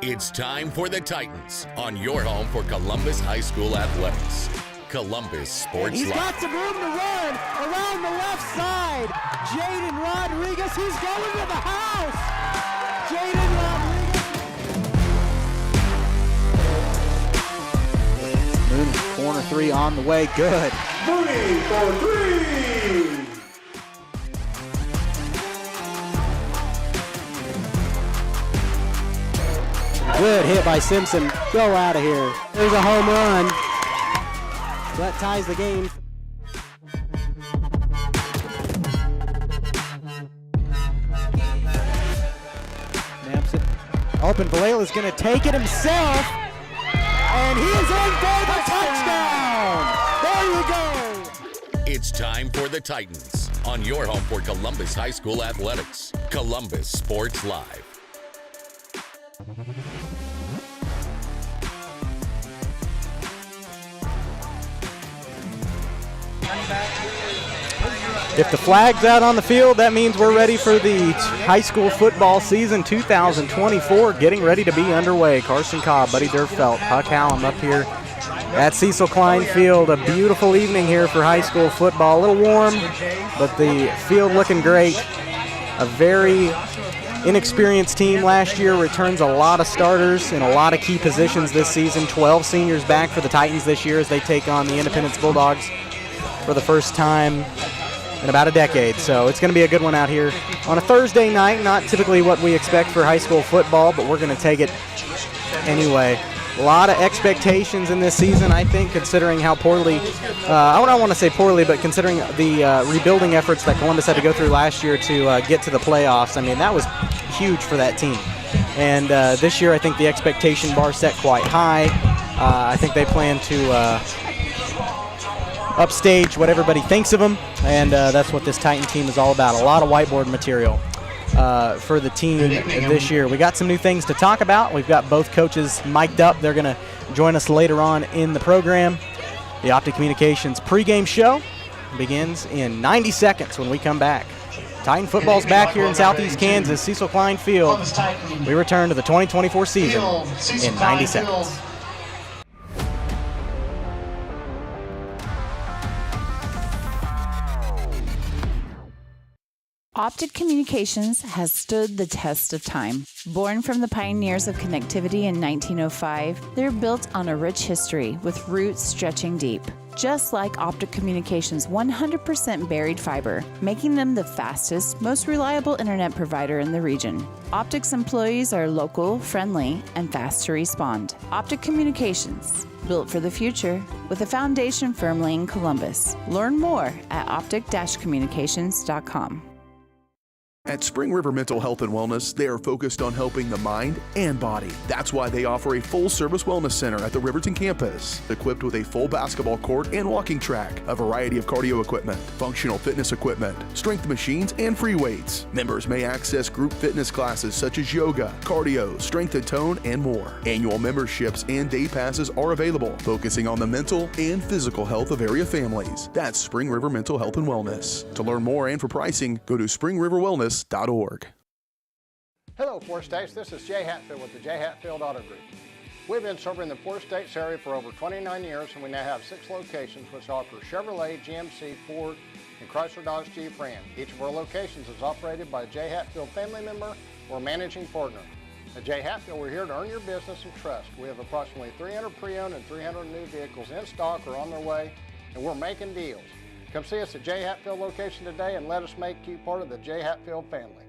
It's time for the Titans on your home for Columbus High School athletics. Columbus Sports He's Live. got some room to run around the left side. Jaden Rodriguez, he's going to the house. Jaden Rodriguez. Mooney, corner three on the way, good. Mooney for three. Good hit by Simpson. Go out of here. There's a home run. That ties the game. Naps it. Open. Valela's going to take it himself. And he is in for the touchdown. There you go. It's time for the Titans on your home for Columbus High School athletics. Columbus Sports Live. If the flag's out on the field, that means we're ready for the high school football season 2024, getting ready to be underway. Carson Cobb, Buddy Durfelt, Huck Hallam up here at Cecil Klein Field. A beautiful evening here for high school football. A little warm, but the field looking great. A very inexperienced team last year returns a lot of starters in a lot of key positions this season. 12 seniors back for the Titans this year as they take on the Independence Bulldogs for the first time in about a decade. So it's going to be a good one out here on a Thursday night. Not typically what we expect for high school football, but we're going to take it anyway. A lot of expectations in this season, I think, considering how poorly, I don't want to say poorly, but considering the rebuilding efforts that Columbus had to go through last year to get to the playoffs. I mean, that was huge for that team. And this year, I think the expectation bar set quite high. I think they plan to upstage what everybody thinks of them, and that's what this Titan team is all about. A lot of whiteboard material for the team this year. We got some new things to talk about. We've got both coaches mic'd up. They're going to join us later on in the program. The Optic Communications pregame show begins in 90 seconds when we come back. Titan football's back here in Southeast Kansas, Cecil Klein Field. We return to the 2024 season in 90 seconds. Optic Communications has stood the test of time. Born from the pioneers of connectivity in 1905, they're built on a rich history with roots stretching deep. Just like Optic Communications' 100% buried fiber, making them the fastest, most reliable internet provider in the region. Optic's employees are local, friendly, and fast to respond. Optic Communications, built for the future, with a foundation firmly in Columbus. Learn more at optic-communications.com. At Spring River Mental Health and Wellness, they are focused on helping the mind and body. That's why they offer a full-service wellness center at the Riverton campus, equipped with a full basketball court and walking track, a variety of cardio equipment, functional fitness equipment, strength machines, and free weights. Members may access group fitness classes such as yoga, cardio, strength and tone, and more. Annual memberships and day passes are available, focusing on the mental and physical health of area families. That's Spring River Mental Health and Wellness. To learn more and for pricing, go to springriverwellness.org. Hello, Four States. This is Jay Hatfield with the Jay Hatfield Auto Group. We've been serving the Four States area for over 29 years, and we now have 6 locations which offer Chevrolet, GMC, Ford, and Chrysler Dodge Jeep Ram. Each of our locations is operated by a Jay Hatfield family member or managing partner. At Jay Hatfield, we're here to earn your business and trust. We have approximately 300 pre-owned and 300 new vehicles in stock or on their way, and we're making deals. Come see us at Jay Hatfield location today and let us make you part of the Jay Hatfield family.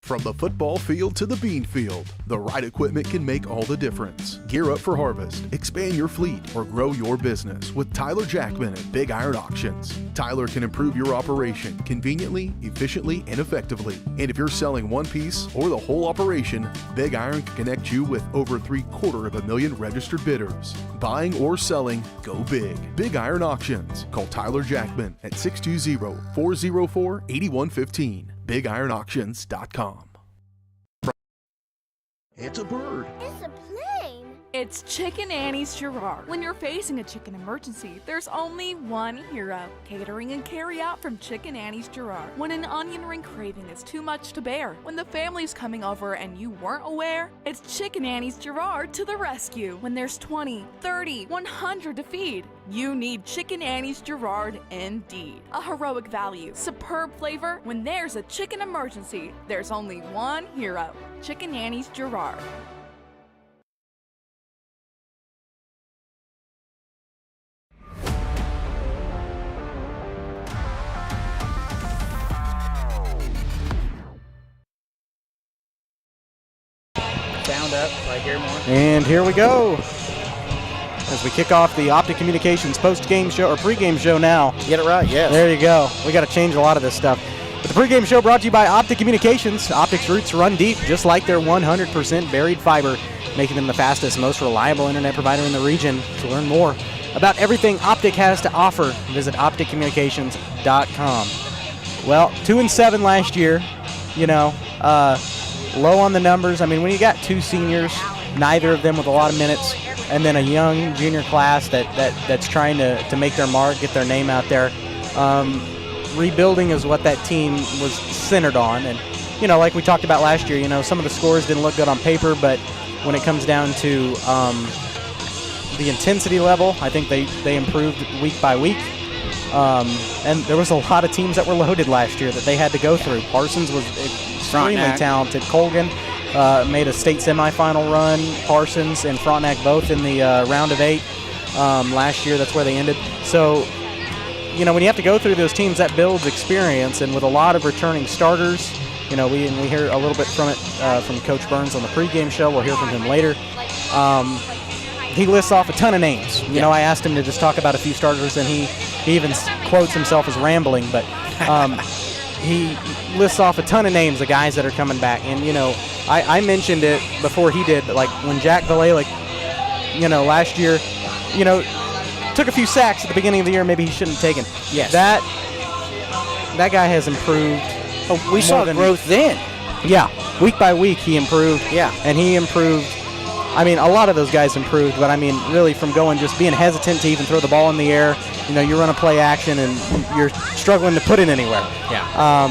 From the football field to the bean field, the right equipment can make all the difference. Gear up for harvest, expand your fleet, or grow your business with Tyler Jackman at Big Iron Auctions. Tyler can improve your operation conveniently, efficiently, and effectively. And if you're selling one piece or the whole operation, Big Iron can connect you with over 750,000 registered bidders. Buying or selling, go big. Big Iron Auctions. Call Tyler Jackman at 620-404-8115. BigIronAuctions.com. It's a bird. It's a plane. It's Chicken Annie's Girard. When you're facing a chicken emergency, there's only one hero. Catering and carry out from Chicken Annie's Girard. When an onion ring craving is too much to bear, when the family's coming over and you weren't aware, it's Chicken Annie's Girard to the rescue. When there's 20, 30, 100 to feed, you need Chicken Annie's Girard indeed. A heroic value, superb flavor. When there's a chicken emergency, there's only one hero. Chicken Annie's Girard. Sound up so I hear more. And here we go. As we kick off the Optic Communications post-game show, or pre-game show now. Get it right, yes. There you go. We got to change a lot of this stuff. But the pre-game show brought to you by Optic Communications. Optic's roots run deep, just like their 100% buried fiber, making them the fastest, most reliable internet provider in the region. To learn more about everything Optic has to offer, visit opticcommunications.com. Well, 2-7 last year. You know, low on the numbers. I mean, when you got two seniors, neither of them with a lot of minutes, and then a young junior class that's trying to make their mark, get their name out there, rebuilding is what that team was centered on. And, you know, like we talked about last year, you know, some of the scores didn't look good on paper, but when it comes down to the intensity level, I think they improved week by week. And there was a lot of teams that were loaded last year that they had to go through. Parsons was extremely talented. Colgan made a state semifinal run. Parsons and Frontenac both in the round of 8 last year. That's where they ended. So, you know, when you have to go through those teams, that builds experience. And with a lot of returning starters, you know, we hear a little bit from it from Coach Burns on the pregame show. We'll hear from him later. He lists off a ton of names. You know, I asked him to just talk about a few starters, and he even quotes himself as rambling, but he lists off a ton of names of guys that are coming back. And, you know, I mentioned it before he did, but like when Jack Valalick, you know, last year, you know, took a few sacks at the beginning of the year maybe he shouldn't have taken. Yes. That guy has improved. Oh, we saw growth then. Yeah, week by week he improved. Yeah. And he improved. I mean, a lot of those guys improved, but I mean, really from going just being hesitant to even throw the ball in the air. You know, you run a play action and you're struggling to put it anywhere. Yeah.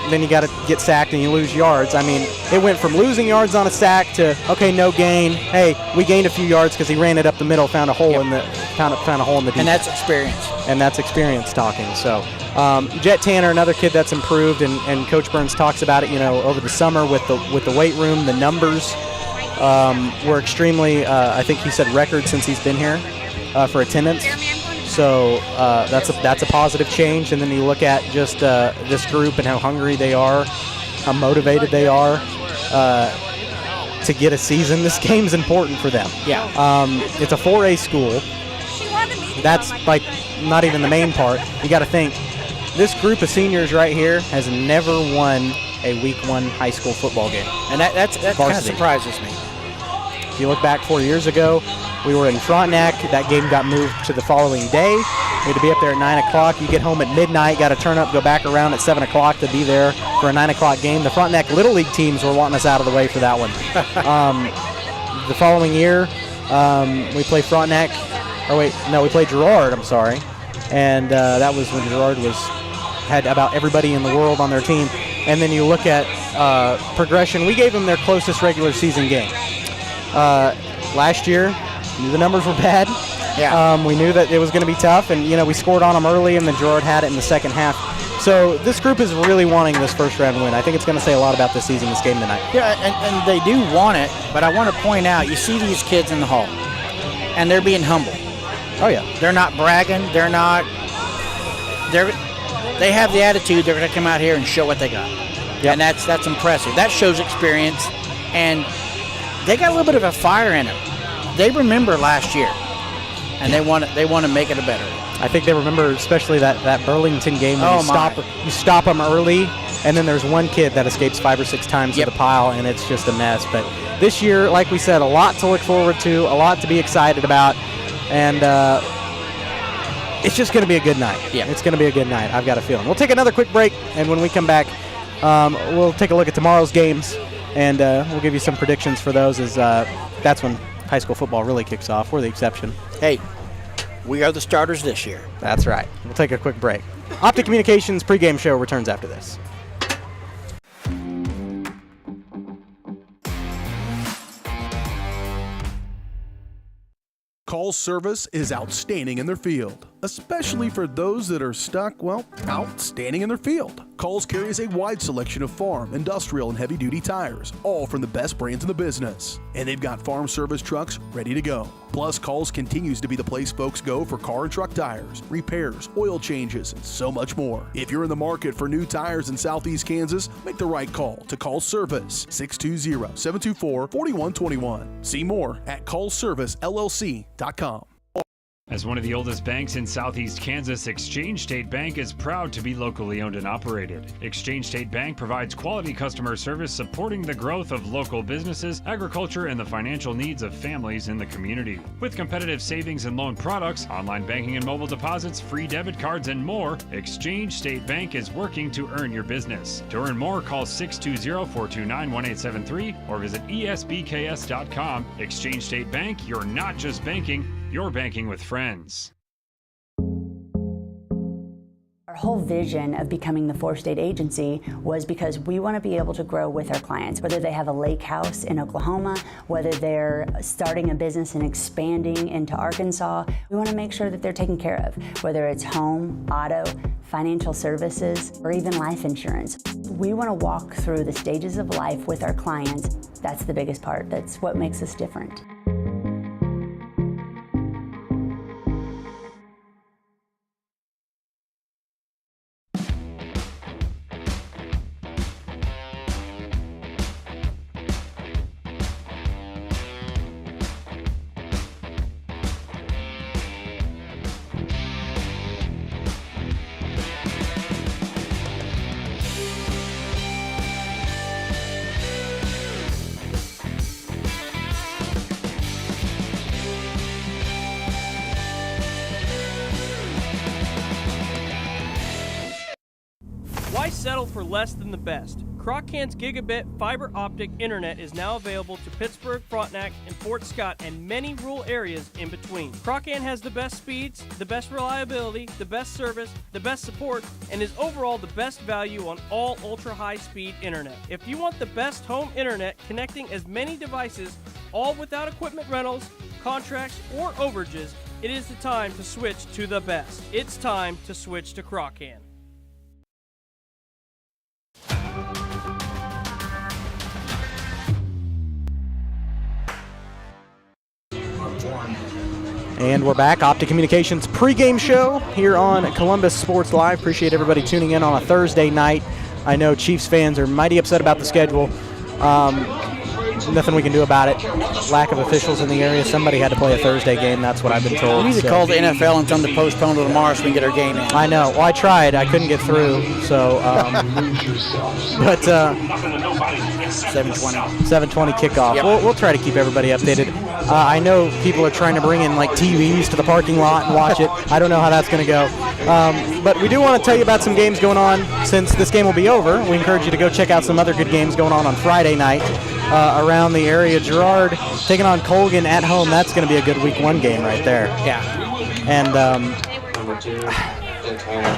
Then you got to get sacked and you lose yards. I mean, it went from losing yards on a sack to, okay, no gain. Hey, we gained a few yards because he ran it up the middle, found a hole in the found a hole in the defense. And that's experience. And that's experience talking. So, Jet Tanner, another kid that's improved, and Coach Burns talks about it. You know, over the summer with the weight room, the numbers were extremely. I think he said record since he's been here for attendance. So that's a positive change. And then you look at just this group and how hungry they are, how motivated they are to get a season. This game's important for them. Yeah. It's a 4A school. That's like not even the main part. You got to think this group of seniors right here has never won a Week 1 high school football game. And that kind of surprises me. If you look back 4 years ago, we were in Frontenac. That game got moved to the following day. We had to be up there at 9 o'clock. You get home at midnight, got to turn up, go back around at 7 o'clock to be there for a 9 o'clock game. The Frontenac Little League teams were wanting us out of the way for that one. The following year, we played Frontenac. Or wait, no, we played Girard, I'm sorry. And that was when Girard had about everybody in the world on their team. And then you look at progression. We gave them their closest regular season game. Last year, knew the numbers were bad. Yeah. We knew that it was going to be tough, and you know we scored on them early, and then Girard had it in the second half. So this group is really wanting this first round win. I think it's going to say a lot about this season, this game tonight. Yeah, and they do want it, but I want to point out, you see these kids in the hall, and they're being humble. Oh yeah. They're not bragging. They have the attitude. They're going to come out here and show what they got. Yep. And that's impressive. That shows experience, and they got a little bit of a fire in them. They remember last year, and they want to make it a better. I think they remember especially that Burlington game when you stop them early, and then there's one kid that escapes 5 or 6 times to the pile, and it's just a mess. But this year, like we said, a lot to look forward to, a lot to be excited about, and it's just going to be a good night. Yeah. It's going to be a good night, I've got a feeling. We'll take another quick break, and when we come back, we'll take a look at tomorrow's games, and we'll give you some predictions for those as that's when high school football really kicks off. We're the exception. Hey, we are the starters this year. That's right. We'll take a quick break. Optic Communications pregame show returns after this. Call's service is outstanding in their field, especially for those that are stuck, outstanding in their field. Call's carries a wide selection of farm, industrial, and heavy-duty tires, all from the best brands in the business. And they've got farm service trucks ready to go. Plus, Call's continues to be the place folks go for car and truck tires, repairs, oil changes, and so much more. If you're in the market for new tires in Southeast Kansas, make the right call to Call's Service, 620-724-4121. See more at callservicellc.com. As one of the oldest banks in Southeast Kansas, Exchange State Bank is proud to be locally owned and operated. Exchange State Bank provides quality customer service supporting the growth of local businesses, agriculture, and the financial needs of families in the community. With competitive savings and loan products, online banking and mobile deposits, free debit cards, and more, Exchange State Bank is working to earn your business. To earn more, call 620-429-1873 or visit esbks.com. Exchange State Bank, you're not just banking, you're banking with friends. Our whole vision of becoming the four-state agency was because we want to be able to grow with our clients, whether they have a lake house in Oklahoma, whether they're starting a business and expanding into Arkansas. We want to make sure that they're taken care of, whether it's home, auto, financial services, or even life insurance. We want to walk through the stages of life with our clients. That's the biggest part. That's what makes us different. Why settle for less than the best? Croc-Can's gigabit fiber optic internet is now available to Pittsburgh, Frontenac, and Fort Scott, and many rural areas in between. Croc-Can has the best speeds, the best reliability, the best service, the best support, and is overall the best value on all ultra-high-speed internet. If you want the best home internet connecting as many devices, all without equipment rentals, contracts, or overages, it is the time to switch to the best. It's time to switch to Croc-Can. And we're back. Optic Communications pregame show here on Columbus Sports Live. Appreciate everybody tuning in on a Thursday night. I know Chiefs fans are mighty upset about the schedule. Nothing we can do about it. Lack of officials in the area. Somebody had to play a Thursday game. That's what I've been told. We need to call the NFL and tell them to postpone to tomorrow so we can get our game in. I know. Well, I tried. I couldn't get through. So, but 7:20 kickoff. Yep. We'll try to keep everybody updated. I know people are trying to bring in like TVs to the parking lot and watch it. I don't know how that's going to go. But we do want to tell you about some games going on since this game will be over. We encourage you to go check out some other good games going on Friday night around the area. Girard taking on Colgan at home. That's going to be a good Week 1 game right there. Yeah. And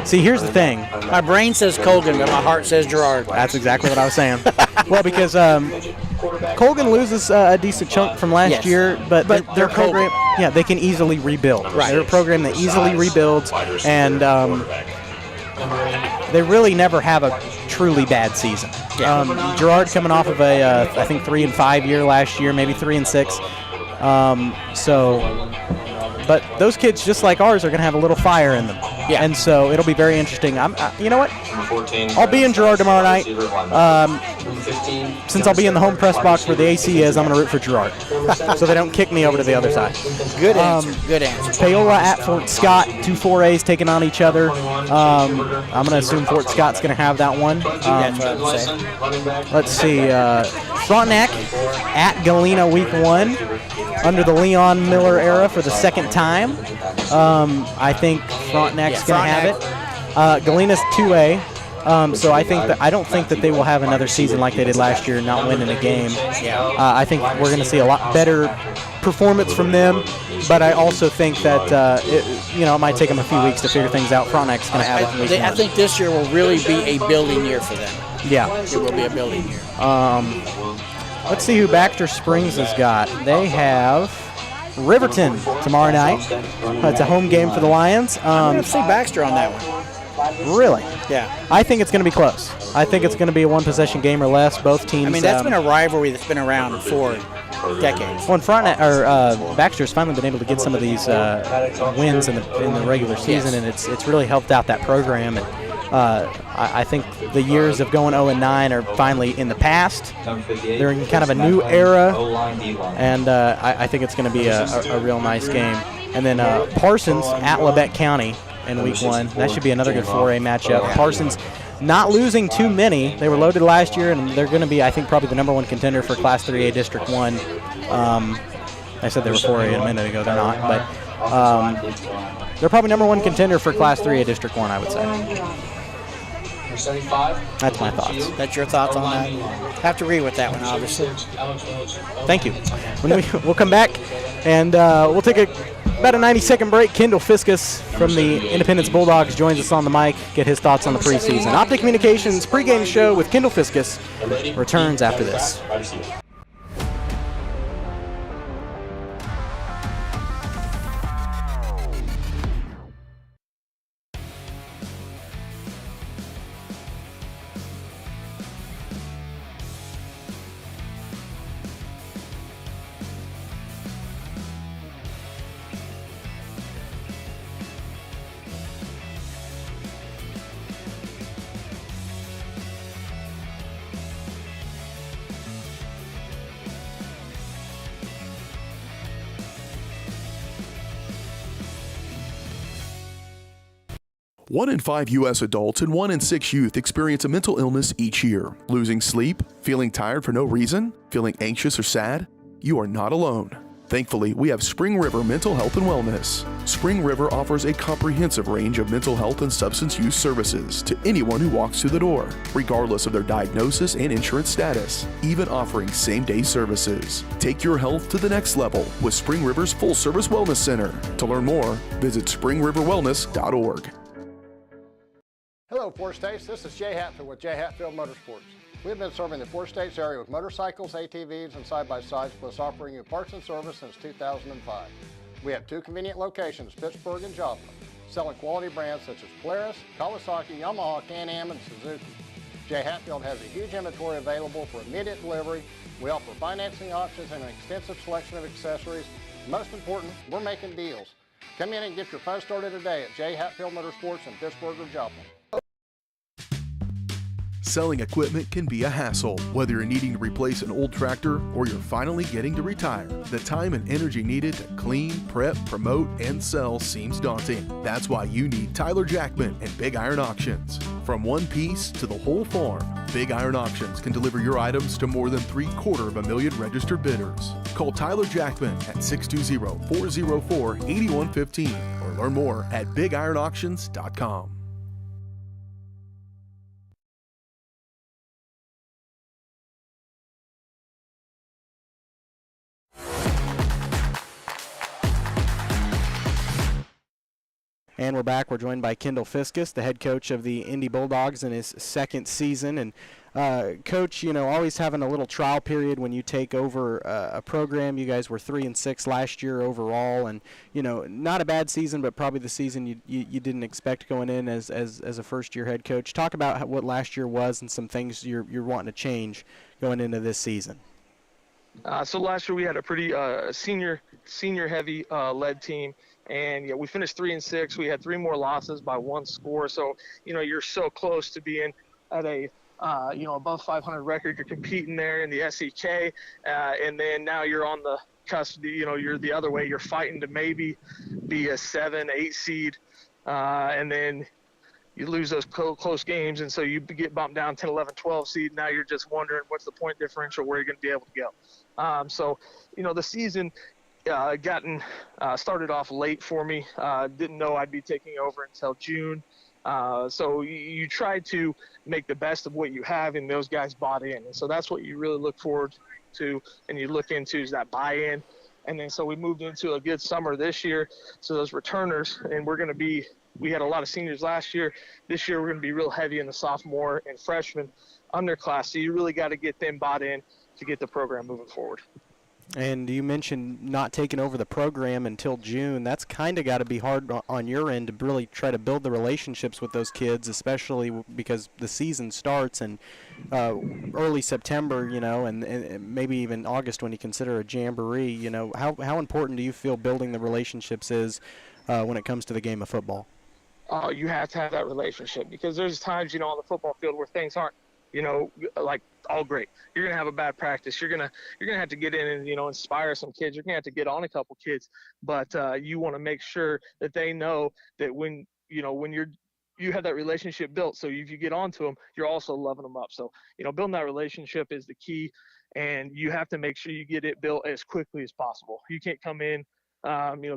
see, here's the thing. My brain says Colgan, but my heart says Girard. That's exactly what I was saying. Well, because Colgan loses a decent chunk from last year, but their program, they can easily rebuild. Right. They're a program that easily rebuilds, and they really never have a truly bad season. Yeah. Girard coming off of a, I think 3-5 year last year, maybe 3-6. But those kids, just like ours, are going to have a little fire in them. Yeah. And so it'll be very interesting. You know what? I'll be in Girard tomorrow night. Since I'll be in the home press box where the AC is, I'm going to root for Girard. So they don't kick me over to the other side. Good answer. Good answer. Paola at Fort Scott, 2 4As taking on each other. I'm going to assume Fort Scott's going to have that one. That's what I would say. Let's see. Frontenac at Galena Week 1 under the Leon Miller era for the second time. I think Frontenac's going to have it. Galena's 2A. So I don't think that they will have another season like they did last year, not winning a game. Yeah. I think we're going to see a lot better performance from them, but I also think that it might take them a few weeks to figure things out. Frontenac's going to have it in week one. I think this year will really be a building year for them. Yeah, it will be a building year. Let's see who Baxter Springs has got. They have Riverton tomorrow night. It's a home game for the Lions. I'm going to see Baxter on that one. Really? Yeah. I think it's going to be close. I think it's going to be a one-possession game or less. Both teams. I mean, that's been a rivalry that's been around for decades. Well, Baxter's finally been able to get some of these wins in the regular season, and it's really helped out that program. And I think the years of going 0-9 are finally in the past. They're in kind of a new era, and I think it's going to be a real nice game. And then Parsons at Labette County in week 1. That should be another good 4A matchup. Parsons not losing too many. They were loaded last year, and they're going to be, I think, probably the number 1 contender for Class 3A District 1. I said they were 4A a minute ago. They're not, but they're probably number 1 contender for Class 3A District 1, I would say. That's my thoughts. That's your thoughts on that? Have to agree with that one, obviously. Thank you. We'll come back, and we'll take about a 90-second break. Kendall Fiskus from the Independence Bulldogs joins us on the mic, get his thoughts on the preseason. Optic Communications pregame show with Kendall Fiskus returns after this. One in 5 U.S. adults and 1 in 6 youth experience a mental illness each year. Losing sleep? Feeling tired for no reason? Feeling anxious or sad? You are not alone. Thankfully, we have Spring River Mental Health and Wellness. Spring River offers a comprehensive range of mental health and substance use services to anyone who walks through the door, regardless of their diagnosis and insurance status, even offering same-day services. Take your health to the next level with Spring River's full-service wellness center. To learn more, visit springriverwellness.org. Hello, Four States. This is Jay Hatfield with Jay Hatfield Motorsports. We've been serving the Four States area with motorcycles, ATVs, and side-by-sides, plus offering you parts and service since 2005. We have 2 convenient locations, Pittsburgh and Joplin, selling quality brands such as Polaris, Kawasaki, Yamaha, Can-Am, and Suzuki. Jay Hatfield has a huge inventory available for immediate delivery. We offer financing options and an extensive selection of accessories. Most important, we're making deals. Come in and get your fun started today at Jay Hatfield Motorsports in Pittsburgh or Joplin. Selling equipment can be a hassle. Whether you're needing to replace an old tractor or you're finally getting to retire, the time and energy needed to clean, prep, promote, and sell seems daunting. That's why you need Tyler Jackman and Big Iron Auctions. From one piece to the whole farm, Big Iron Auctions can deliver your items to more than 750,000 registered bidders. Call Tyler Jackman at 620-404-8115 or learn more at BigIronAuctions.com. And we're back. We're joined by Kendall Fiskus, the head coach of the Indy Bulldogs in his 2nd season. And Coach, always having a little trial period when you take over a program. You guys were 3-6 last year overall, and not a bad season, but probably the season you didn't expect going in as a first-year head coach. Talk about what last year was and some things you're wanting to change going into this season. So last year we had a pretty senior heavy led team. And we finished 3-6. We had 3 more losses by 1 score. So, you're so close to being at a, above 500 record. You're competing there in the SEK. And then now you're on the cusp, you're the other way. You're fighting to maybe be a 7-8 seed. And then you lose those close games. And so you get bumped down 10, 11, 12 seed. Now you're just wondering what's the point differential, where you're going to be able to go. So, the season started off late for me. Didn't know I'd be taking over until June. So you try to make the best of what you have, and those guys bought in. And so that's what you really look forward to and you look into is that buy-in. And then so we moved into a good summer this year. So those returners, and we had a lot of seniors last year. This year we're going to be real heavy in the sophomore and freshman underclass. So you really got to get them bought in to get the program moving forward. And you mentioned not taking over the program until June. That's kind of got to be hard on your end to really try to build the relationships with those kids, especially because the season starts in early September, and maybe even August when you consider a jamboree. How important do you feel building the relationships is when it comes to the game of football? You have to have that relationship because there's times, on the football field where things aren't, like all great. You're going to have a bad practice. You're going to have to get in and, inspire some kids. You're going to have to get on a couple kids, but you want to make sure that they know that when you have that relationship built. So if you get onto them, you're also loving them up. So, building that relationship is the key, and you have to make sure you get it built as quickly as possible. You can't come in,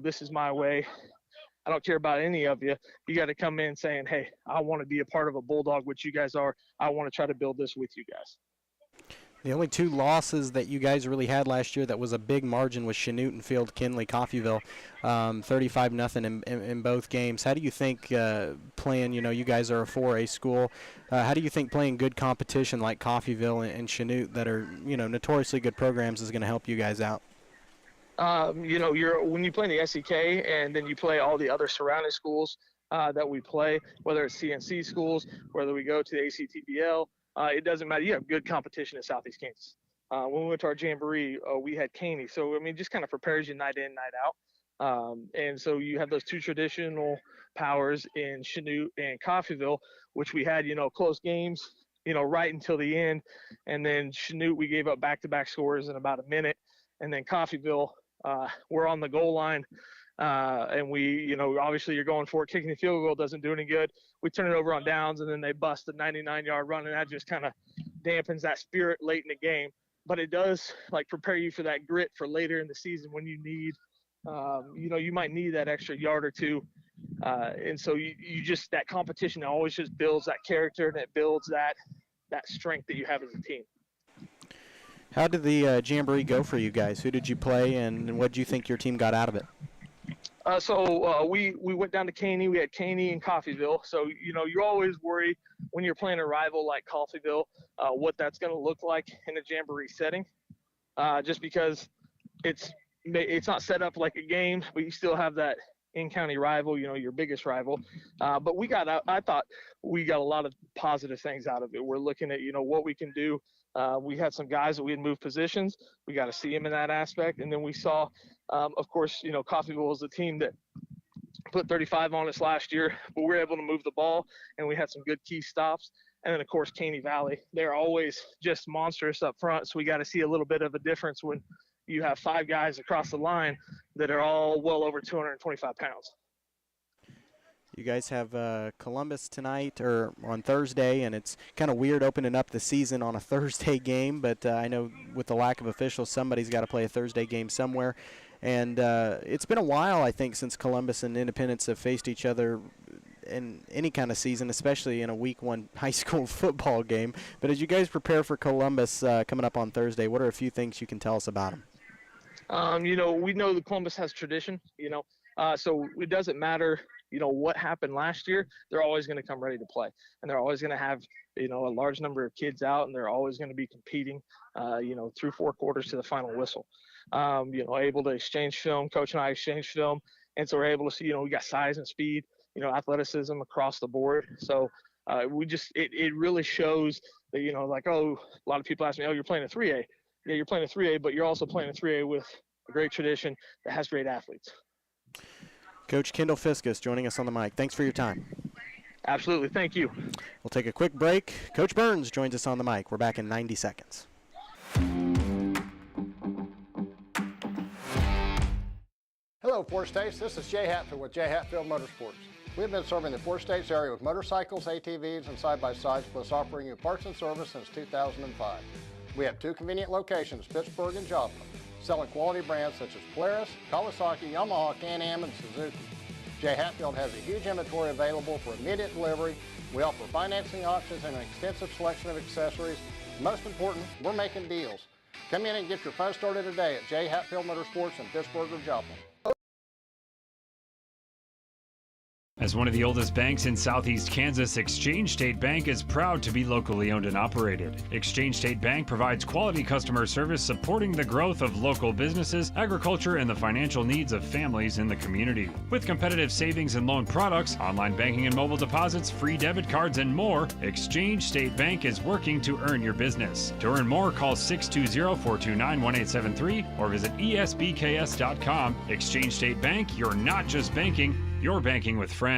this is my way. I don't care about any of you. You got to come in saying, hey, I want to be a part of a Bulldog, which you guys are. I want to try to build this with you guys. The only two losses that you guys really had last year that was a big margin was Chanute and Field Kinley Coffeyville, 35-0 in both games. How do you think playing, you guys are a 4A school, how do you think playing good competition like Coffeyville and Chanute that are, notoriously good programs is going to help you guys out? When you play in the SEK and then you play all the other surrounding schools that we play, whether it's CNC schools, whether we go to the ACTBL, it doesn't matter. You have good competition in Southeast Kansas. When we went to our jamboree, we had Caney. So, just kind of prepares you night in, night out. And so you have those two traditional powers in Chanute and Coffeyville, which we had, close games, right until the end. And then Chanute, we gave up back-to-back scores in about a minute. And then Coffeyville, we're on the goal line, and we, obviously you're going for it. Kicking the field goal doesn't do any good. We turn it over on downs, and then they bust a 99-yard run, and that just kind of dampens that spirit late in the game. But it does, prepare you for that grit for later in the season when you need, you might need that extra yard or two. And so you just, that competition always just builds that character, and it builds that strength that you have as a team. How did the jamboree go for you guys? Who did you play, and what did you think your team got out of it? So we went down to Caney. We had Caney and Coffeyville. So, you always worry when you're playing a rival like Coffeyville, what that's going to look like in a jamboree setting, just because it's not set up like a game, but you still have that in-county rival, your biggest rival. But I thought we got a lot of positive things out of it. We're looking at, what we can do. We had some guys that we had moved positions. We got to see them in that aspect. And then we saw, of course, Coffeyville was the team that put 35 on us last year, but we were able to move the ball, and we had some good key stops. And then, of course, Caney Valley, they're always just monstrous up front. So we got to see a little bit of a difference when you have 5 guys across the line that are all well over 225 pounds. You guys have Columbus tonight or on Thursday, and it's kind of weird opening up the season on a Thursday game, but I know with the lack of officials, somebody's got to play a Thursday game somewhere. And it's been a while, I think, since Columbus and Independence have faced each other in any kind of season, especially in a week 1 high school football game. But as you guys prepare for Columbus coming up on Thursday, what are a few things you can tell us about them? We know that Columbus has tradition, so it doesn't matter, what happened last year. They're always going to come ready to play, and they're always going to have, a large number of kids out, and they're always going to be competing, through 4 quarters to the final whistle. Able to exchange film. Coach and I exchange film, and so we're able to see, we got size and speed, athleticism across the board. So it really shows that, a lot of people ask me, you're playing a 3A. Yeah, you're playing a 3A, but you're also playing a 3A with a great tradition that has great athletes. Coach Kendall Fiskus joining us on the mic. Thanks for your time. Absolutely. Thank you. We'll take a quick break. Coach Burns joins us on the mic. We're back in 90 seconds. Hello, Four States. This is Jay Hatfield with Jay Hatfield Motorsports. We've been serving the Four States area with motorcycles, ATVs, and side-by-sides, plus offering you parts and service since 2005. We have 2 convenient locations, Pittsburgh and Joplin, selling quality brands such as Polaris, Kawasaki, Yamaha, Can-Am, and Suzuki. J. Hatfield has a huge inventory available for immediate delivery. We offer financing options and an extensive selection of accessories. Most important, we're making deals. Come in and get your fun started today at J. Hatfield Motorsports in Pittsburgh or Joplin. As one of the oldest banks in southeast Kansas, Exchange State Bank is proud to be locally owned and operated. Exchange State Bank provides quality customer service supporting the growth of local businesses, agriculture, and the financial needs of families in the community. With competitive savings and loan products, online banking and mobile deposits, free debit cards, and more, Exchange State Bank is working to earn your business. To earn more, call 620-429-1873 or visit esbks.com. Exchange State Bank, you're not just banking, you're banking with friends.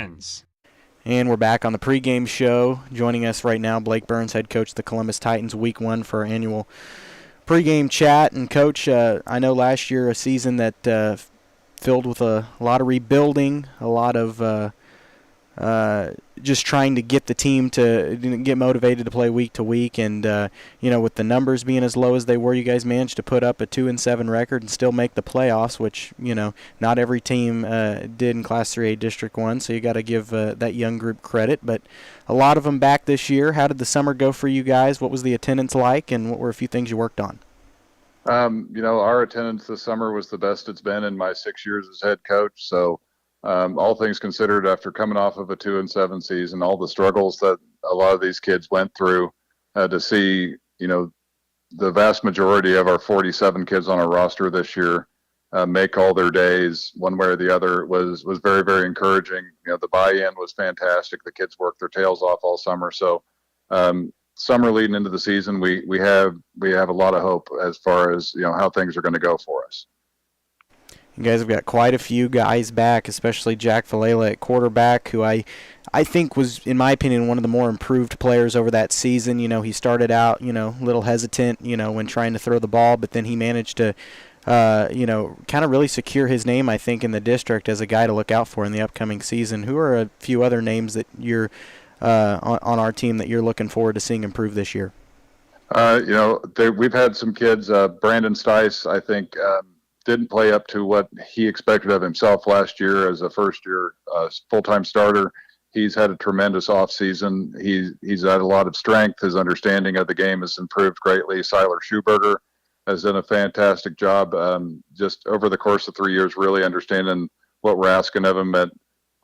And we're back on the pregame show. Joining us right now, Blake Burns, head coach of the Columbus Titans, week 1 for our annual pregame chat. And, Coach, I know last year a season that filled with a lot of rebuilding, a lot of just trying to get the team to get motivated to play week to week. And, with the numbers being as low as they were, you guys managed to put up a 2-7 record and still make the playoffs, which, not every team did in Class 3A District 1, so you got to give that young group credit. But a lot of them back this year. How did the summer go for you guys? What was the attendance like, and what were a few things you worked on? Our attendance this summer was the best it's been in my 6 years as head coach, so all things considered, after coming off of a 2-7 season, all the struggles that a lot of these kids went through, to see, the vast majority of our 47 kids on our roster this year make all their days one way or the other was very, very encouraging. The buy-in was fantastic. The kids worked their tails off all summer. So summer leading into the season, we have a lot of hope as far as, how things are going to go for us. You guys have got quite a few guys back, especially Jack Valela at quarterback, who I think was, in my opinion, one of the more improved players over that season. He started out, a little hesitant, when trying to throw the ball, but then he managed to, kind of really secure his name, I think, in the district as a guy to look out for in the upcoming season. Who are a few other names that you're on our team that you're looking forward to seeing improve this year? We've had some kids, Brandon Stice, I think, didn't play up to what he expected of himself last year as a first-year full-time starter. He's had a tremendous offseason. He's had a lot of strength. His understanding of the game has improved greatly. Siler Schuberger has done a fantastic job just over the course of 3 years, really understanding what we're asking of him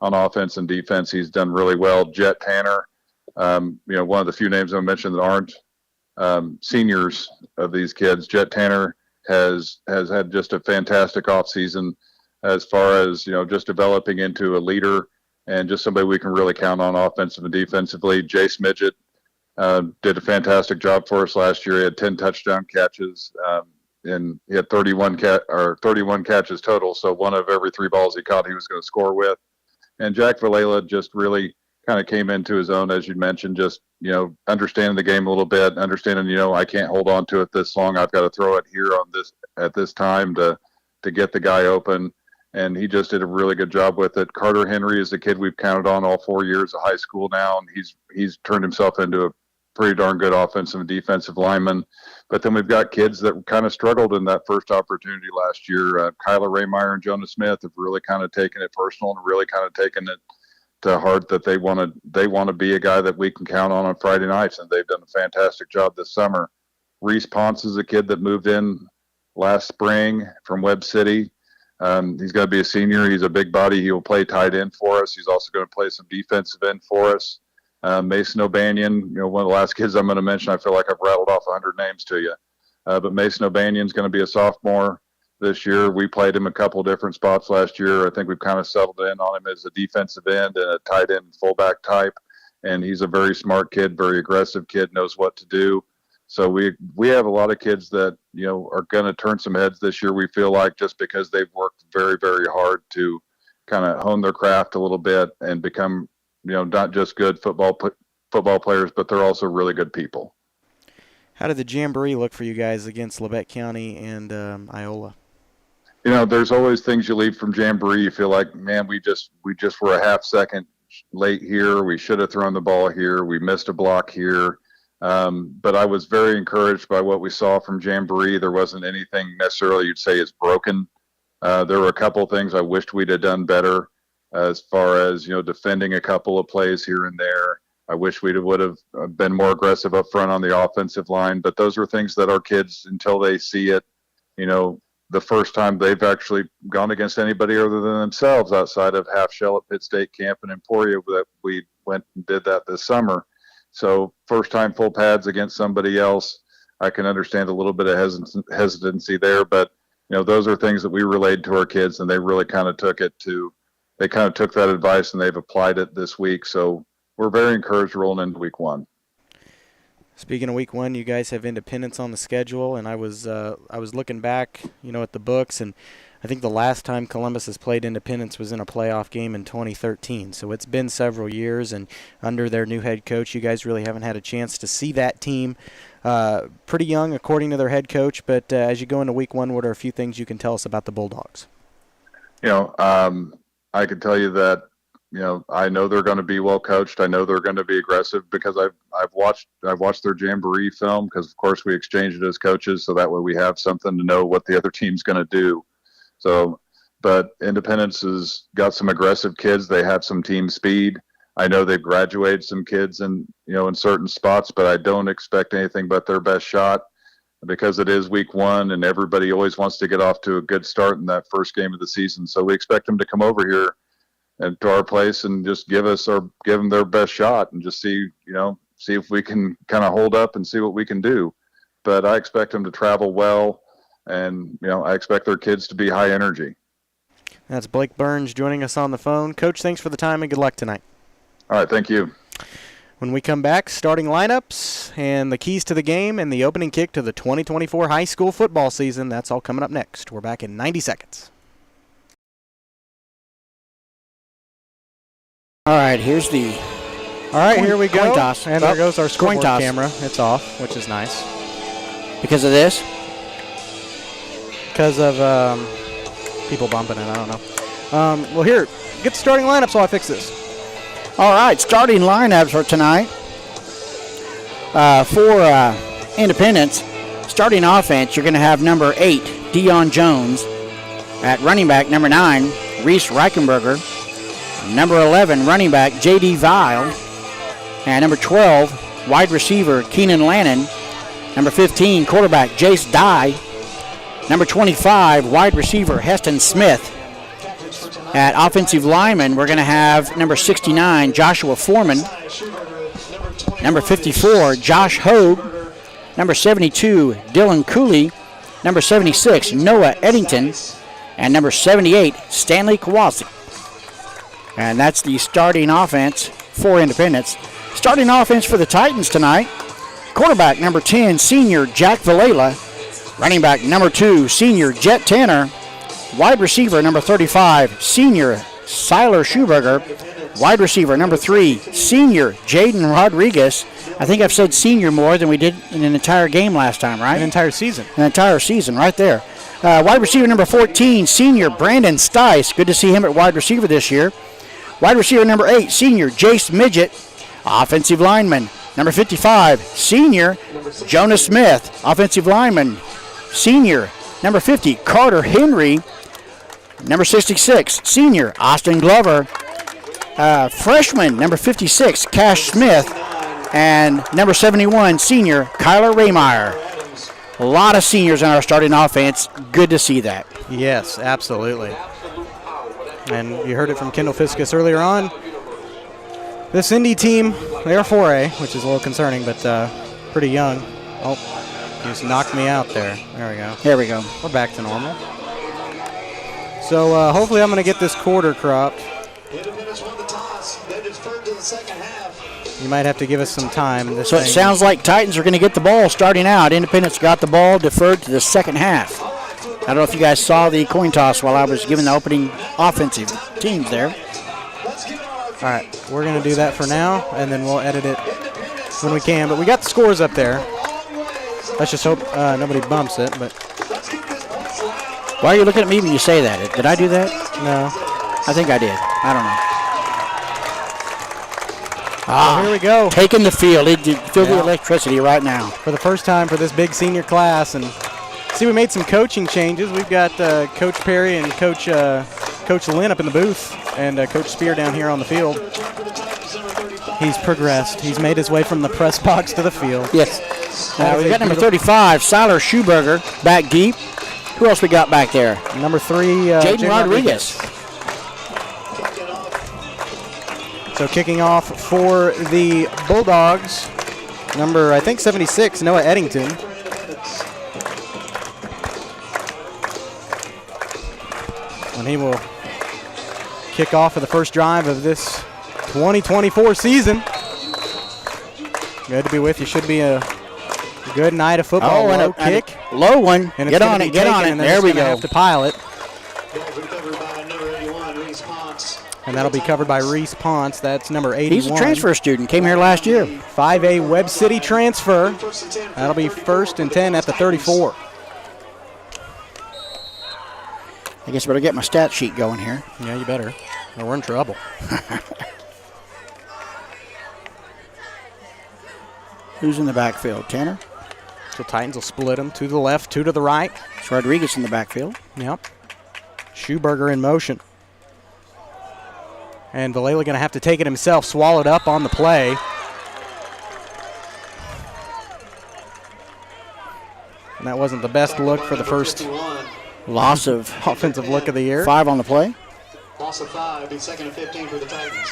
on offense and defense. He's done really well. Jet Tanner, one of the few names I mentioned that aren't seniors of these kids. Jet Tanner has had just a fantastic offseason as far as, just developing into a leader and just somebody we can really count on offensive and defensively. Jace Midget did a fantastic job for us last year. He had 10 touchdown catches, and he had 31 catches total, so one of every 3 balls he caught he was going to score with. And Jack Valela just really kind of came into his own, as you mentioned, just, understanding the game a little bit, understanding, I can't hold on to it this long. I've got to throw it here at this time to get the guy open. And he just did a really good job with it. Carter Henry is the kid we've counted on all 4 years of high school now, and he's turned himself into a pretty darn good offensive and defensive lineman. But then we've got kids that kind of struggled in that first opportunity last year. Kyla Raymeyer and Jonah Smith have really kind of taken it personal and really kind of taken it to heart that they want to be a guy that we can count on Friday nights, and they've done a fantastic job this summer. Reese Ponce is a kid that moved in last spring from Webb City. He's going to be a senior. He's a big body. He will play tight end for us. He's also going to play some defensive end for us. Mason O'Banion, one of the last kids I'm going to mention. I feel like I've rattled off 100 names to you. But Mason O'Banion is going to be a sophomore this year. We played him a couple different spots last year. I think we've kind of settled in on him as a defensive end and a tight end fullback type. And he's a very smart kid, very aggressive kid, knows what to do. So we have a lot of kids that, are going to turn some heads this year, we feel like, just because they've worked very, very hard to kind of hone their craft a little bit and become, not just good football players, but they're also really good people. How did the Jamboree look for you guys against Labette County and Iola? There's always things you leave from Jamboree. You feel like, man, we just were a half second late here. We should have thrown the ball here. We missed a block here. But I was very encouraged by what we saw from Jamboree. There wasn't anything necessarily you'd say is broken. There were a couple things I wished we'd have done better. as far as, defending a couple of plays here and there. I wish we would have been more aggressive up front on the offensive line, but those are things that our kids, until they see it, the first time they've actually gone against anybody other than themselves outside of half shell at Pitt State Camp and Emporia, that we went and did that this summer. So first time full pads against somebody else, I can understand a little bit of hesitancy there, but those are things that we relayed to our kids, and they really kind of took that advice and they've applied it this week. So we're very encouraged rolling into week 1. Speaking of week 1, you guys have Independence on the schedule, and I was looking back, at the books, and I think the last time Columbus has played Independence was in a playoff game in 2013. So it's been several years, and under their new head coach, you guys really haven't had a chance to see that team. Pretty young, according to their head coach, but as you go into week 1, what are a few things you can tell us about the Bulldogs? I can tell you that I know they're going to be well coached. I know they're going to be aggressive because I've watched their Jamboree film, because of course we exchanged it as coaches, so that way we have something to know what the other team's going to do. So, but Independence has got some aggressive kids. They have some team speed. I know they've graduated some kids in certain spots, but I don't expect anything but their best shot, because it is week 1 and everybody always wants to get off to a good start in that first game of the season. So we expect them to come over here and to our place and just give them their best shot and just see if we can kind of hold up and see what we can do. But I expect them to travel well, and I expect their kids to be high energy. That's Blake Burns joining us on the phone. Coach, thanks for the time and good luck tonight. All right, thank you. When we come back, starting lineups and the keys to the game and the opening kick to the 2024 high school football season, that's all coming up next. We're back in 90 seconds. All right, here we go. Coin toss. And there goes our scoreboard camera. It's off, which is nice. Because of this? Because of people bumping it. I don't know. Well, here, get the starting lineup so I fix this. All right, starting lineups for tonight. For Independence, starting offense, you're going to have number 8, Deion Jones. At running back, number 9, Reese Reichenberger. Number 11, running back, J.D. Vile. And number 12, wide receiver, Keenan Lannon. Number 15, quarterback, Jace Dye. Number 25, wide receiver, Heston Smith. At offensive lineman, we're going to have number 69, Joshua Foreman. Number 54, Josh Hogue. Number 72, Dylan Cooley. Number 76, Noah Eddington. And number 78, Stanley Kowalski. And that's the starting offense for Independence. Starting offense for the Titans tonight. Quarterback number 10, senior Jack Villela. Running back number 2, senior Jet Tanner. Wide receiver number 35, senior Siler Schuberger. Wide receiver number 3, senior Jaden Rodriguez. I think I've said senior more than we did in an entire game last time, right? An entire season. An entire season, right there. Wide receiver number 14, senior Brandon Stice. Good to see him at wide receiver this year. Wide receiver number 8, senior Jace Midget. Offensive lineman number 55, senior Jonas Smith. Offensive lineman, senior number 50, Carter Henry. Number 66, senior Austin Glover. Freshman number 56, Cash Smith. And number 71, senior Kyler Raymeyer. A lot of seniors in our starting offense. Good to see that. Yes, absolutely. And you heard it from Kendall Fiskus earlier on. This Indy team, they are 4A, which is a little concerning, but pretty young. Oh, you just knocked me out there. There we go. There we go. We're back to normal. So hopefully I'm going to get this quarter cropped. You might have to give us some time. So it sounds like Titans are going to get the ball starting out. Independence got the ball deferred to the second half. I don't know if you guys saw the coin toss while I was giving the opening offensive teams there. All right, we're going to do that for now, and then we'll edit it when we can. But we got the scores up there. Let's just hope nobody bumps it. But why are you looking at me when you say that? Did I do that? No. I think I did. I don't know. Well, here we go. Taking the field. Feel the electricity right now. For the first time for this big senior class. And see, we made some coaching changes. We've got Coach Perry and Coach Coach Lynn up in the booth and Coach Spear down here on the field. He's progressed. He's made his way from the press box to the field. Yes. We've got number 35, Siler Schuberger, back deep. Who else we got back there? Number 3, Jaden Rodriguez. So kicking off for the Bulldogs, number, I think, 76, Noah Eddington. And he will kick off for the first drive of this 2024 season. Good to be with you. Should be a good night of football. Low kick. Low one. And get on it. There we go. Have to pile it. And that'll be covered by Reese Ponce. That's number 81. He's a transfer student. Came here last year. 5A Webb City transfer. That'll be 1st and 10 at the 34. I guess I better get my stat sheet going here. Yeah, you better. Or we're in trouble. Who's in the backfield? Tanner? So Titans will split them. 2 to the left, 2 to the right. It's Rodriguez in the backfield. Yep. Schuberger in motion. And Vallela going to have to take it himself, swallowed up on the play. And that wasn't the best look for the first loss of offensive look of the year. 5 on the play. Loss of 5, be 2nd and 15 for the Titans.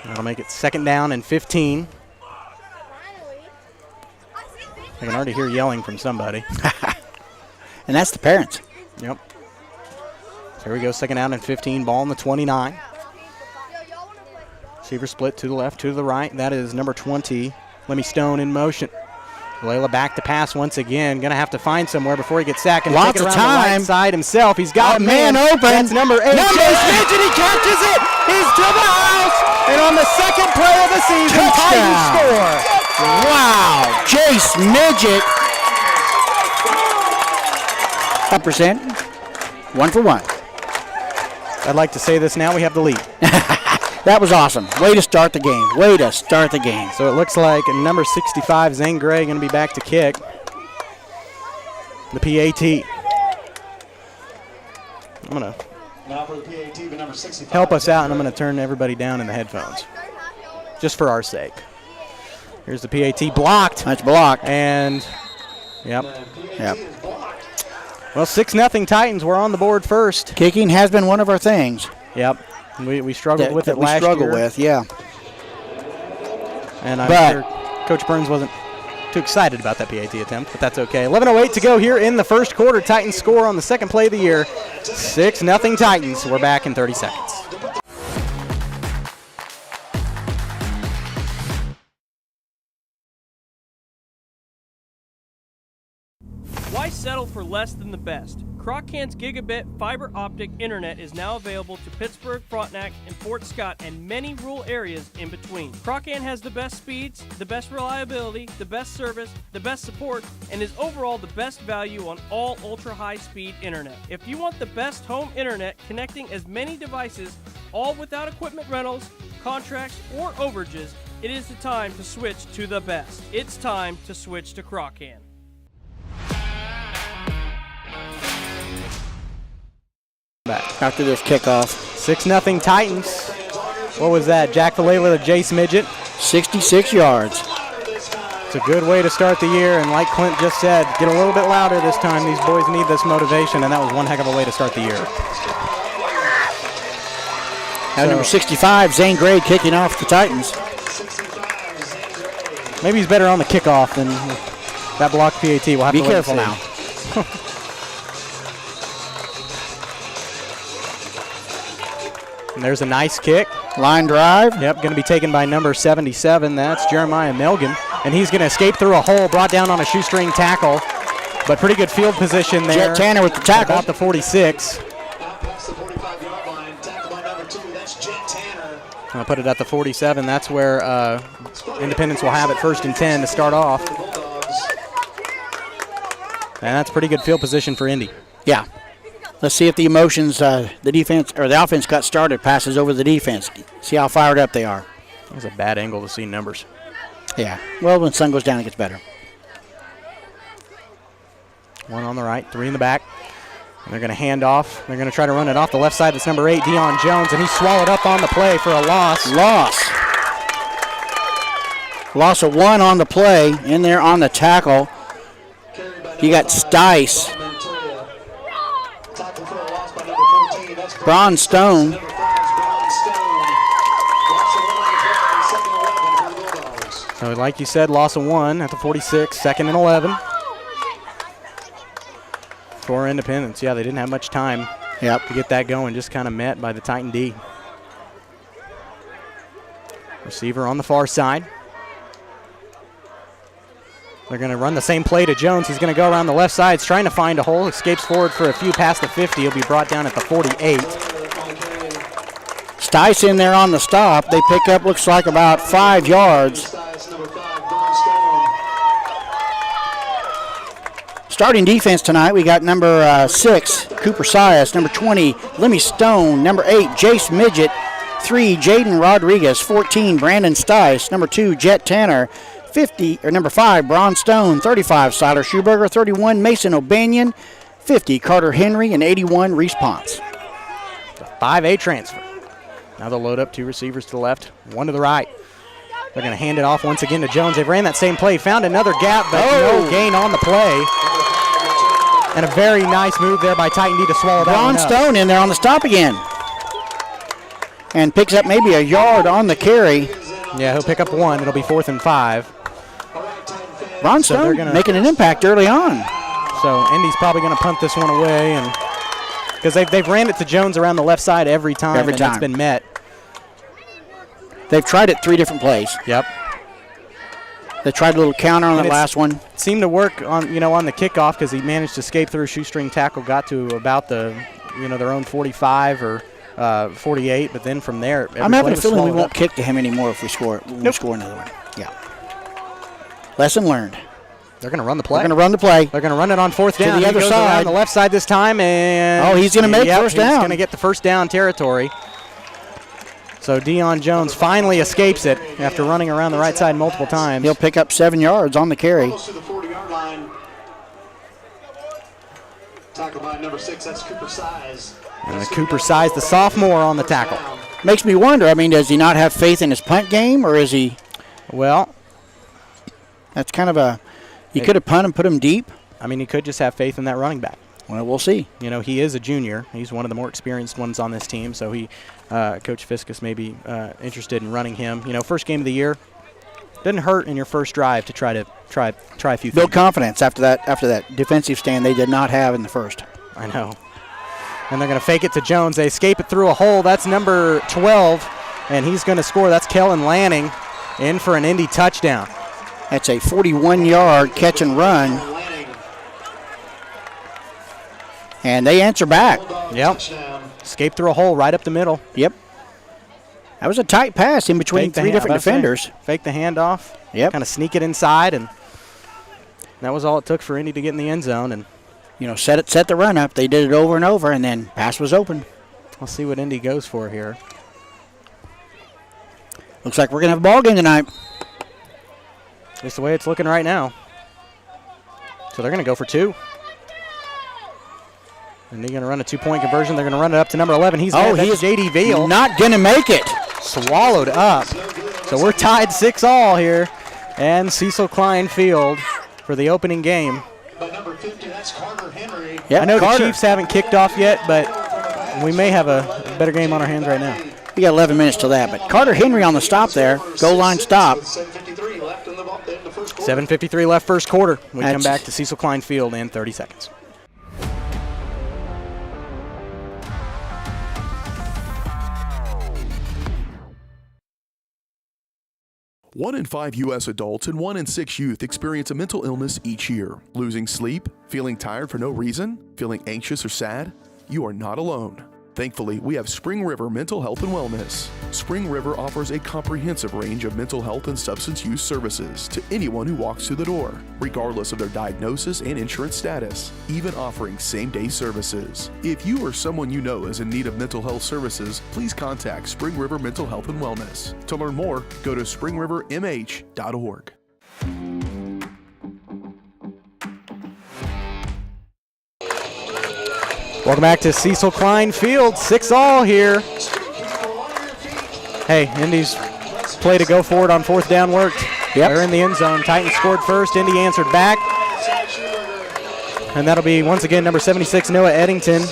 That'll make it 2nd down and 15. I can already hear yelling from somebody. And that's the parents. Yep. So here we go, 2nd down and 15, ball on the 29. Receiver split to the left, 2 to the right. That is number 20, Lemmy Stone in motion. Layla back to pass once again. Going to have to find somewhere before he gets sacked. And lots of time. The right side himself. He's got a man open. That's number 8. Smith, and he catches it. He's to the house. And on the second play of the season, Titans score. Wow. Jace Midget. 100%. 1 for 1. I'd like to say this now. We have the lead. That was awesome. Way to start the game. Way to start the game. So it looks like number 65, Zane Gray, going to be back to kick. The PAT. I'm going to help us out, and I'm going to turn everybody down in the headphones. Just for our sake. Here's the PAT blocked. That's blocked. And, yep. Well, 6-0 Titans. We're on the board first. Kicking has been one of our things. Yep. We struggled with it last year. We struggled with, yeah. And I'm sure Coach Burns wasn't too excited about that PAT attempt, but that's okay. 11:08 to go here in the first quarter. Titans score on the second play of the year. 6-0 Titans. We're back in 30 seconds. Why settle for less than the best? Croc-Can's gigabit fiber optic internet is now available to Pittsburgh, Frontenac, and Fort Scott, and many rural areas in between. Croc-Can has the best speeds, the best reliability, the best service, the best support, and is overall the best value on all ultra-high-speed internet. If you want the best home internet connecting as many devices, all without equipment rentals, contracts, or overages, it is the time to switch to the best. It's time to switch to Croc-Can. Back after this kickoff. 6-0 Titans. What was that? Jack Vallela to Jace Midget. 66 yards. It's a good way to start the year, and like Clint just said, get a little bit louder this time. These boys need this motivation, and that was one heck of a way to start the year. Now number 65, Zane Gray, kicking off the Titans. Maybe he's better on the kickoff than that block PAT. We'll have to be careful now. And there's a nice kick. Line drive. Yep, going to be taken by number 77. That's Jeremiah Melgan. And he's going to escape through a hole, brought down on a shoestring tackle. But pretty good field position there. Jet Tanner with the tackle. About the 46. I'll put it at the 47. That's where Independence will have it 1st and 10 to start off. And that's pretty good field position for Indy. Yeah. Let's see if the emotions, the defense or the offense got started, passes over the defense. See how fired up they are. That's a bad angle to see numbers. Yeah. Well, when the sun goes down, it gets better. 1 on the right, 3 in the back. They're going to hand off. They're going to try to run it off the left side. That's number 8, Deion Jones, and he's swallowed up on the play for a loss. Loss of 1 on the play, in there on the tackle. You got Stice. Braun Stone. So like you said, loss of 1 at the 46, 2nd and 11. For Independence. Yeah, they didn't have much time to get that going. Just kind of met by the Titan D. Receiver on the far side. They're going to run the same play to Jones. He's going to go around the left side. He's trying to find a hole. Escapes forward for a few past the 50. He'll be brought down at the 48. Stice in there on the stop. They pick up, looks like, about 5 yards. Starting defense tonight, we got number 6, Cooper Sias, number 20, Lemmy Stone, number 8, Jace Midget, 3, Jaden Rodriguez, 14, Brandon Stice, number 2, Jet Tanner, 50, or number 5, Braun Stone, 35, Siler Schuberger, 31, Mason O'Banion, 50, Carter Henry, and 81, Reese Ponce. The 5A transfer. Now they'll load up 2 receivers to the left, 1 to the right. They're going to hand it off once again to Jones. They've ran that same play, found another gap, but no gain on the play. And a very nice move there by Titan D to swallow that one up. Braun Stone in there on the stop again. And picks up maybe a yard on the carry. Yeah, he'll pick up 1. It'll be 4th and 5. Braun Stone making an impact early on. So Indy's probably going to punt this one away, and because they've ran it to Jones around the left side every time. It's been met. They've tried it 3 different plays. Yep. They tried a little counter on the last one. Seemed to work on on the kickoff because he managed to escape through a shoestring tackle, got to about the their own 45 or 48, but then from there, I'm having a feeling we won't kick to him anymore if we score. We'll score another one. Yeah. Lesson learned. They're going to run the play. They're going to run the play. They're going to run it on 4th down. To the other side. On the left side this time, and he's going to make first down. He's going to get the first down territory. So Deion Jones finally escapes it after running around the right side multiple times. He'll pick up 7 yards on the carry. Close to the 40-yard line. Tackle by number 6, that's Cooper Size. And Cooper Size, the sophomore, on the tackle. Makes me wonder, does he not have faith in his punt game, or is he? Well, that's kind of a, you could have punted and put him deep. He could just have faith in that running back. Well, we'll see. He is a junior. He's one of the more experienced ones on this team, so Coach Fiskus may be interested in running him. First game of the year, doesn't hurt in your first drive to try a few things. Build confidence after that defensive stand they did not have in the first. I know. And they're going to fake it to Jones. They escape it through a hole. That's number 12, and he's going to score. That's Kellen Lanning in for an Indy touchdown. That's a 41-yard catch and run. And they answer back. Yep. Escape through a hole right up the middle. Yep. That was a tight pass in between 3 different defenders. Fake the handoff. Yep. Kind of sneak it inside, and that was all it took for Indy to get in the end zone. And set the run up. They did it over and over, and then pass was open. We'll see what Indy goes for here. Looks like we're going to have a ball game tonight. Just the way it's looking right now. So they're going to go for 2. And they're going to run a 2-point conversion. They're going to run it up to number 11. He is J.D. Veal. Not going to make it. Swallowed up. So we're tied 6-all here. And Cecil Klein Field for the opening game. By number 50, that's Carter Henry. I know the Chiefs haven't kicked off yet, but we may have a better game on our hands right now. We got 11 minutes till that, but Carter Henry on the stop there. Goal line stop. 7:53 left first quarter. We come back to Cecil Klein Field in 30 seconds. One in 5 U.S. adults and 1 in 6 youth experience a mental illness each year. Losing sleep? Feeling tired for no reason? Feeling anxious or sad? You are not alone. Thankfully, we have Spring River Mental Health and Wellness. Spring River offers a comprehensive range of mental health and substance use services to anyone who walks through the door, regardless of their diagnosis and insurance status, even offering same-day services. If you or someone you know is in need of mental health services, please contact Spring River Mental Health and Wellness. To learn more, go to springrivermh.org. Welcome back to Cecil Klein Field. 6-all here. Hey, Indy's play to go for it on fourth down worked. Yep. They're in the end zone. Titans scored first. Indy answered back. And that'll be, once again, number 76, Noah Eddington.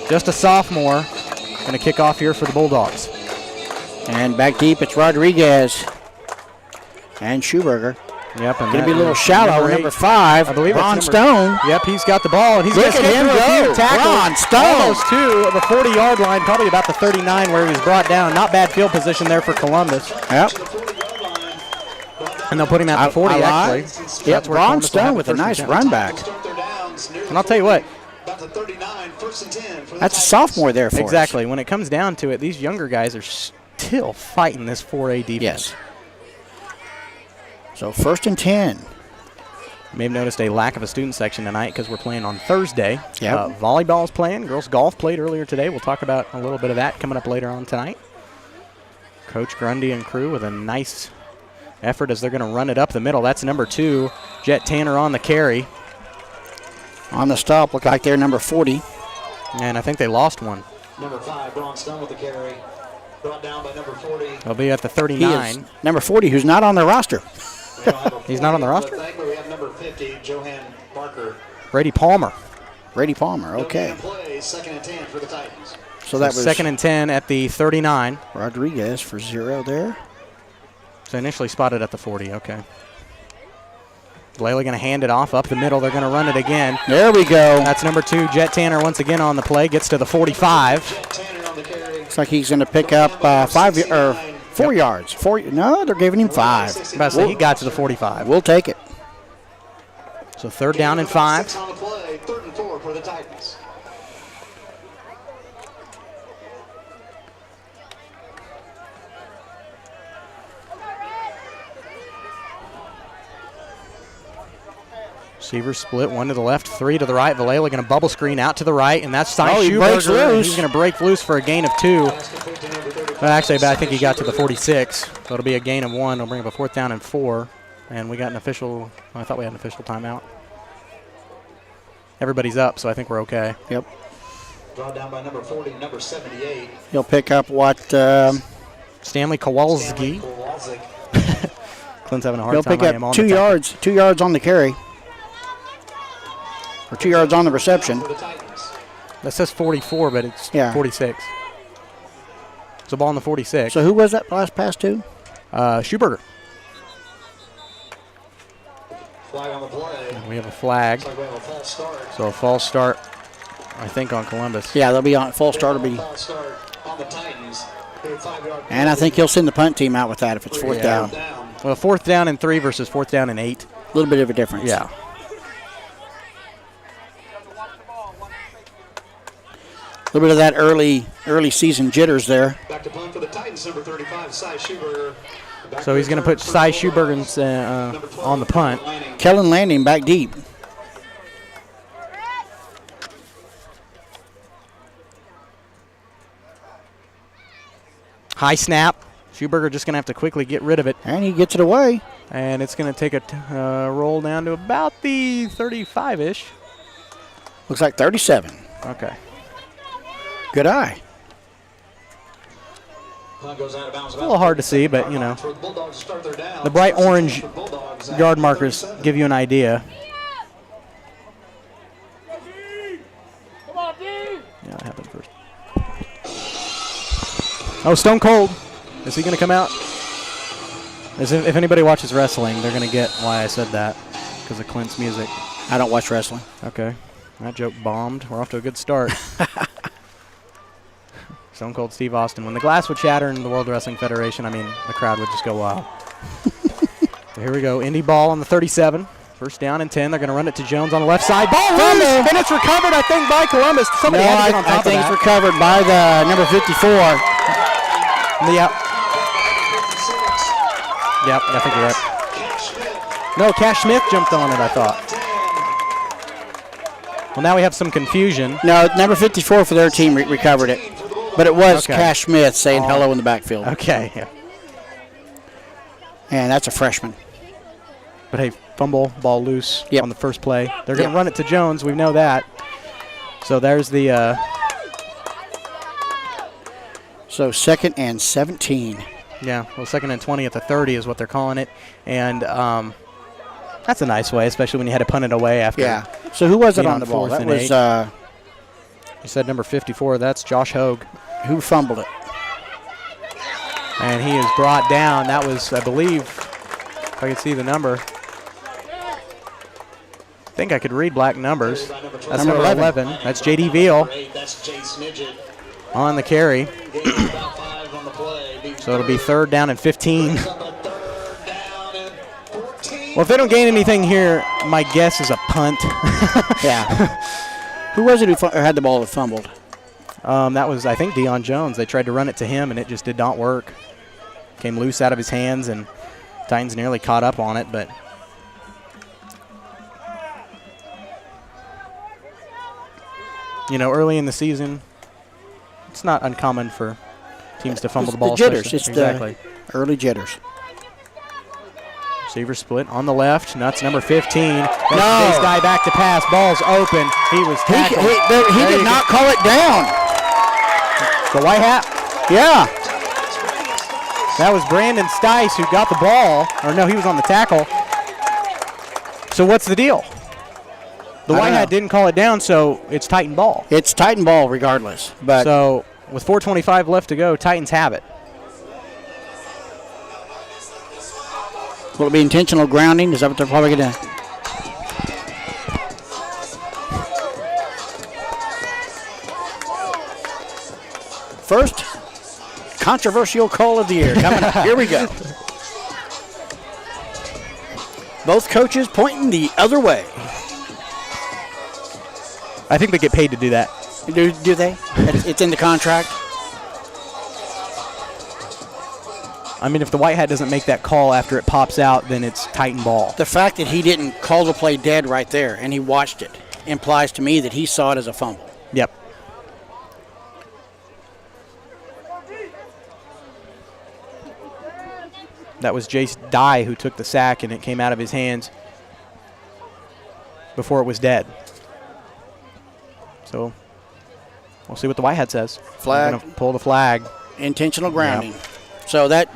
Just a sophomore. Going to kick off here for the Bulldogs. And back deep, it's Rodriguez and Schuberger. Yep, and going to be a little shallow. Number 5, I believe Ron it's Stone. Yep, he's got the ball, and he's Look going to at him go. Ron Stone. Almost to the 40-yard line, probably about the 39 where he was brought down. Not bad field position there for Columbus. Yep. And they'll put him at the 40, actually. Yep, Ron Stone with a nice run back. And I'll tell you what. That's a sophomore there for us. Exactly. When it comes down to it, these younger guys are still fighting this 4A defense. Yes. So 1st and 10. You may have noticed a lack of a student section tonight because we're playing on Thursday. Yep. Volleyball's playing. Girls golf played earlier today. We'll talk about a little bit of that coming up later on tonight. Coach Grundy and crew with a nice effort as they're going to run it up the middle. That's number 2, Jet Tanner on the carry. On the stop, look like they're number 40. And I think they lost one. Number 5, Ron Stone with the carry. Brought down by number 40. They'll be at the 39. Number 40, who's not on the roster. He's not on the roster? We have number 50, Johan Barker. Brady Palmer. Brady Palmer, okay. Play, 2nd and 10 for the Titans. So that was 2nd and 10 at the 39. Rodriguez for 0 there. So initially spotted at the 40, okay. Layla going to hand it off up the middle. They're going to run it again. There we go. That's number 2, Jet Tanner once again on the play. Gets to the 45. Looks like he's going to pick up 4 yards. No, they're giving him 5. He got to the 45. We'll take it. So 3rd down and 5. 3rd and 4 for the Titans. Receivers split, 1 to the left, 3 to the right. Valela going to bubble screen out to the right, and that's Cy he breaks Schuberger. loose. He's going to break loose for a gain of 2. Well, actually, I think he got to the 46. So it'll be a gain of 1. It'll bring up a 4th down and 4. And we got an official, I thought we had an official timeout. Everybody's up, so I think we're okay. Yep. Drawn down by number 40, number 78. He'll pick up what? Stanley Kowalski. Clint's having a hard He'll time. pick up 2 yards. 2 yards on the carry. Or 2 yards on the reception. That says 44, but it's 46. It's a ball on the 46. So who was that last pass to? Schuberger. Flag on the play. And we have a flag. Looks like we have a false start. So a false start, I think, on Columbus. Yeah, they'll be on full start. Will be. False start on the Titans. And I think he'll send the punt team out with that if it's 4th down. Well, 4th down and 3 versus 4th down and 8. A little bit of a difference. Yeah. A little bit of that early season jitters there. Back to punt for the Titans, number 35, Cy Schuberger. So he's going to put Cy Schuberger on the punt. Kellen Landing back deep. High snap. Schuberger just going to have to quickly get rid of it. And he gets it away. And it's going to take a roll down to about the 35-ish. Looks like 37. Okay. Good eye. A little hard to see, but, you know. The bright orange yard markers give you an idea. Yeah, that happened first. Oh, Stone Cold. Is he going to come out? If anybody watches wrestling, they're going to get why I said that because of Clint's music. I don't watch wrestling. Okay. That joke bombed. We're off to a good start. Stone Cold Steve Austin. When the glass would shatter in the World Wrestling Federation, I mean, the crowd would just go wild. So here we go. Indy ball on the 37. 1st down and 10. They're going to run it to Jones on the left side. Ball loose, and it's recovered, I think, by Columbus. Somebody had to get on top I think of that. it's recovered by the number 54. Yep. Yep, I think you're right. No, Cash Smith jumped on it, I thought. Well, now we have some confusion. No, number 54 for their team recovered it. But it was Cash Smith saying hello in the backfield. Okay. Yeah. And that's a freshman. But hey, fumble, ball loose on the first play. They're going to run it to Jones. We know that. So there's the So 2nd and 17. Yeah, well, 2nd and 20 at the 30 is what they're calling it. And that's a nice way, especially when you had to punt it away after. Yeah. So who was it on the ball? That was you said number 54. That's Josh Hogue. Who fumbled it? And he is brought down. That was, I believe, if I could see the number. I think I could read black numbers. That's number 11. That's J.D. Veal on the carry. So it'll be 3rd down and 15. Well, if they don't gain anything here, my guess is a punt. Yeah. Who was it who had the ball that fumbled? That was, I think, Deion Jones. They tried to run it to him, and it just did not work. Came loose out of his hands, and Titans nearly caught up on it, but you know, early in the season, it's not uncommon for teams to fumble the ball. The jitters. Especially. It's exactly. The early jitters. Receiver split on the left. That's number 15. No. Base guy back to pass. Ball's open. He was tackled. He did not call it down. The white hat? Yeah. That was Brandon Stice who got the ball. Or no, he was on the tackle. So what's the deal? The white hat didn't call it down, so it's Titan ball. It's Titan ball regardless. But so with 4:25 left to go, Titans have it. Will it be intentional grounding? Is that what they're probably going to? First controversial call of the year coming up. Here we go. Both coaches pointing the other way. I think they get paid to do that. Do they? It's in the contract. I mean, if the white hat doesn't make that call after it pops out, then it's Titan ball. The fact that he didn't call the play dead right there and he watched it implies to me that he saw it as a fumble. Yep. That was Jace Dye who took the sack, and it came out of his hands before it was dead. So we'll see what the white hat says. Flag. They're going to pull the flag. Intentional grounding. Yep. So that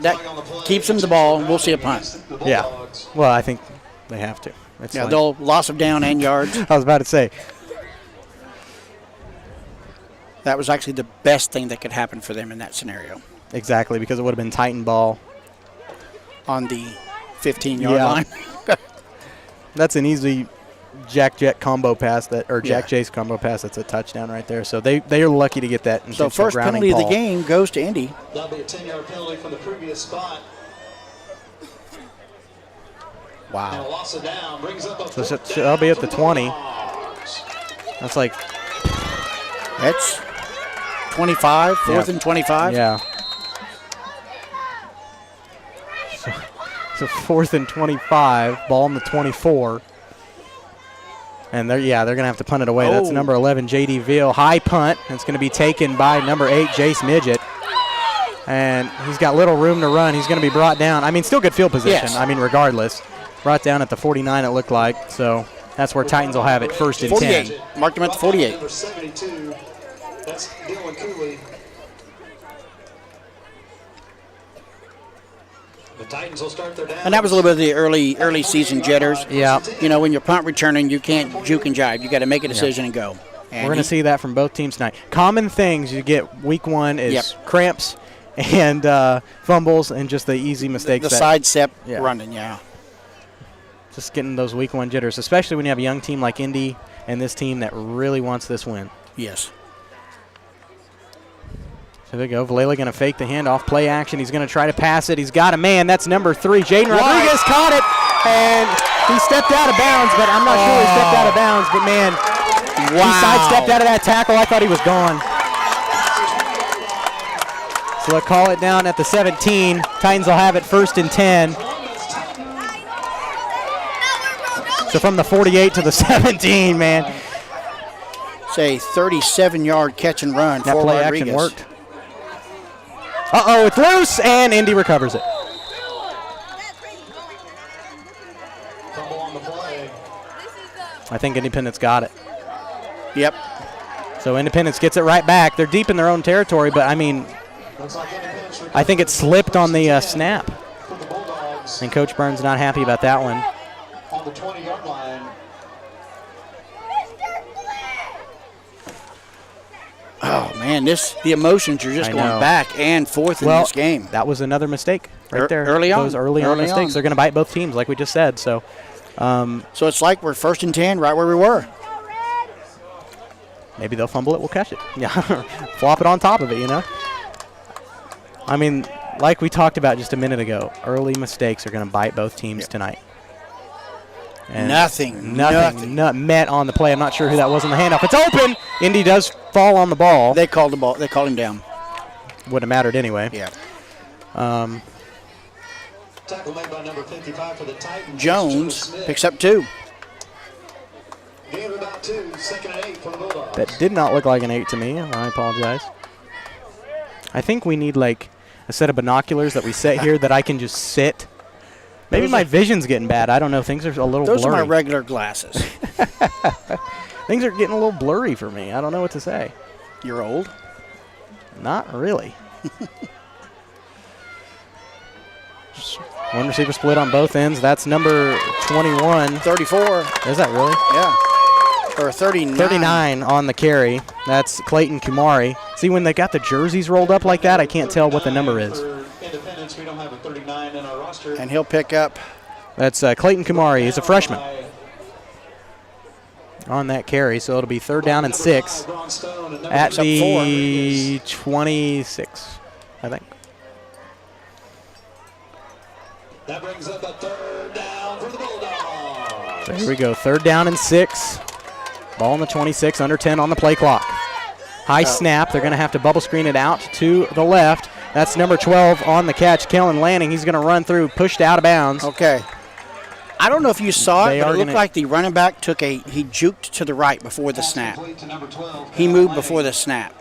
keeps him the ball, and we'll see a punt. Yeah. Well, I think they have to. It's they'll loss of down and yards. I was about to say. That was actually the best thing that could happen for them in that scenario. Exactly, because it would have been Titan ball. On the 15-yard line. That's an easy Jack-Jet combo pass, or Jack-Jace combo pass. That's a touchdown right there. So they are lucky to get that. So first penalty of the game goes to Indy. That'll be a 10-yard penalty from the previous spot. Wow. And a loss of down brings up a so that'll be at the 20. That's like. That's 25, 4th and 25. Yeah. So 4th and 25, ball on the 24. And they're going to have to punt it away. That's number 11, J.D. Veal. High punt. It's going to be taken by number 8, Jace Midget. And he's got little room to run. He's going to be brought down. I mean, still good field position. Yes. I mean, regardless. Brought down at the 49, it looked like. So that's where Titans will have it, 1st and 48. 10. Marked him at the 48. Number 72, that's Dylan Cooley. The Titans will start their down. And that was a little bit of the early season jitters. Yeah. You know, when you're punt returning, you can't juke and jive. You got to make a decision and go. And we're going to see that from both teams tonight. Common things you get week one is cramps and fumbles and just the easy mistakes. The side step running, Just getting those week one jitters, especially when you have a young team like Indy and this team that really wants this win. Yes. So there you go. Vallela going to fake the handoff, play action. He's going to try to pass it. He's got a man. That's number 3. Jaden Rodriguez caught it, and he stepped out of bounds, but I'm not sure he stepped out of bounds. But, man, he sidestepped out of that tackle. I thought he was gone. So they'll call it down at the 17. Titans will have it 1st and 10. So from the 48 to the 17, man. Say 37-yard catch and run that for play Rodriguez. Action worked. Uh-oh, it's loose, and Indy recovers it. Fumble on the play. I think Independence got it. Yep. So Independence gets it right back. They're deep in their own territory, but, I mean, I think it slipped on the snap. And Coach Burns not happy about that one. On the 20-yard line. Oh, man, the emotions are just going back and forth in this game. That was another mistake right there. Early on. Those early on mistakes. They're going to bite both teams, like we just said. So it's like we're 1st and 10 right where we were. Maybe they'll fumble it. We'll catch it. Yeah, flop it on top of it, you know. I mean, like we talked about just a minute ago, early mistakes are going to bite both teams tonight. And nothing met on the play. I'm not sure who that was on the handoff. It's open. Indy does fall on the ball. They called the ball. They called him down. Wouldn't have mattered anyway. Yeah. Tackle made by number 55 for the Titans. Jones picks up 2. Gain of about 2, 2nd and 8 for the Bulldogs. That did not look like an 8 to me. I apologize. I think we need like a set of binoculars that we set here that I can just sit. Maybe my vision's getting bad. I don't know. Things are a little blurry. Those are my regular glasses. Things are getting a little blurry for me. I don't know what to say. You're old? Not really. One receiver split on both ends. That's number 21. 34. Is that really? Yeah. Or 39. 39 on the carry. That's Clayton Kumari. See, when they got the jerseys rolled up like that, I can't tell what the number is. Independence, we don't have a 39 in our roster. And he'll pick up. That's Clayton Kumari. He's a freshman on that carry, so it'll be 3rd down and 6 at the 26, I think. That brings up a 3rd down for the Bulldogs. So here we go, 3rd down and 6. Ball on the 26, under 10 on the play clock. High snap. They're going to have to bubble screen it out to the left. That's number 12 on the catch, Kellen Lanning. He's going to run through, pushed out of bounds. Okay. I don't know if you saw it, but it looked like the running back he juked to the right before the snap. He moved before the snap.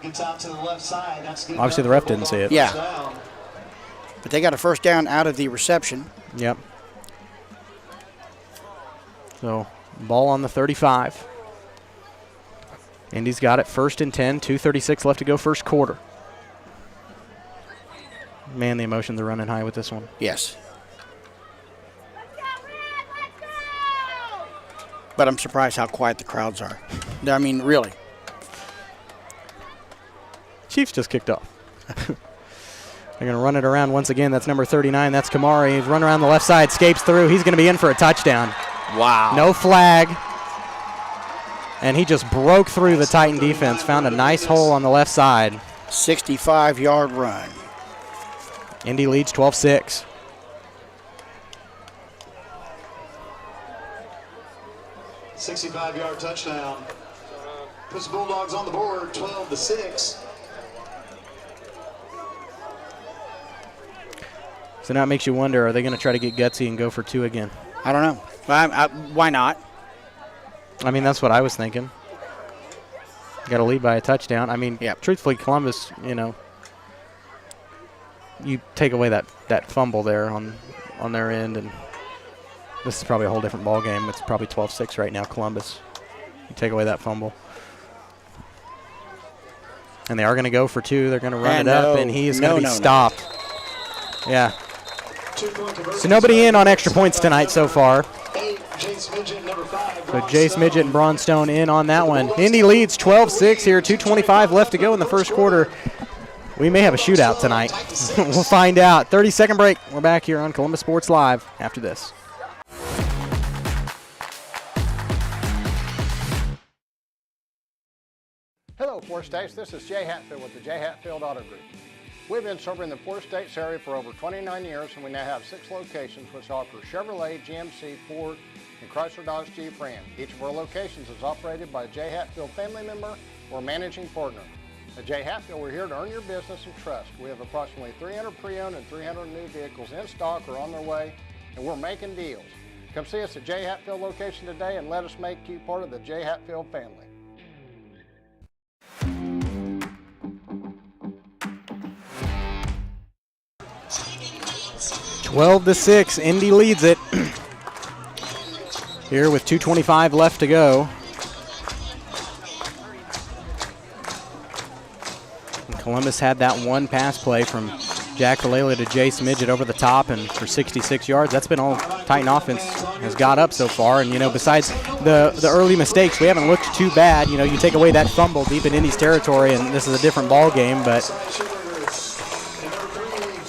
Gets out to the left side. Obviously, the ref didn't see it. Yeah. But they got a 1st down out of the reception. Yep. So, ball on the 35. Indy's got it, 1st and 10, 2:36 left to go, 1st quarter. Man, the emotions are running high with this one. Yes. But I'm surprised how quiet the crowds are. I mean, really. Chiefs just kicked off. They're going to run it around once again. That's number 39. That's Kamari. He's running around the left side, escapes through. He's going to be in for a touchdown. Wow. No flag. And he just broke through the Titan defense, found a nice hole on the left side. 65-yard run. Indy leads 12-6. $65-yard touchdown. Puts the Bulldogs on the board, 12-6. So now it makes you wonder, are they going to try to get gutsy and go for 2 again? I don't know. Why not? I mean, that's what I was thinking. Got to lead by a touchdown. I mean, truthfully, Columbus, you take away that fumble there on their end, and this is probably a whole different ball game. It's probably 12-6 right now, Columbus. You take away that fumble. And they are going to go for 2. They're going to run it up, and he is going to be stopped. Yeah. So nobody in on extra points tonight so far. So Jace Midget and Braun Stone in on that one. Indy leads 12-6 here, 2:25 left to go in the 1st quarter. We may have a shootout tonight. We'll find out. 30-second break. We're back here on Columbus Sports Live after this. Hello, Four States. This is Jay Hatfield with the Jay Hatfield Auto Group. We've been serving the Four States area for over 29 years, and we now have 6 locations which offer Chevrolet, GMC, Ford, and Chrysler Dodge Jeep Ram. Each of our locations is operated by a Jay Hatfield family member or managing partner. At Jay Hatfield, we're here to earn your business and trust. We have approximately 300 pre-owned and 300 new vehicles in stock or on their way, and we're making deals. Come see us at Jay Hatfield location today and let us make you part of the Jay Hatfield family. 12-6, Indy leads it. Here with 2:25 left to go. Columbus had that one pass play from Jack Villala to Jace Midget over the top and for 66 yards. That's been all Titan offense has got up so far. And, besides the early mistakes, we haven't looked too bad. You take away that fumble deep in Indy's territory, and this is a different ball game. But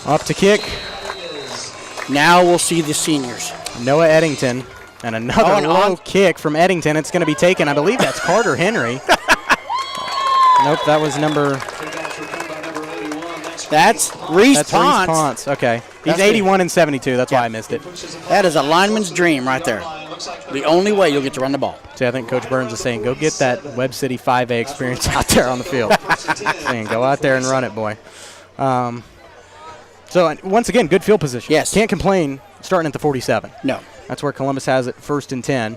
up to kick. Now we'll see the seniors. Noah Eddington, and another low kick from Eddington. It's going to be taken. I believe that's Carter Henry. Nope, that was number... That's Reese Ponce. Okay. He's 81 and 72. That's why I missed it. That is a lineman's dream right there. The only way you'll get to run the ball. See, I think Coach Burns is saying, go get that Webb City 5A experience out there on the field. Saying, go out there and run it, boy. So, once again, good field position. Yes. Can't complain starting at the 47. No. That's where Columbus has it, 1st and 10.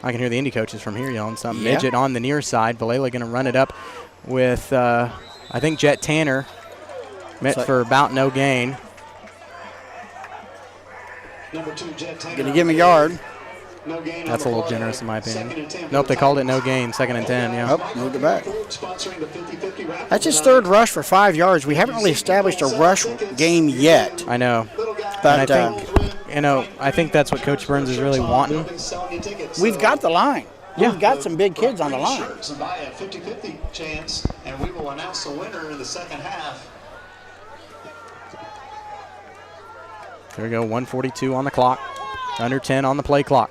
I can hear the Indy coaches from here yelling something. Yeah. Midget on the near side. Villala going to run it up with, I think, Jet Tanner. Met for about no gain. Number 2, Jet Tanner. Going to give him a yard. No gain. That's a little generous in my opinion. Nope, they called it no gain. 2nd and 10, yeah. Oh, moved it back. That's his 3rd rush for 5 yards. We haven't really established a rush game yet. I know. But I think that's what Coach Burns is really wanting. We've got the line. Yeah. We've got some big kids on the line. By a 50-50 chance, and we will announce the winner in the second half. There we go, 1:42 on the clock. Under 10 on the play clock.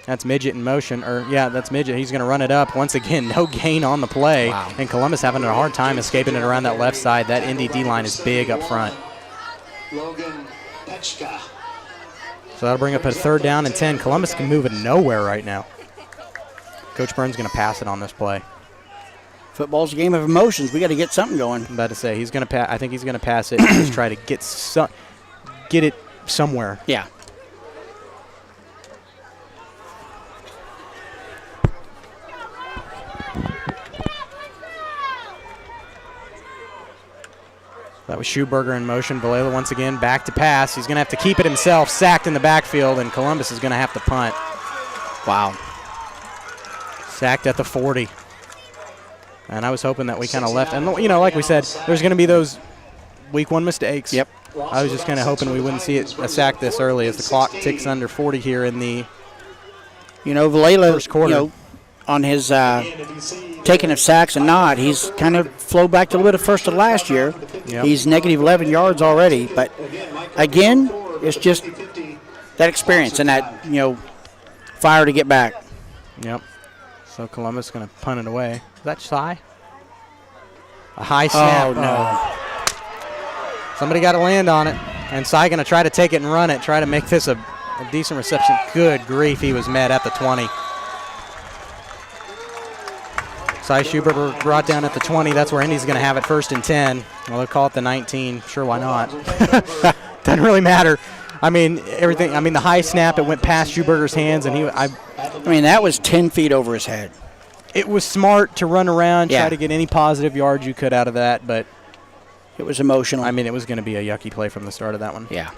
That's Midget in motion. That's Midget. He's going to run it up. Once again, no gain on the play. Wow. And Columbus having a hard time escaping it around that left side. That Indy D-line is big up front. Logan Pechka. So that'll bring up a 3rd down and 10. Columbus can move it nowhere right now. Coach Burns going to pass it on this play. Football's a game of emotions. We got to get something going. I'm about to say, I think he's going to pass it and just try to get it somewhere. Yeah. That was Schuberger in motion. Villala once again back to pass. He's going to have to keep it himself, sacked in the backfield, and Columbus is going to have to punt. Wow. Sacked at the 40. And I was hoping that we kind of left. And, like we said, there's going to be those week 1 mistakes. Yep. I was just kind of hoping we wouldn't see a sack this early as the clock ticks under 40 here in the Villala, first quarter. On his taking of sacks and not, he's kind of flowed back to a little bit of first of last year. Yep. He's negative 11 yards already. But, again, it's just that experience and that, fire to get back. Yep. So Columbus going to punt it away. Is that Cy? A high snap. Oh, no. Somebody got to land on it. And Cy going to try to take it and run it, try to make this a decent reception. Good grief, he was met at the 20. Cy Schubert brought down at the 20. That's where Indy's going to have it 1st and 10. Well, they'll call it the 19. Sure, why not? Doesn't really matter. The high snap, it went past Schuberger's hands, and that was 10 feet over his head. It was smart to run around, try to get any positive yards you could out of that, but it was emotional. It was going to be a yucky play from the start of that one. Yeah.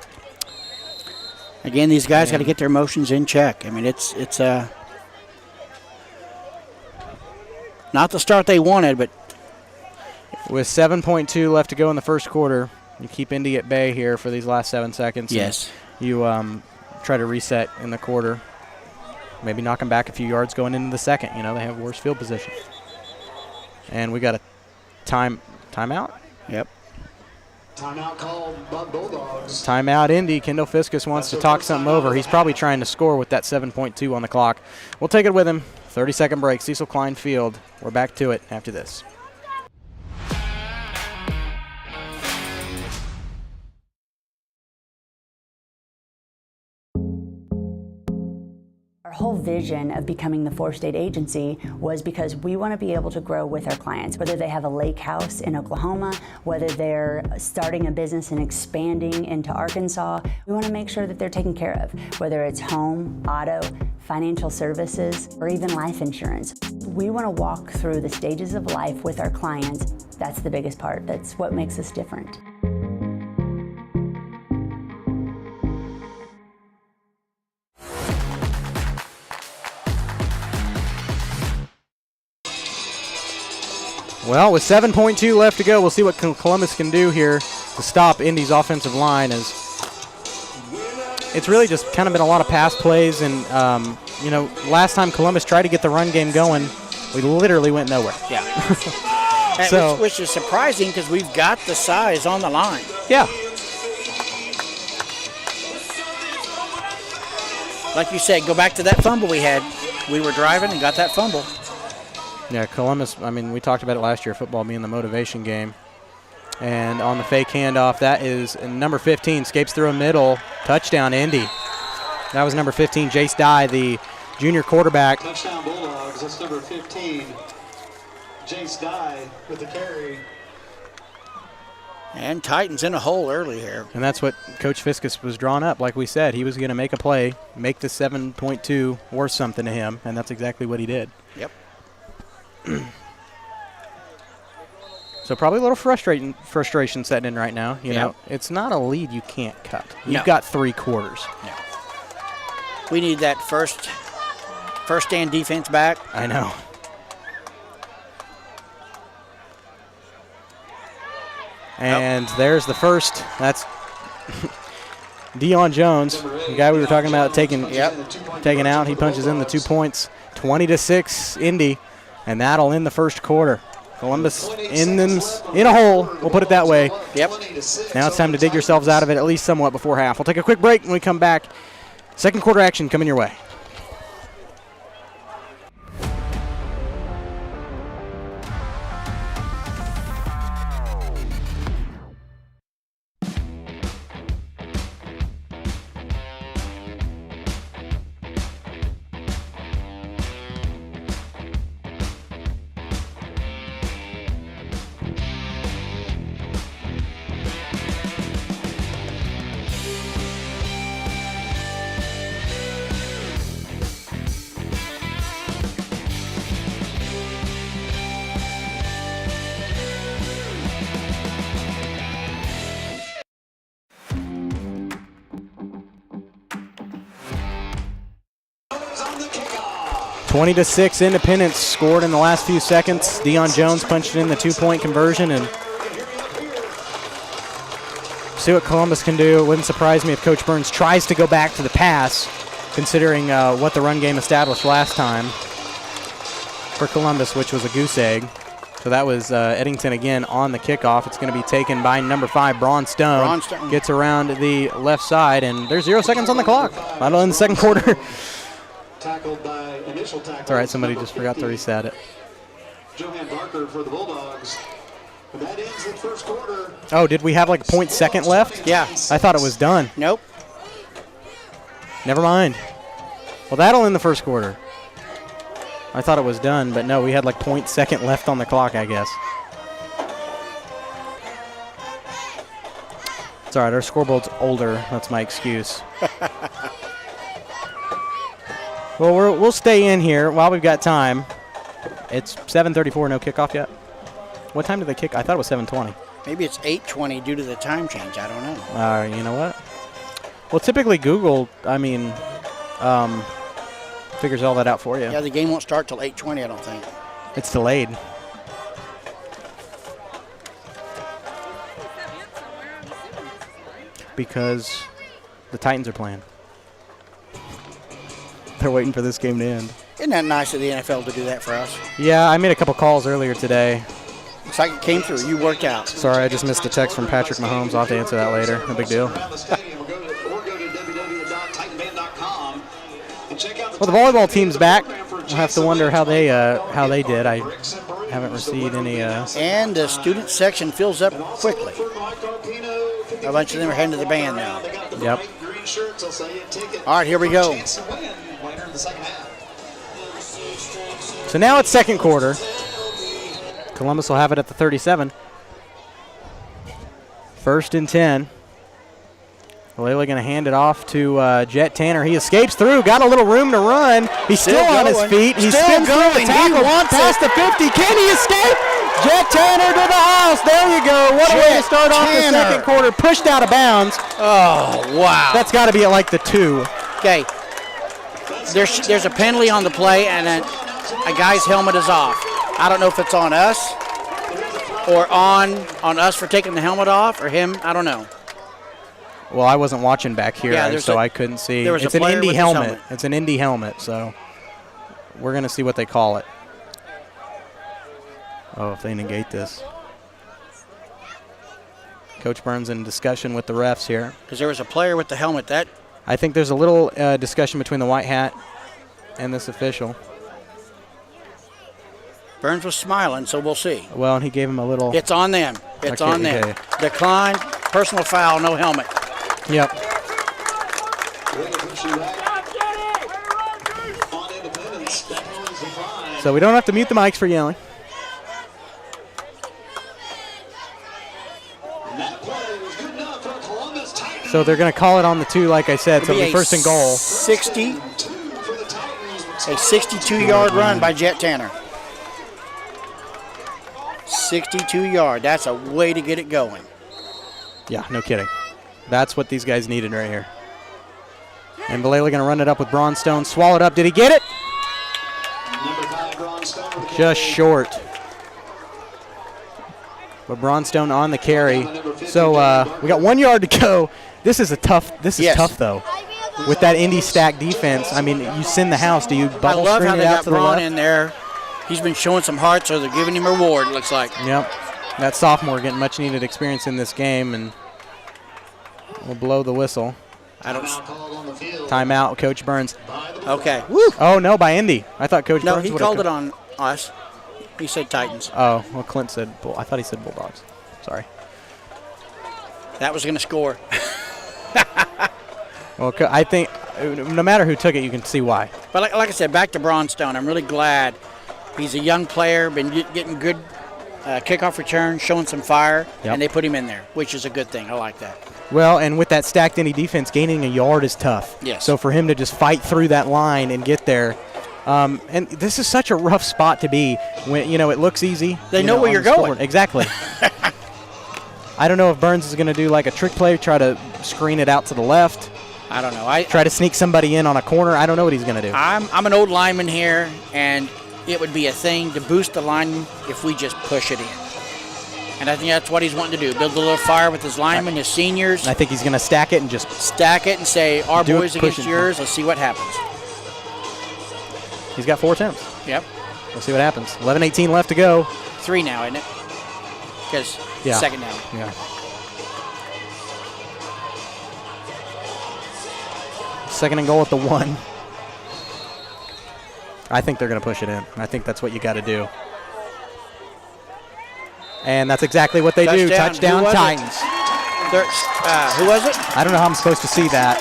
Again, these guys got to get their emotions in check. It's not the start they wanted, but with 7.2 left to go in the first quarter, you keep Indy at bay here for these last 7 seconds. Yes. You try to reset in the quarter. Maybe knock them back a few yards going into the second. They have worse field position. And we got a timeout. Yep. Timeout called by Bulldogs. Timeout Indy. Kendall Fiskus wants to talk something over. He's probably trying to score with that 7.2 on the clock. We'll take it with him. 30-second break. Cecil Klein Field. We're back to it after this. Our whole vision of becoming the four-state agency was because we want to be able to grow with our clients, whether they have a lake house in Oklahoma, whether they're starting a business and expanding into Arkansas. We want to make sure that they're taken care of, whether it's home, auto, financial services, or even life insurance. We want to walk through the stages of life with our clients. That's the biggest part. That's what makes us different. Well, with 7.2 left to go, we'll see what Columbus can do here to stop Indy's offensive line. As it's really just kind of been a lot of pass plays, and last time Columbus tried to get the run game going, we literally went nowhere. Yeah. So, which is surprising because we've got the size on the line. Yeah. Like you said, go back to that fumble we had. We were driving and got that fumble. Yeah, Columbus, we talked about it last year, football being the motivation game. And on the fake handoff, that is number 15, escapes through a middle. Touchdown, Indy. That was number 15, Jace Dye, the junior quarterback. Touchdown Bulldogs, that's number 15, Jace Dye with the carry. And Titans in a hole early here. And that's what Coach Fiskus was drawn up. Like we said, he was going to make a play, make the 7.2 worth something to him, and that's exactly what he did. Yep. So probably a little frustration setting in right now. You know, it's not a lead you can't cut. You've got 3 quarters. No. We need that first stand defense back. I know. And there's the first. That's Deion Jones, the guy we were talking about taking out. He punches in the 2 points. 20-6 Indy, and that'll end the first quarter. Columbus in a hole, we'll put it that way. Yep. Now it's time to dig yourselves out of it at least somewhat before half. We'll take a quick break when we come back. Second quarter action coming your way. On the kickoff. 20-6 Independence scored in the last few seconds. Deion Jones punched in the 2-point conversion, and see what Columbus can do. It wouldn't surprise me if Coach Burns tries to go back to the pass, considering what the run game established last time for Columbus, which was a goose egg. So that was Eddington again on the kickoff. It's going to be taken by number 5, Braun Stone. Gets around the left side, and there's 0 seconds on the clock. That'll end the second quarter. Tackled by initial tackle. It's all right, somebody just forgot to reset it. Johan Barker for the Bulldogs. And that ends the first quarter. Oh, did we have like a 0.2 left? Yeah. I thought it was done. Nope. Never mind. Well, that'll end the first quarter. I thought it was done, but no, we had like 0.2 left on the clock, I guess. It's all right, our scoreboard's older. That's my excuse. Well, we'll stay in here while we've got time. It's 7:34, no kickoff yet. What time did they kick? I thought it was 7:20. Maybe it's 8:20 due to the time change. I don't know. You know what? Well, typically Google, figures all that out for you. Yeah, the game won't start till 8:20, I don't think. It's delayed. Because the Titans are playing. They're waiting for this game to end. Isn't that nice of the NFL to do that for us? Yeah, I made a couple calls earlier today. Looks like it came through. You worked out. Sorry, I just missed a text from Patrick Mahomes. I'll have to answer that later. No big deal. Around the stadium, or go to www.titanband.com and check out the Well, the volleyball team's back. We'll have to wonder how they did. I haven't received any. And the student section fills up quickly. A bunch of them are heading to the band now. Yep. All right, here we go. Later in the second half. So now it's second quarter. Columbus will have it at the 37. 1st and 10. Vallela going to hand it off to Jet Tanner. He escapes through, got a little room to run. He's still on his feet. He spins through the tackle, past the 50. Can he escape? Jet Tanner to the house. There you go. What a way to start off the second quarter. Pushed out of bounds. Oh, wow. That's got to be at like the 2. Okay. There's a penalty on the play, and then a guy's helmet is off. I don't know if it's on us or on us for taking the helmet off or him. I don't know. Well, I wasn't watching back here, so I couldn't see. It's an Indy helmet. It's an Indy helmet, so we're going to see what they call it. Oh, if they negate this. Coach Burns in discussion with the refs here. Because there was a player with the helmet. I think there's a little discussion between the white hat and this official. Burns was smiling, so we'll see. Well, and he gave him a little. It's on them. It's on them. Okay. Decline, personal foul, no helmet. Yep. So we don't have to mute the mics for yelling. So they're going to call it on the 2, like I said. So it'll be 1st and goal. A 62-yard run by Jet Tanner. 62-yard. That's a way to get it going. Yeah, no kidding. That's what these guys needed right here. And Vallela going to run it up with Braunstone. Swallowed up. Did he get it? Just short. But Braunstone on the carry. So we got 1 yard to go. This is tough, though. With that Indy stack defense, I mean, you send the house. Do you bubble screen it out to the left? I love how they got Braun in there. He's been showing some heart, so they're giving him a reward, it looks like. Yep. That sophomore getting much needed experience in this game, and we'll blow the whistle. Timeout, Coach Burns. Okay. Woo. Oh, no, by Indy. I thought Coach Burns would have. No, he called it on us. He said Titans. Oh, well, Clint said I thought he said Bulldogs. Sorry. That was going to score. Well, I think no matter who took it, you can see why. But like I said, back to Braunstone, I'm really glad. He's a young player, been getting good kickoff returns, showing some fire, and they put him in there, which is a good thing. I like that. Well, and with that stacked Indy defense, gaining a yard is tough. Yes. So for him to just fight through that line and get there, and this is such a rough spot to be when, it looks easy. They know where you're going. Exactly. I don't know if Burns is going to do like a trick play, try to screen it out to the left. I don't know. Try to sneak somebody in on a corner. I don't know what he's going to do. I'm an old lineman here, and it would be a thing to boost the lineman if we just push it in. And I think that's what he's wanting to do, build a little fire with his linemen, his seniors. I think he's going to stack it and just stack it and say, our boys against yours, let's see what happens. He's got 4 attempts. Yep. We'll see what happens. 11:18 left to go. 3 now, isn't it? Because second down. Yeah. Second and goal at the 1. I think they're going to push it in. I think that's what you got to do. And that's exactly what they do. Touchdown Titans. Who was it? I don't know how I'm supposed to see that.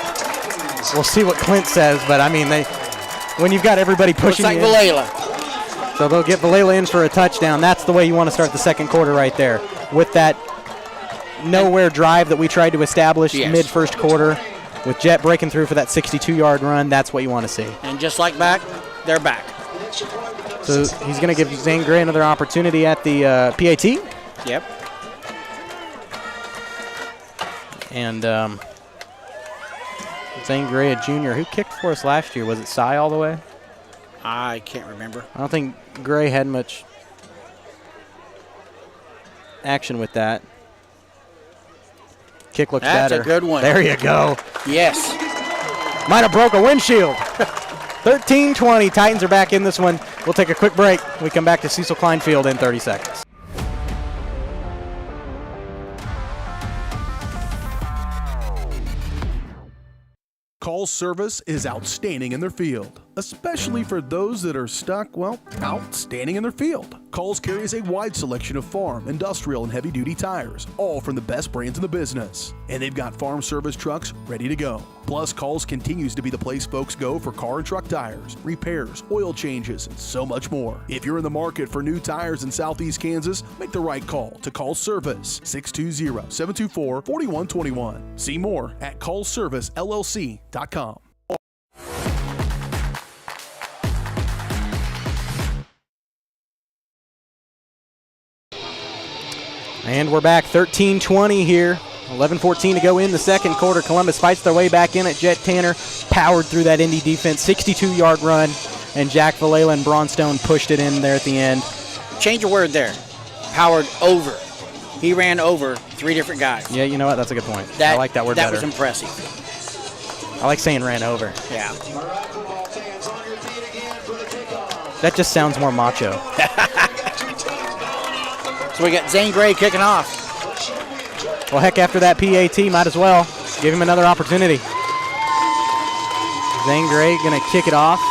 We'll see what Clint says, but I mean, when you've got everybody pushing in. Looks like Vallela. So they'll get Vallela in for a touchdown. That's the way you want to start the second quarter right there. With that nowhere drive that we tried to establish mid-first quarter, with Jet breaking through for that 62-yard run, that's what you want to see. And just like back, they're back. So he's going to give Zane Gray another opportunity at the PAT. Yep. And Zane Gray, a junior, who kicked for us last year? Was it Cy all the way? I can't remember. I don't think Gray had much action with that. Kick looks better. That's a good one. There you go. Yes. Might have broke a windshield. 13-20. Titans are back in this one. We'll take a quick break. We come back to Cecil Klein Field in 30 seconds. Call service is outstanding in their field. especially for those that are stuck, well, out standing in their field. Coles carries a wide selection of farm, industrial, and heavy-duty tires, all from the best brands in the business. And they've got farm service trucks ready to go. Plus, Coles continues to be the place folks go for car and truck tires, repairs, oil changes, and so much more. If you're in the market for new tires in Southeast Kansas, make the right call to Coles Service, 620-724-4121. See more at ColesServiceLLC.com. And we're back 13-20 here. 11-14 to go in the second quarter. Columbus fights their way back in at Jet Tanner. Powered through that Indy defense. 62-yard run. And Jack Vallela and Braunstone pushed it in there at the end. Change a word there. Powered over. He ran over 3 different guys. Yeah, you know what? That's a good point. I like that word better. That was impressive. I like saying ran over. Yeah. That just sounds more macho. So we got Zane Gray kicking off. Well, heck, after that PAT, might as well give him another opportunity. Zane Gray going to kick it off.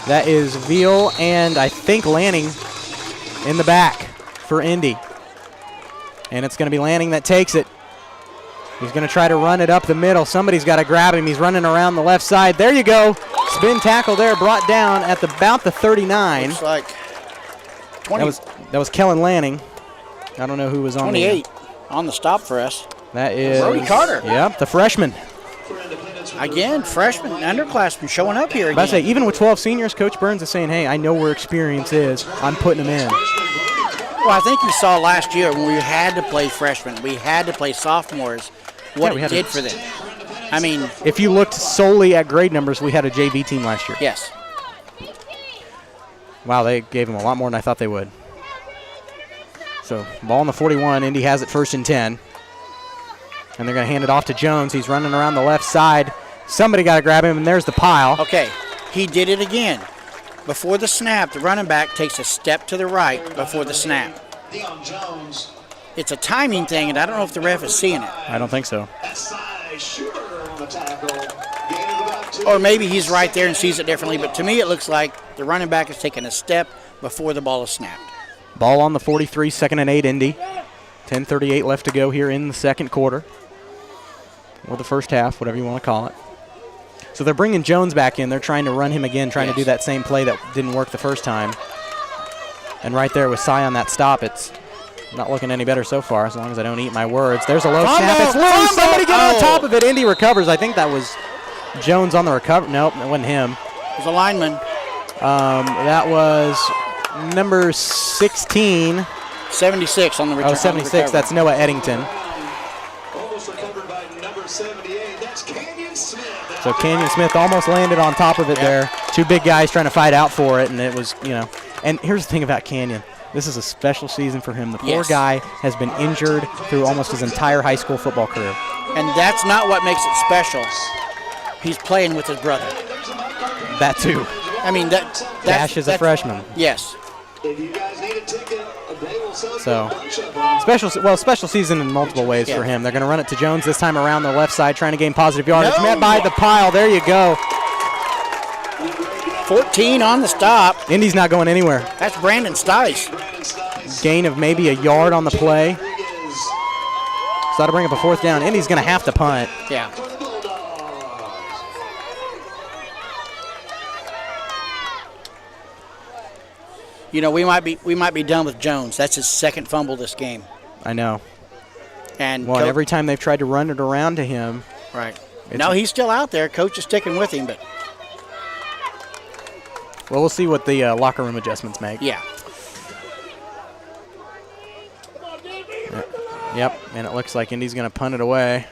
That is Veal and I think Lanning in the back for Indy. And it's going to be Lanning that takes it. He's going to try to run it up the middle. Somebody's got to grab him. He's running around the left side. There you go. Spin tackle there, brought down at about the 39. Looks like 20. That was Kellen Lanning. I don't know who was on 28 on the stop for us. That is Brody Carter. Yep, the freshman. Again, freshman, underclassmen showing up here again. I say, even with 12 seniors, Coach Burns is saying, hey, I know where experience is. I'm putting them in. Well, I think you saw last year when we had to play freshmen, we had to play sophomores, what it did for them. I mean, if you looked solely at grade numbers, we had a JV team last year. Yes. Wow, they gave him a lot more than I thought they would. So, ball on the 41. Indy has it 1st and 10. And they're going to hand it off to Jones. He's running around the left side. Somebody got to grab him, and there's the pile. Okay, he did it again. Before the snap, the running back takes a step to the right before the snap. It's a timing thing, and I don't know if the ref is seeing it. I don't think so. Or maybe he's right there and sees it differently, but to me it looks like the running back is taking a step before the ball is snapped. Ball on the 43, 2nd and 8 Indy. 10:38 left to go here in the second quarter. Or the first half, whatever you want to call it. So they're bringing Jones back in. They're trying to run him again, trying to do that same play that didn't work the first time. And right there with Cy on that stop, it's not looking any better so far, as long as I don't eat my words. There's a low snap. It's loose. Somebody get on top of it. Indy recovers. I think that was Jones on the recovery. Nope, it wasn't him. It was a lineman. That was number 16. 76 on the return. Oh, 76. That's Noah Eddington. Almost recovered by number 78. That's Canyon Smith. So Canyon Smith almost landed on top of it there. 2 big guys trying to fight out for it, and it was, you know. And here's the thing about Canyon. This is a special season for him. The poor guy has been injured through almost his entire high school football career. And that's not what makes it special. He's playing with his brother. That too. I mean, Dash is a freshman. Yes. If you guys need a ticket, they will sell So special season in multiple ways for him. They're going to run it to Jones this time around the left side, trying to gain positive yardage. Met by the pile. There you go. 14 on the stop. Indy's not going anywhere. That's Brandon Stice. Gain of maybe a yard on the play. So that'll bring up a 4th down. Indy's going to have to punt. Yeah. You know, we might be done with Jones. That's his 2nd fumble this game. I know. And every time they've tried to run it around to him. Right. No, he's still out there. Coach is sticking with him, but. Well, we'll see what the locker room adjustments make. Yeah. Yep, and it looks like Indy's going to punt it away.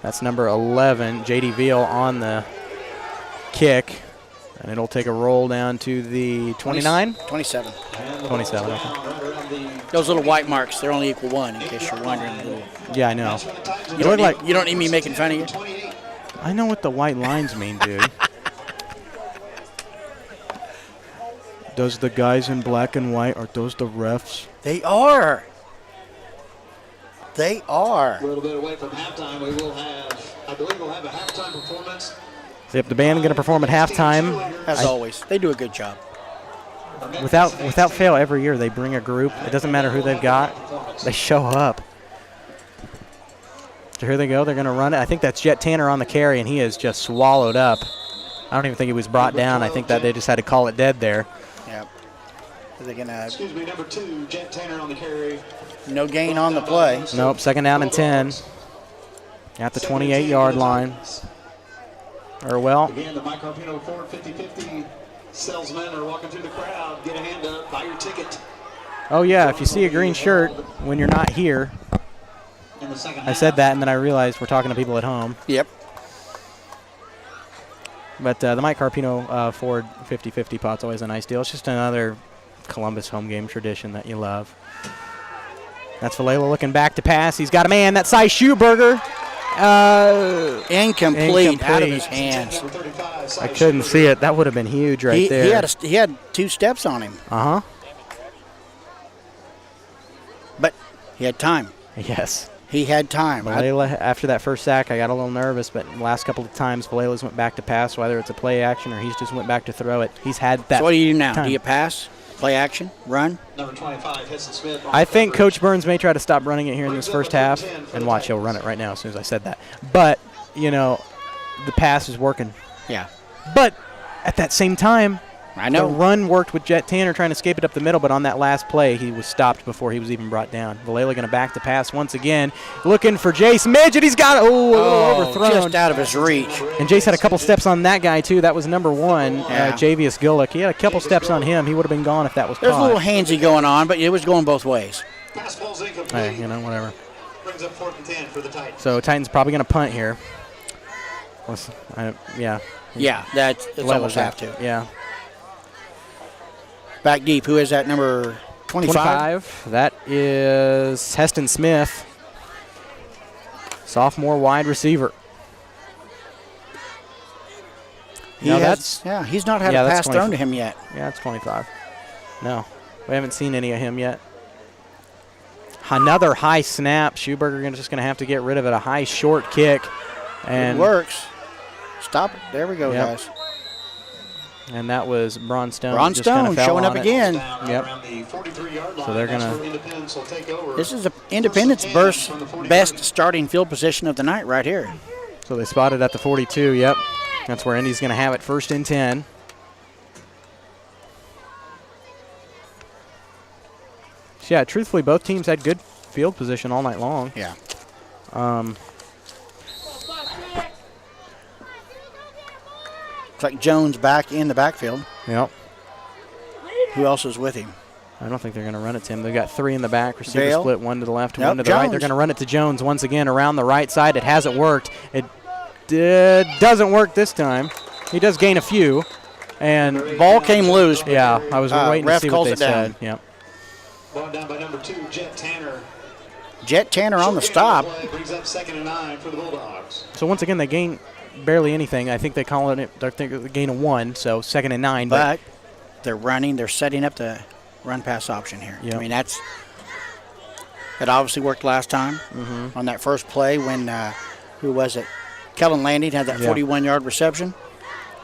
That's number 11, J.D. Veal on the kick. And it'll take a roll down to the 29? 27. 27, okay. Those little white marks, they're only equal 1, in case you're wondering. Yeah, I know. You don't need me making fun of you? I know what the white lines mean, dude. Does the guys in black and white, are those the refs? They are. They are. A little bit away from halftime. I believe we'll have a halftime performance. Yep, the band going to perform at halftime. As always, they do a good job. Without fail, every year they bring a group. It doesn't matter who they've got. They show up. So here they go. They're going to run it. I think that's Jet Tanner on the carry, and he is just swallowed up. I don't even think he was brought down. I think that they just had to call it dead there. Yep. Are they going to? Excuse me, number 2, Jet Tanner on the carry. No gain on the play. Nope, second down and 10. At the 28-yard line. Or well. Again, the Mike Carpino Ford 50/50 salesmen are walking through the crowd. Get a hand up, buy your ticket. Oh, yeah, if you see a green shirt when you're not here. I said that, and then I realized we're talking to people at home. Yep. But the Mike Carpino Ford 50/50 pot's always a nice deal. It's just another Columbus home game tradition that you love. That's Valela looking back to pass. He's got a man. That's Cy Schuberger. Incomplete. Out of his hands. I couldn't see it. That would have been huge right there. He had 2 steps on him. Uh-huh. But he had time. Yes. He had time. Valela, after that first sack, I got a little nervous, but the last couple of times, Valela's went back to pass, whether it's a play action or he's just went back to throw it. He's had that. So what do you do now? time. Do you pass? Play action? Run? Number 25, Heston Smith. I think Coach Burns may try to stop running it here in this first half. And watch, he'll run it right now as soon as I said that. But, you know, the pass is working. Yeah. But at that same time, I know. the run worked with Jet Tanner trying to escape it up the middle, but on that last play, he was stopped before he was even brought down. Valela going to back the pass once again, looking for Jace Midget. He's got overthrown. Just out of his reach. And Jace had a couple steps on that guy, too. That was number 1, Javius Gullick. He had a couple steps on him. He would have been gone if that was There's caught. a little handsy going on, but it was going both ways. Hey, you know, whatever. Brings up 4th and 10 for the Titans. So Titans probably going to punt here. Yeah. Yeah, it's almost have to. Yeah. Back deep. Who is that, number 25? That is Heston Smith, sophomore wide receiver. He's not had a pass thrown to him yet. Yeah, it's 25. No, we haven't seen any of him yet. Another high snap. Schuberger just going to have to get rid of it. A high short kick. And it works. Stop it. There we go, guys. And that was Braun Stone. Braun Stone showing up again. Yep. So they're going to. This is Independence best starting field position of the night right here. So they spotted at the 42. Yep. That's where Indy's going to have it, 1st and 10. So yeah, truthfully, both teams had good field position all night long. Yeah. Looks like Jones back in the backfield. Yep. Who else is with him? I don't think they're going to run it to him. They've got 3 in the back. Receiver split, 1 to the left, 1 to the Jones. right. They're going to run it to Jones once again around the right side. It hasn't worked. It doesn't work this time. He does gain a few. And ball came loose. Yeah, I was waiting to see what they said. Yep. Ball down by number 2, Jet Tanner. Jet Tanner on the stop. Brings up 2nd and 9 for the Bulldogs. So once again, they gain barely anything. I think they call it. I think they gain a 1, so 2nd and 9. But they're running. They're setting up the run-pass option here. Yep. I mean, it obviously worked last time on that first play when who was it? Kellen Landing had that 41-yard reception.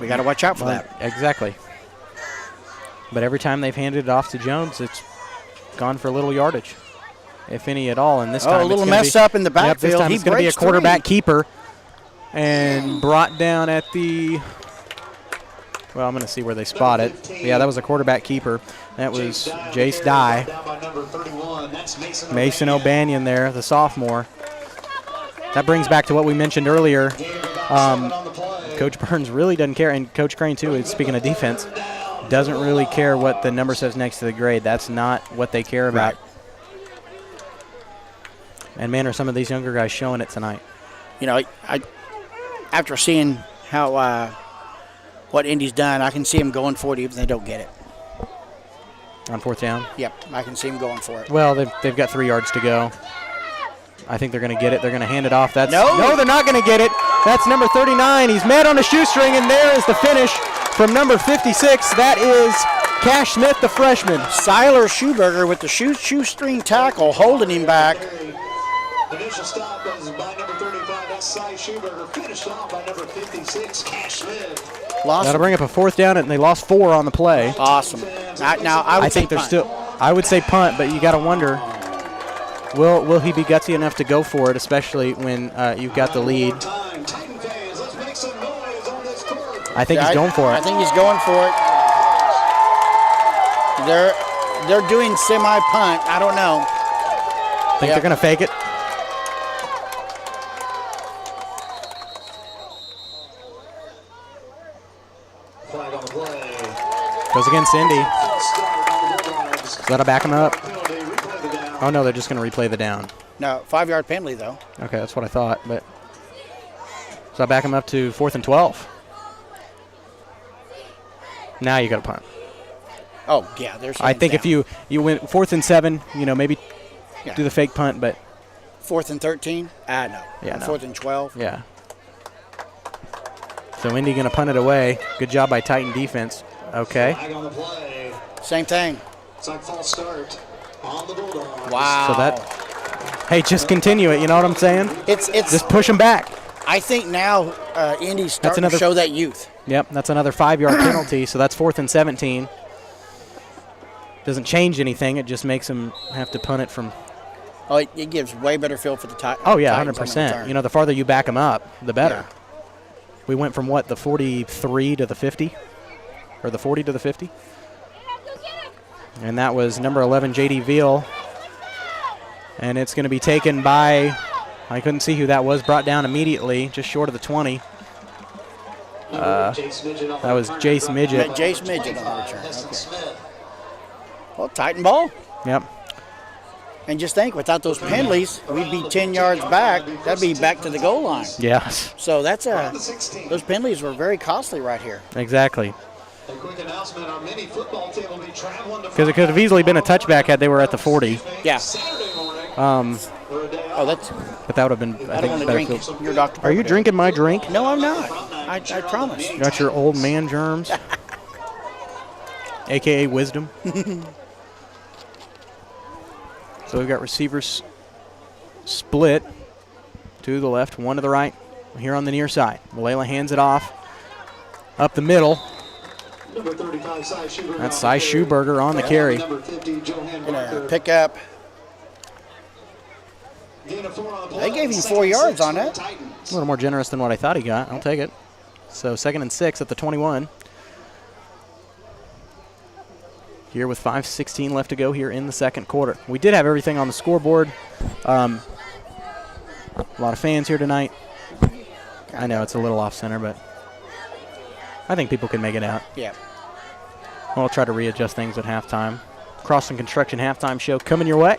We got to watch out for that. Exactly. But every time they've handed it off to Jones, it's gone for a little yardage, if any at all. And this time, a little mess up in the backfield. This time it's going to be a quarterback keeper. And brought down at the, well, I'm going to see where they spot it. Yeah, that was a quarterback keeper. That was Jace Dye. Mason O'Banion there, the sophomore. That brings back to what we mentioned earlier. Coach Burns really doesn't care, and Coach Crane too, speaking of defense, doesn't really care what the number says next to the grade. That's not what they care about. Right. And man, are some of these younger guys showing it tonight. You know, after seeing how what Indy's done, I can see them going for it even if they don't get it. On 4th down? Yep, I can see them going for it. Well, they've got 3 yards to go. I think they're going to get it. They're going to hand it off. No, they're not going to get it. That's number 39. He's met on a shoestring, and there is the finish from number 56. That is Cash Smith, the freshman. Siler Schuberger with the shoestring tackle, holding him back. Initial stop is by number 35. That's Cy Schuberger, finished off by number 56, Cash Smith. That'll bring up a 4th down, and they lost 4 on the play. Awesome. Now, I think they're still. I would say punt, but you got to wonder, will he be gutsy enough to go for it, especially when you've got the lead? I think he's going for it. I think he's going for it. They're doing semi-punt. I don't know. Think they're going to fake it? Flag on the play. Goes against Indy. That'll back him up. Oh, no, they're just going to replay the down. No, 5-yard penalty, though. Okay, that's what I thought. But so I back him up to 4th and 12. Now you got to punt. Oh, yeah. I think if you went 4th and 7, maybe do the fake punt, but 4th and 13? No. Yeah, no. 4th and 12? Yeah. So Indy going to punt it away. Good job by Titan defense. Okay. Flag on the play. Same thing. It's like false start on the Bulldogs. Wow. So hey, just continue it. You know what I'm saying? It's just push them back. I think now Indy's starting to show that youth. Yep, that's another 5-yard penalty, so that's 4th and 17. Doesn't change anything. It just makes them have to punt it from. Oh, it gives way better feel for the Titans. Oh, yeah, 100%. The farther you back them up, the better. Yeah. We went from, the 43 to the 50? Or the 40 to the 50? And that was number 11, J.D. Veal. And it's going to be taken by, I couldn't see who that was, brought down immediately, just short of the 20. That was Jace Midget. Jace Midget on the return. Okay. Well, Titan ball. Yep. And just think, without those penalties, we'd be 10 yards back. That'd be back to the goal line. Yes. So those penalties were very costly right here. Exactly. A quick announcement, our mini football team will be traveling to because it could have easily been a touchback had they were at the 40. Yeah. But that would have been, I think, want to better. drink your Dr. Are you drinking my drink? No, I'm not. I promise. You got your old man germs, a.k.a. wisdom. So we've got receivers split, 2 to the left, 1 to the right, here on the near side. Malela hands it off up the middle. Number 35, Cy Schuberger. That's Cy Schuberger on the carry. Number 50, Johan Gonna Barker. pick up. Gain of 4 on the play. They gave him 4 yards on that. A little more generous than what I thought he got. I'll take it. So 2nd and 6 at the 21. Here with 5:16 left to go here in the second quarter. We did have everything on the scoreboard. A lot of fans here tonight. I know it's a little off center, but I think people can make it out. Yeah. We'll try to readjust things at halftime. Crossing Construction halftime show coming your way.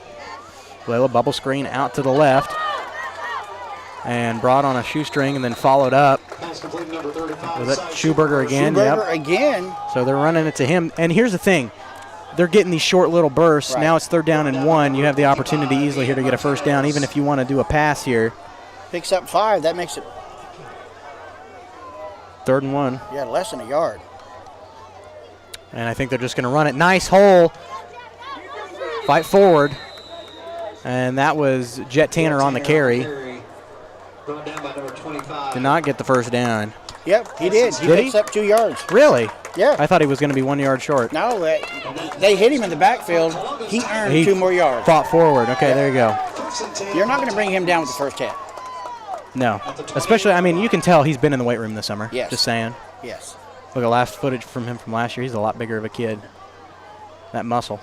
Layla bubble screen out to the left. And brought on a shoestring and then followed up. Was it Schuberger again? Schuberger again. So they're running it to him. And here's the thing. They're getting these short little bursts. Right. Now it's 3rd down and 1. You have the opportunity easily here to get a first down, even if you want to do a pass here. Picks up 5. That makes it 3rd and 1. Yeah, less than a yard. And I think they're just going to run it. Nice hole. Fight forward. And that was Jet Tanner on the carry. Brought down by number 25. Did not get the first down. Yep, he did. He picks up 2 yards. Really? Yeah. I thought he was going to be 1 yard short. No, they hit him in the backfield. He earned 2 more yards. Fought forward. Okay, there you go. You're not going to bring him down with the first hit. No. Especially, you can tell he's been in the weight room this summer. Yes. Just saying. Yes. Look at last footage from him from last year. He's a lot bigger of a kid. That muscle.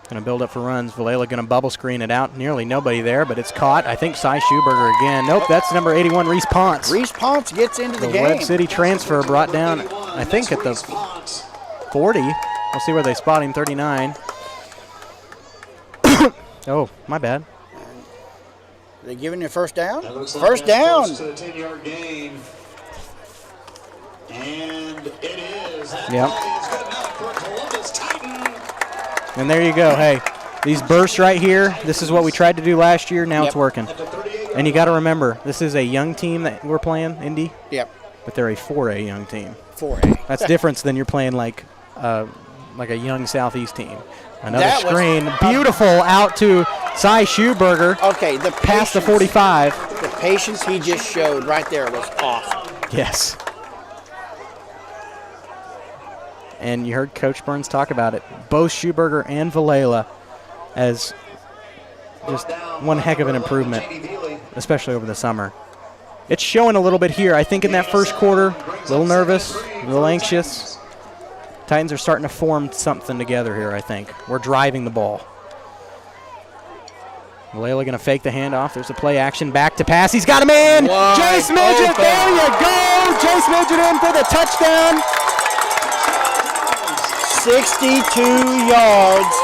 Going to build up for runs. Valela going to bubble screen it out. Nearly nobody there, but it's caught. I think Cy Schuberger again. Nope, that's number 81, Reese Ponce. Reese Ponce gets into the game. Webb City transfer brought down, I think, at the 40. We'll see where they spot him, 39. Oh, my bad. Are they giving you a first down? First down. First to the 10-yard gain. And it is. That play is good enough for Columbus Titan. And there you go. Hey, these bursts right here, this is what we tried to do last year. Now it's working. And you got to remember, this is a young team that we're playing, Indy. Yep. But they're a 4A young team. 4A. That's different than you're playing like a young Southeast team. Another screen. Beautiful out to Cy Schuberger. Okay, the past the 45. The patience he just showed right there was awesome. Yes. And you heard Coach Burns talk about it. Both Schuberger and Valela as just one heck of an improvement, especially over the summer. It's showing a little bit here. I think in that first quarter, a little nervous, a little anxious. Titans are starting to form something together here, I think. We're driving the ball. Valela going to fake the handoff. There's a play action. Back to pass. He's got a man. Jace Midget. There you go. Jace Midget in for the touchdown. 62 yards.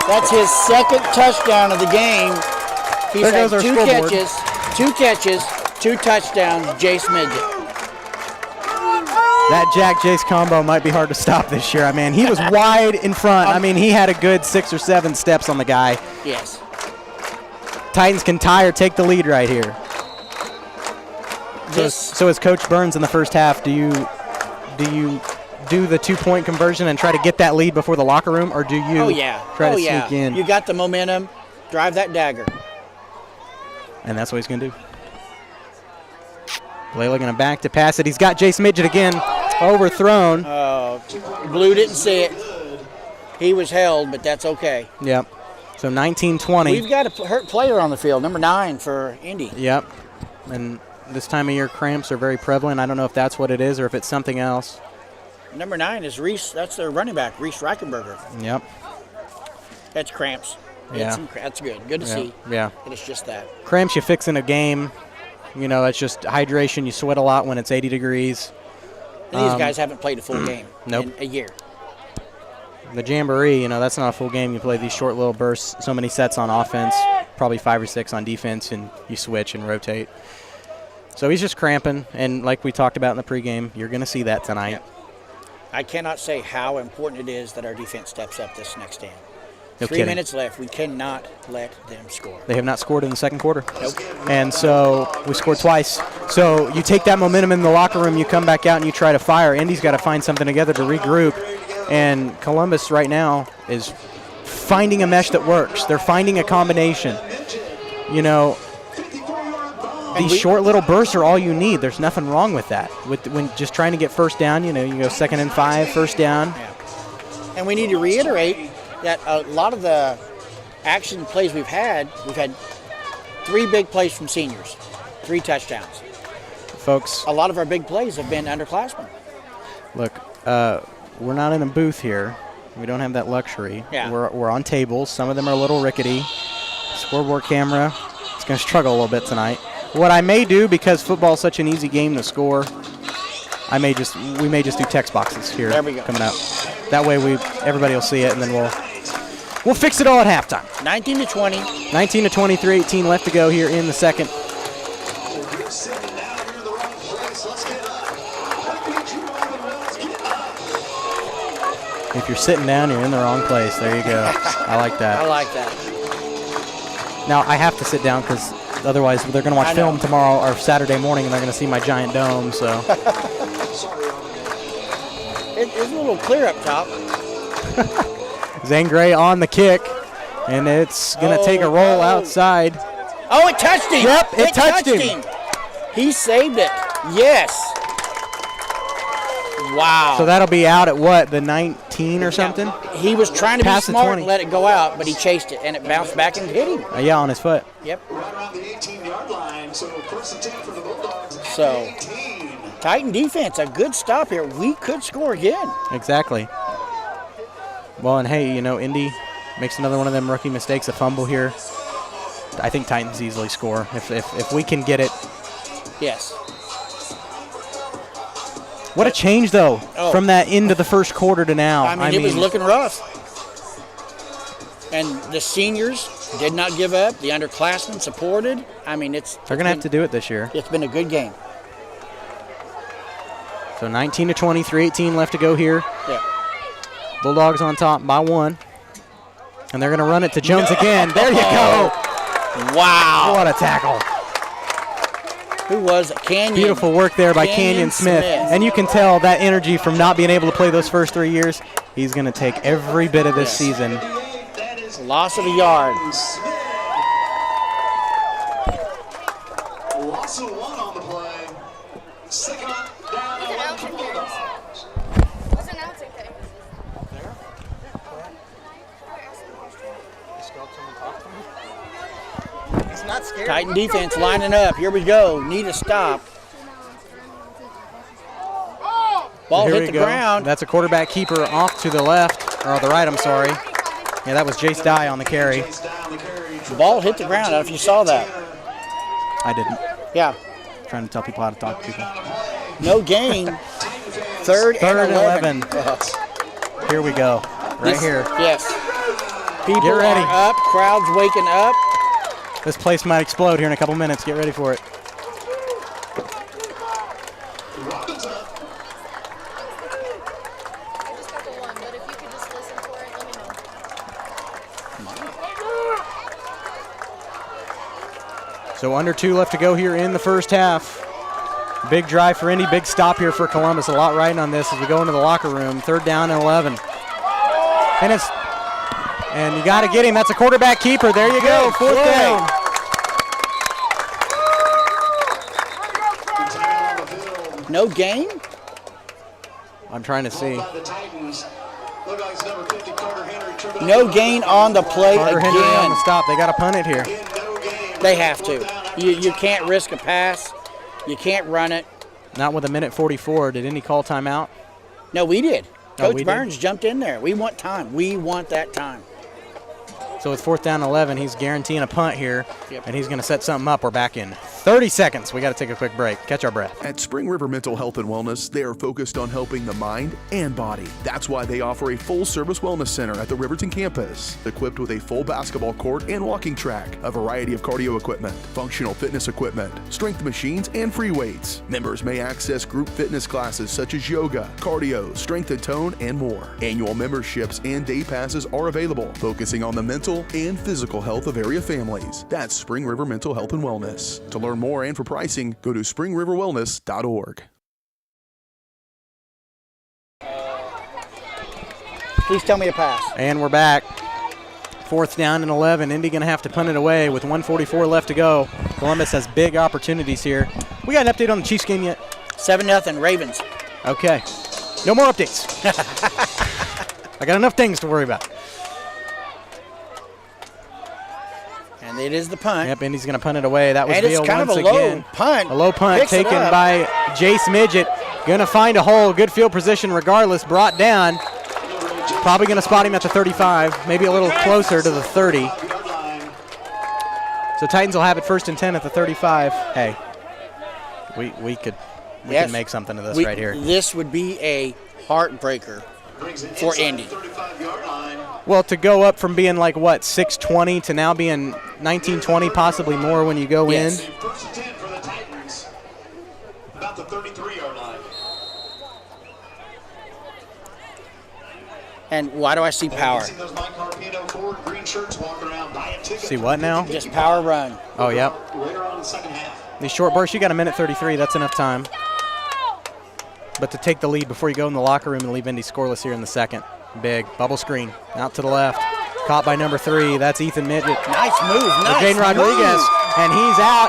That's his second touchdown of the game. He's had two catches, 2 touchdowns, Jace Midget. That Jack-Jace combo might be hard to stop this year. I mean, he was wide in front. I mean, he had a good 6 or 7 steps on the guy. Yes. Titans can tie or take the lead right here. So as Coach Burns in the first half, do you do the 2-point conversion and try to get that lead before the locker room, or do you try to sneak in? You got the momentum, drive that dagger. And that's what he's going to do. Valela going to back to pass it. He's got Jace Midget again, overthrown. Blue didn't see it. He was held, but that's okay. Yep. So 19-20. We've got a hurt player on the field, number 9 for Indy. Yep. And this time of year, cramps are very prevalent. I don't know if that's what it is or if it's something else. Number 9 is Reese. That's their running back, Reese Reichenberger. Yep. That's cramps. Yeah. That's good. Good to see. Yeah. And it's just that. Cramps you fix in a game. You know, it's just hydration. You sweat a lot when it's 80 degrees. And these guys haven't played a full game in a year. The Jamboree, you know, that's not a full game. You play these short little bursts, so many sets on offense, probably 5 or 6 on defense, and you switch and rotate. So he's just cramping, and like we talked about in the pregame, you're going to see that tonight. Yeah. I cannot say how important it is that our defense steps up this next game. No 3 kidding. minutes left. We cannot let them score. They have not scored in the second quarter. Nope. And so we scored twice. So you take that momentum in the locker room, you come back out and you try to fire. Indy's got to find something together to regroup. And Columbus right now is finding a mesh that works. They're finding a combination. You know, these short little bursts are all you need. There's nothing wrong with that. When just trying to get first down, you know, you go 2nd and 5, first down. Yeah. And we need to reiterate that a lot of the action plays we've had 3 big plays from seniors, 3 touchdowns. Folks, a lot of our big plays have been underclassmen. Look, we're not in a booth here. We don't have that luxury. Yeah. We're on tables. Some of them are a little rickety. Scoreboard camera, it's going to struggle a little bit tonight. What I may do, because football is such an easy game to score, we may just do text boxes here. There we go. Coming up. That way everybody will see it, and then we'll fix it all at halftime. 19-20. 19-23, 18 left to go here in the second. If you're sitting down, you're in the wrong place. There you go. I like that. I like that. Now, I have to sit down because otherwise they're going to watch film tomorrow or Saturday morning, and they're going to see my giant dome. So it's a little clear up top. Zane Gray on the kick, and it's going to take a roll outside. Oh, it touched him. Yep, it touched him. He saved it. Yes. Wow. So that'll be out at what, the 19 or something? He was trying to Past be smart the 20. and let it go out, but he chased it, and it bounced back and hit him. Yeah, on his foot. Yep. Right around the 18-yard line, so first and 10 for the Bulldogs. So, Titan defense, a good stop here. We could score again. Exactly. Well, and hey, you know, Indy makes another one of them rookie mistakes, a fumble here. I think Titans easily score if we can get it. Yes. What a change, though, from that end of the first quarter to now. I mean, it was looking rough. And the seniors did not give up. The underclassmen supported. I mean, they're going to have to do it this year. It's been a good game. So 19-23, 18 left to go here. Yeah. Bulldogs on top by 1. And they're going to run it to Jones again. There you go. Wow. What a tackle. Who was it? Canyon. Beautiful work there by Canyon Smith. And you can tell that energy from not being able to play those first 3 years. He's going to take every bit of this season. Loss of a yard. Titan defense lining up. Here we go. Need a stop. Ball Here hit we the go. ground. That's a quarterback keeper off to the left, or the right, I'm sorry. Yeah, that was Jace Dye on the carry. The ball hit the ground. I don't know if you saw that. I didn't. Yeah. Trying to tell people how to talk to people. No gain. Third and 11. Here we go. Right here. Yes. People Get ready. are up. Crowd's waking up. This place might explode here in a couple minutes. Get ready for it. So under 2 left to go here in the first half. Big drive for Indy, big stop here for Columbus. A lot riding on this as we go into the locker room. 3rd down and 11. And you got to get him. That's a quarterback keeper. There you go. 4th down. No gain? I'm trying to see. No gain on the play Carter again. Henry on the stop. They got to punt it here. They have to. You can't risk a pass. You can't run it. Not with 1:44. Did Indy call timeout? No, we did. Coach we Burns jumped in there. We want time. We want that time. So with 4th down and 11, he's guaranteeing a punt here, Yep. and he's going to set something up. We're back in 30 seconds. We got to take a quick break. Catch our breath. At Spring River Mental Health and Wellness, they are focused on helping the mind and body. That's why they offer a full-service wellness center at the Riverton campus, equipped with a full basketball court and walking track, a variety of cardio equipment, functional fitness equipment, strength machines, and free weights. Members may access group fitness classes such as yoga, cardio, strength and tone, and more. Annual memberships and day passes are available, focusing on the mental and physical health of area families. That's Spring River Mental Health and Wellness. To learn more and for pricing, go to springriverwellness.org. Please tell me a pass. And we're back. 4th down and 11. Indy going to have to punt it away with 1:44 left to go. Columbus has big opportunities here. We got an update on the Chiefs game yet? 7-0 Ravens. Okay. No more updates. I got enough things to worry about. And it is the punt. Yep, Indy's going to punt it away. That was And it's Veal kind of once a low again. punt. A low punt Picks it taken up. by Jace Midget. Going to find a hole. Good field position regardless. Brought down. Probably going to spot him at the 35. Maybe a little closer to the 30. So Titans will have it 1st and 10 at the 35. Hey, we could make something of this right here. This would be a heartbreaker for Indy. Well, to go up from being like, what, 620 to now being 1920, possibly more when you go in. 1st and 10 for the Titans. About the 33-yard line. And why do I see power? See what now? Just power run. Oh, yep. Later on in the second half. These short bursts, you got 1:33. That's enough time. But to take the lead before you go in the locker room and leave Indy scoreless here in the second. Big bubble screen out to the left. Caught by number 3. That's Ethan Midget. Nice move. Nice Jaden Rodriguez. And he's out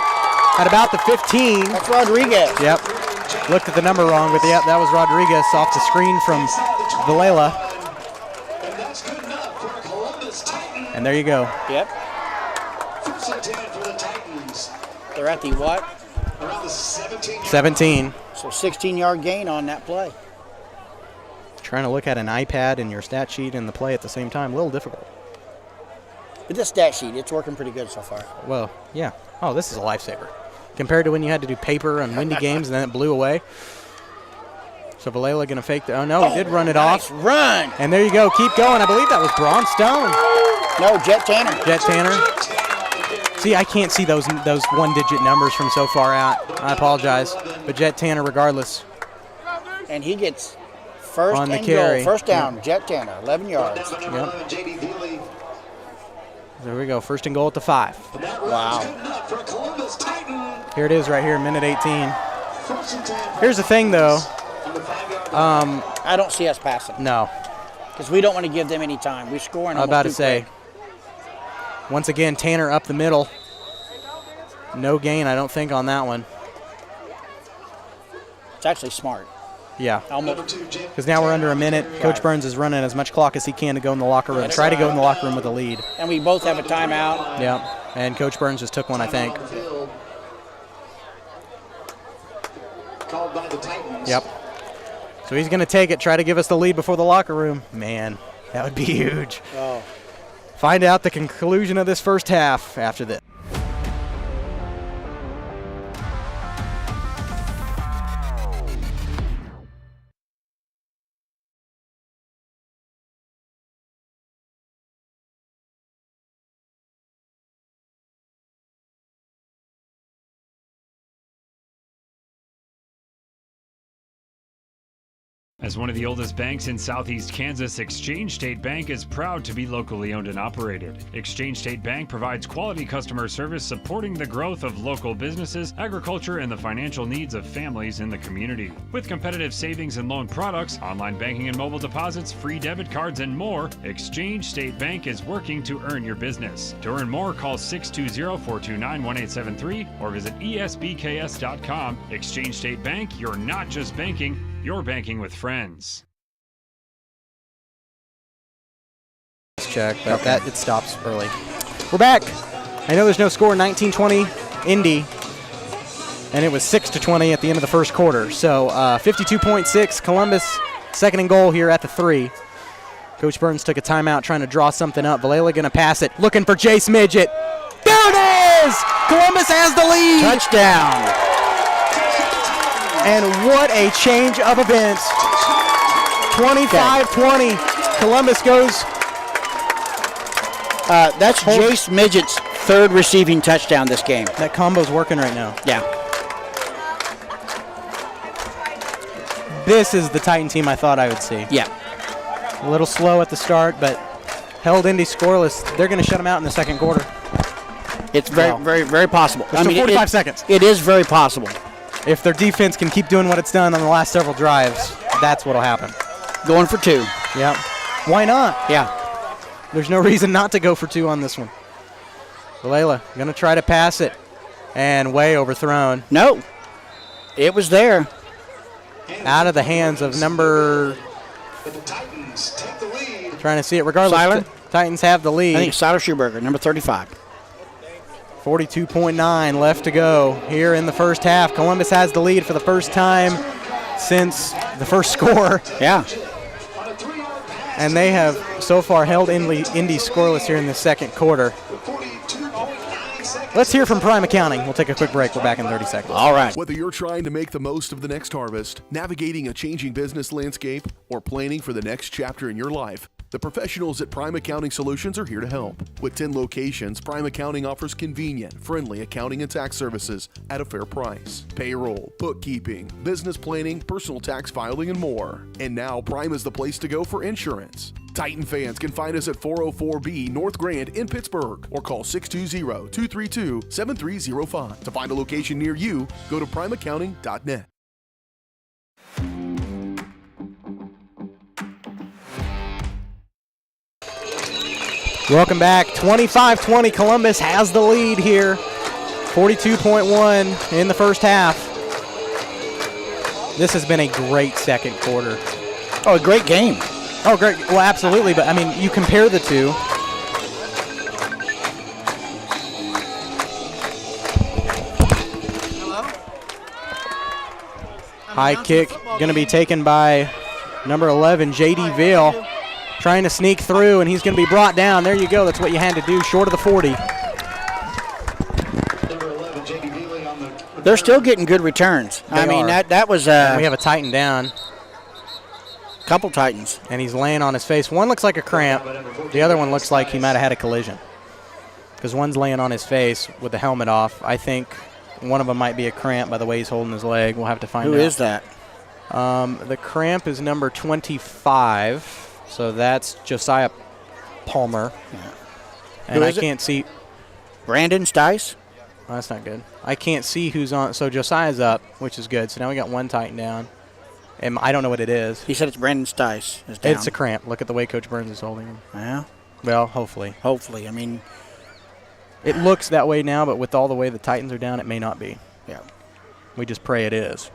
at about the 15. That's Rodriguez. Yep. Looked at the number wrong, but yep, that was Rodriguez off the screen from Vilela. And that's good enough for a Columbus Titan. And there you go. Yep. 1st and 10 for the Titans. They're at the what? Around the 17. 17. So 16-yard gain on that play. Trying to look at an iPad and your stat sheet and the play at the same time, a little difficult. But the stat sheet, it's working pretty good so far. Well, yeah. Oh, this is a lifesaver. Compared to when you had to do paper on windy games and then it blew away. So Vilela going to fake the, oh no, he did run it nice off. Run. And there you go, keep going. I believe that was Braun Stone. No, Jet Tanner. Jet Tanner. See, I can't see those one-digit numbers from so far out. I apologize. But Jet Tanner regardless. And he gets first on the and carry. goal. First down, Jet Tanner, 11 yards. Yep. There we go, 1st and goal at the 5. Wow. Here it is right here, 1:18. Here's the thing, though. I don't see us passing. No. Because we don't want to give them any time. We're scoring. I was about to say. Once again, Tanner up the middle. No gain, I don't think, on that one. It's actually smart. Yeah. Almost. Because now we're under a minute. Coach Burns is running as much clock as he can to go in the locker room. Try to go in the locker room with a lead. And we both have a timeout. Yeah. And Coach Burns just took one, I think. Called by the Titans. Yep. So he's going to take it, try to give us the lead before the locker room. Man, that would be huge. Oh. Find out the conclusion of this first half after this. As one of the oldest banks in southeast Kansas, Exchange State Bank is proud to be locally owned and operated. Exchange State Bank provides quality customer service supporting the growth of local businesses, agriculture, and the financial needs of families in the community. With competitive savings and loan products, online banking and mobile deposits, free debit cards, and more, Exchange State Bank is working to earn your business. To earn more, call 620-429-1873 or visit esbks.com. Exchange State Bank, you're not just banking, you're banking with friends. Check, but that it stops early. We're back. I know there's no score, 19-20 Indy, and it was 6-20 at the end of the first quarter. So 52.6 Columbus, second and goal here at the 3. Coach Burns took a timeout trying to draw something up. Valela going to pass it, looking for Jace Midget. There it is! Columbus has the lead. Touchdown. And what a change of events. 25-20. Columbus goes. That's Jace Midget's third receiving touchdown this game. That combo's working right now. Yeah. This is the Titan team I thought I would see. Yeah. A little slow at the start, but held Indy scoreless. They're going to shut them out in the second quarter. It's very, very possible. There's still 45 seconds. It is very possible. If their defense can keep doing what it's done on the last several drives, that's what will happen. Going for 2. Yep. Why not? Yeah. There's no reason not to go for 2 on this one. Valela going to try to pass it, and way overthrown. No. It was there. Out of the hands of number... Trying to see it regardless. Seiler? Titans have the lead. I think Seiler Schuberger, number 35. 42.9 left to go here in the first half. Columbus has the lead for the first time since the first score. Yeah. And they have so far held Indy scoreless here in the second quarter. Let's hear from Prime Accounting. We'll take a quick break. We're back in 30 seconds. All right. Whether you're trying to make the most of the next harvest, navigating a changing business landscape, or planning for the next chapter in your life, the professionals at Prime Accounting Solutions are here to help. With 10 locations, Prime Accounting offers convenient, friendly accounting and tax services at a fair price. Payroll, bookkeeping, business planning, personal tax filing, and more. And now Prime is the place to go for insurance. Titan fans can find us at 404B North Grand in Pittsburgh or call 620-232-7305. To find a location near you, go to primeaccounting.net. Welcome back. 25-20. Columbus has the lead here. 42.1 in the first half. This has been a great second quarter. Oh, a great game. Oh, great. Well, absolutely. But, I mean, you compare the two. High kick going to be taken by number 11, J.D. Veal. Trying to sneak through, and he's going to be brought down. There you go. That's what you had to do, short of the 40. They're still getting good returns. I mean, that was... we have a Titan down. Couple Titans. And he's laying on his face. One looks like a cramp. The other one looks like he might have had a collision. Because one's laying on his face with the helmet off. I think one of them might be a cramp by the way he's holding his leg. We'll have to find out. Who is that? The cramp is number 25. So that's Josiah Palmer. Yeah. And I can't see. Brandon Stice? Oh, that's not good. I can't see who's on. So Josiah's up, which is good. So now we got one Titan down. And I don't know what it is. He said it's Brandon Stice. It's a cramp. Look at the way Coach Burns is holding him. Yeah. Well, hopefully. Hopefully. I mean, it looks that way now, but with all the way the Titans are down, it may not be. Yeah. We just pray it is.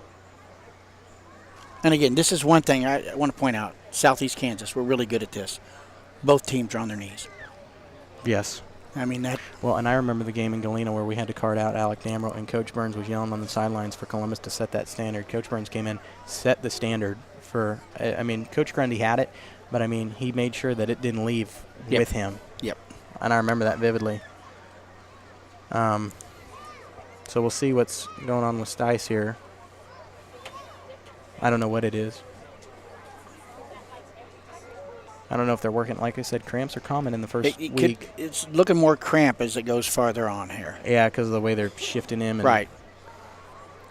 And again, this is one thing I want to point out. Southeast Kansas, we're really good at this. Both teams are on their knees. Yes. I mean, that. Well, and I remember the game in Galena where we had to cart out Alec Damrow, and Coach Burns was yelling on the sidelines for Columbus to set that standard. Coach Burns came in, set the standard for, I mean, Coach Grundy had it, but, I mean, he made sure that it didn't leave with him. Yep. And I remember that vividly. So we'll see what's going on with Stice here. I don't know what it is. I don't know if they're working. Like I said, cramps are common in the first week. It's looking more cramp as it goes farther on here. Yeah, because of the way they're shifting him. And right.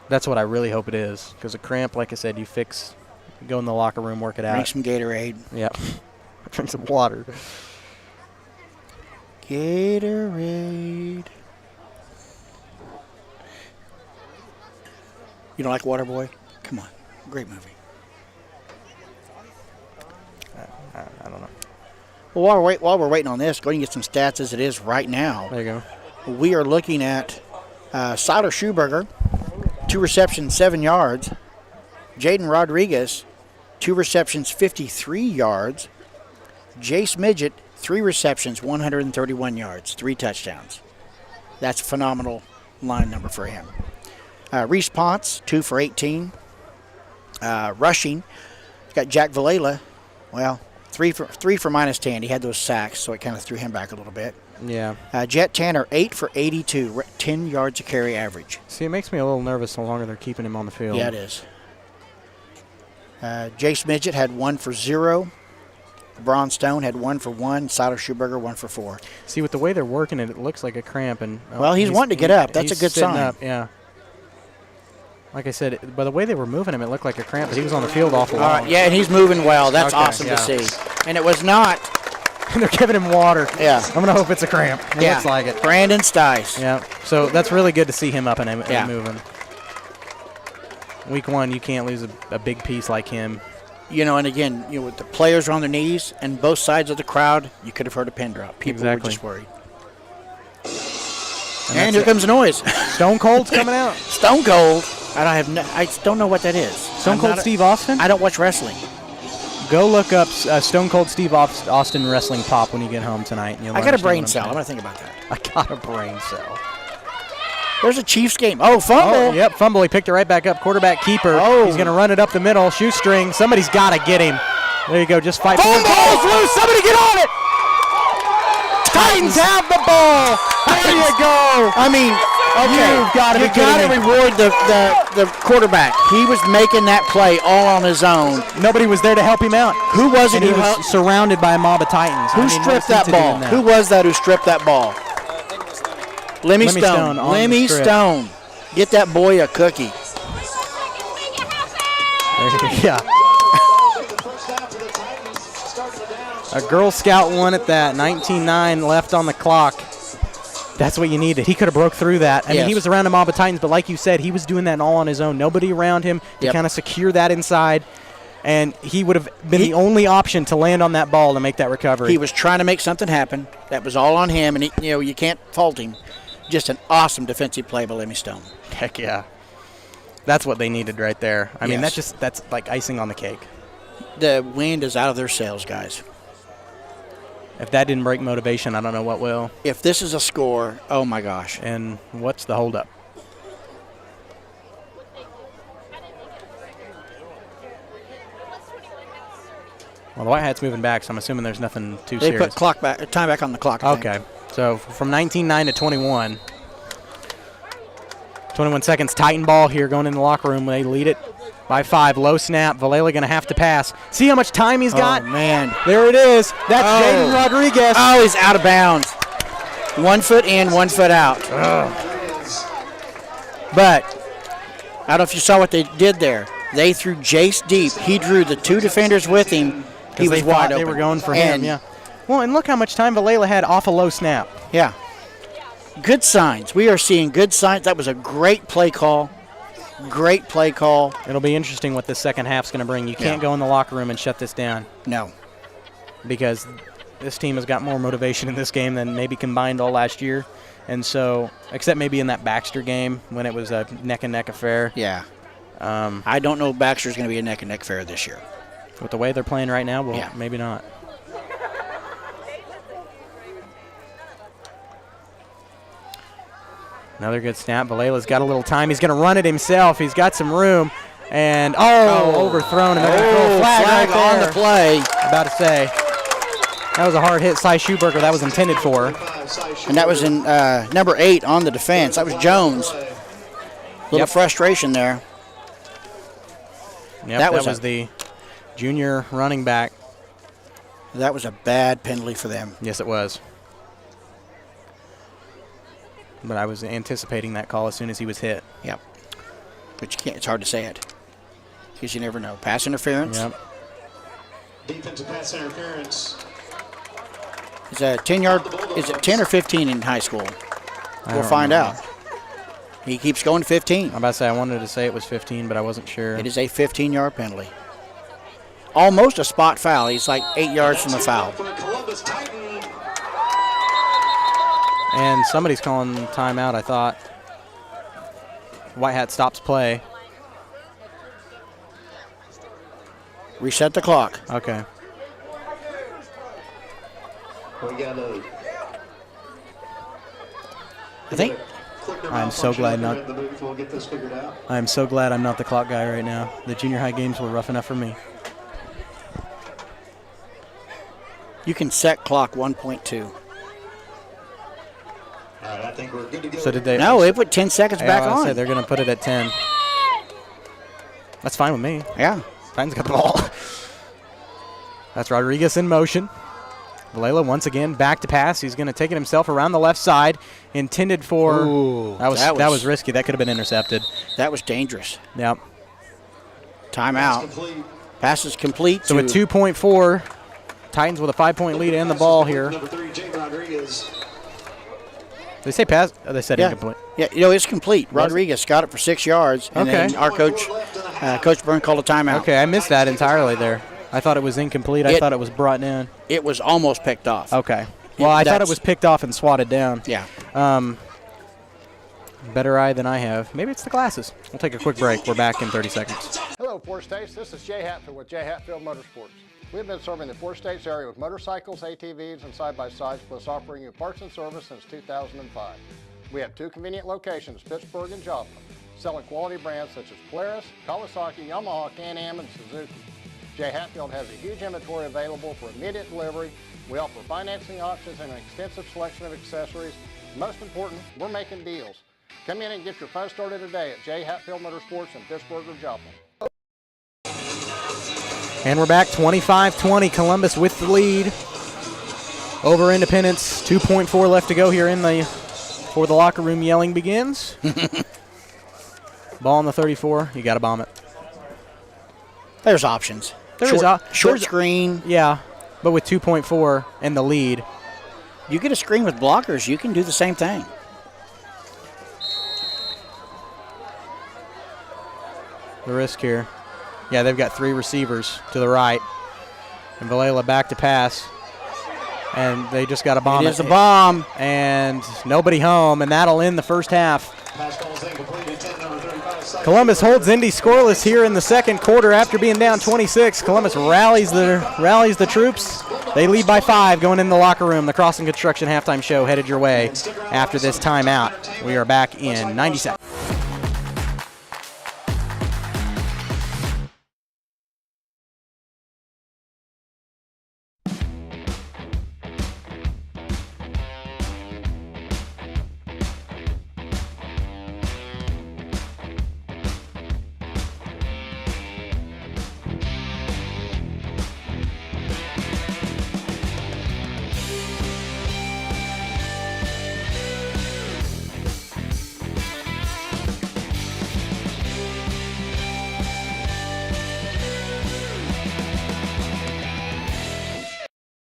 That's what I really hope it is. Because a cramp, like I said, you fix, go in the locker room, work it out. Drink some Gatorade. Yep. Drink some water. Gatorade. You don't like Waterboy? Come on. Great movie. I don't know. Well, while we're waiting on this, go ahead and get some stats as it is right now. There you go. We are looking at Siler Schuberger, 2 receptions, 7 yards. Jaden Rodriguez, 2 receptions, 53 yards. Jace Midget, 3 receptions, 131 yards, 3 touchdowns. That's a phenomenal line number for him. Reese Ponce, 2 for 18. Rushing, got Jack Valela, well, 3 for minus 10. He had those sacks, so it kind of threw him back a little bit. Yeah. Jet Tanner, 8 for 82, 10 yards a carry average. See, it makes me a little nervous the longer they're keeping him on the field. Yeah, it is. Jace Midget had 1 for 0. Braun Stone had 1 for 1. Siler Schuberger 1 for 4. See, with the way they're working it, it looks like a cramp. And well, he's wanting to get up. That's a good sign. Up, yeah. Like I said, by the way they were moving him, it looked like a cramp, but he was on the field awful long. Yeah, and he's moving well. That's awesome to see. And it was not. And they're giving him water. Yeah. I'm going to hope it's a cramp. It looks like it. Brandon Stice. Yeah. So that's really good to see him up and moving. Week 1, you can't lose a big piece like him. You know, and again, with the players are on their knees and both sides of the crowd, you could have heard a pin drop. People were just worried. And here comes the noise. Stone Cold's coming out. Stone Cold. I don't know what that is. Stone Cold Steve Austin? I don't watch wrestling. Go look up Stone Cold Steve Austin wrestling pop when you get home tonight. And I got a brain cell. I'm going to think about that. I got a brain cell. There's a Chiefs game. Oh, fumble. Oh, yep, fumble. He picked it right back up. Quarterback keeper. Oh. He's going to run it up the middle. Shoestring. Somebody's got to get him. There you go. Just fight. Ball's loose. Somebody get on it. Titans have the ball. There you go. I mean, okay, you got to reward the quarterback. He was making that play all on his own. Nobody was there to help him out. Who was it? He was surrounded by a mob of Titans. Who stripped that ball? Who was that who stripped that ball? Lemmy Stone. Lemmy Stone. Get that boy a cookie. Yeah. A Girl Scout won at that. 19-9 left on the clock. That's what you needed. He could have broke through that. I mean, he was around a mob of Titans, but like you said, he was doing that all on his own. Nobody around him to kind of secure that inside. And he would have been the only option to land on that ball to make that recovery. He was trying to make something happen. That was all on him, and you can't fault him. Just an awesome defensive play by Lemmy Stone. Heck yeah. That's what they needed right there. I mean, that's like icing on the cake. The wind is out of their sails, guys. If that didn't break motivation, I don't know what will. If this is a score, oh my gosh. And what's the holdup? Well, the White Hat's moving back, so I'm assuming there's nothing too serious. They put time back on the clock. Okay. So from 19-9 to 21. 21 seconds. Titan ball here going in the locker room. They lead it by 5. Low snap. Valela going to have to pass. See how much time he's got? Oh, man. There it is. That's Jaden Rodriguez. Oh, he's out of bounds. 1 foot in, 1 foot out. But I don't know if you saw what they did there. They threw Jace deep. He drew the 2 defenders with him. He was wide open. They were going for him, yeah. Well, and look how much time Valela had off a low snap. Yeah. Good signs. We are seeing good signs. That was a great play call. Great play call. It'll be interesting what this second half's going to bring. You can't go in the locker room and shut this down. No. Because this team has got more motivation in this game than maybe combined all last year. And so, except maybe in that Baxter game when it was a neck-and-neck affair. Yeah. I don't know if Baxter's going to be a neck-and-neck affair this year. With the way they're playing right now, well, maybe not. Another good snap. Valela's got a little time. He's going to run it himself. He's got some room. And, overthrown. And they're going to throw a flag right on there. the play. About to say. That was a hard hit. Cy Schuberger, that was intended for. And that was in number 8 on the defense. That was Jones. Little frustration there. Yep, that was the junior running back. That was a bad penalty for them. Yes, it was. But I was anticipating that call as soon as he was hit. Yep. But you can't. It's hard to say it because you never know. Pass interference. Yep. Defensive pass interference. Is that 10-yard? Is it 10 or 15 in high school? We'll find out. He keeps going to 15. I'm about to say I wanted to say it was 15, but I wasn't sure. It is a 15-yard penalty. Almost a spot foul. He's like 8 yards from the foul. And somebody's calling timeout, I thought. White Hat stops play. Reset the clock. Okay. We got a. I think. I'm so glad not. We'll get this figured out. I'm so glad I'm not the clock guy right now. The junior high games were rough enough for me. You can set clock 1.2. All right, I think we're good to go. So did they? No, they put 10 seconds back on. Say they're going to put it at 10. That's fine with me. Yeah. Titan's got the ball. That's Rodriguez in motion. Valela once again back to pass. He's going to take it himself around the left side. Intended for. Ooh, that was risky. That could have been intercepted. That was dangerous. Yep. Timeout. Pass is complete. So with 2.4, Titans with a 5-point lead and the ball here. Number 3, Jay Rodriguez. They say pass. Oh, they said incomplete. Yeah, it's complete. Rodriguez got it for 6 yards. And then our coach, Coach Byrne, called a timeout. Okay, I missed that entirely there. I thought it was incomplete. I thought it was brought in. It was almost picked off. Okay. Well, I thought it was picked off and swatted down. Yeah. Better eye than I have. Maybe it's the glasses. We'll take a quick break. We're back in 30 seconds. Hello, Four States. This is Jay Hatfield with Jay Hatfield Motorsports. We've been serving the Four States area with motorcycles, ATVs, and side-by-sides, plus offering you parts and service since 2005. We have 2 convenient locations, Pittsburgh and Joplin, selling quality brands such as Polaris, Kawasaki, Yamaha, Can-Am, and Suzuki. Jay Hatfield has a huge inventory available for immediate delivery. We offer financing options and an extensive selection of accessories. Most important, we're making deals. Come in and get your fun started today at Jay Hatfield Motorsports in Pittsburgh or Joplin. And we're back 25-20. Columbus with the lead over Independence. 2.4 left to go here before the locker room yelling begins. Ball on the 34. You got to bomb it. There's options. Short screen. Yeah, but with 2.4 and the lead. You get a screen with blockers, you can do the same thing. The risk here. Yeah, they've got 3 receivers to the right. And Valela back to pass. And they just got a bomb. It is a bomb. And nobody home, and that'll end the first half. Columbus holds Indy scoreless here in the second quarter after being down 26. Columbus rallies the troops. They lead by 5 going in the locker room. The Crossing Construction halftime show headed your way after this timeout. We are back in 90 seconds.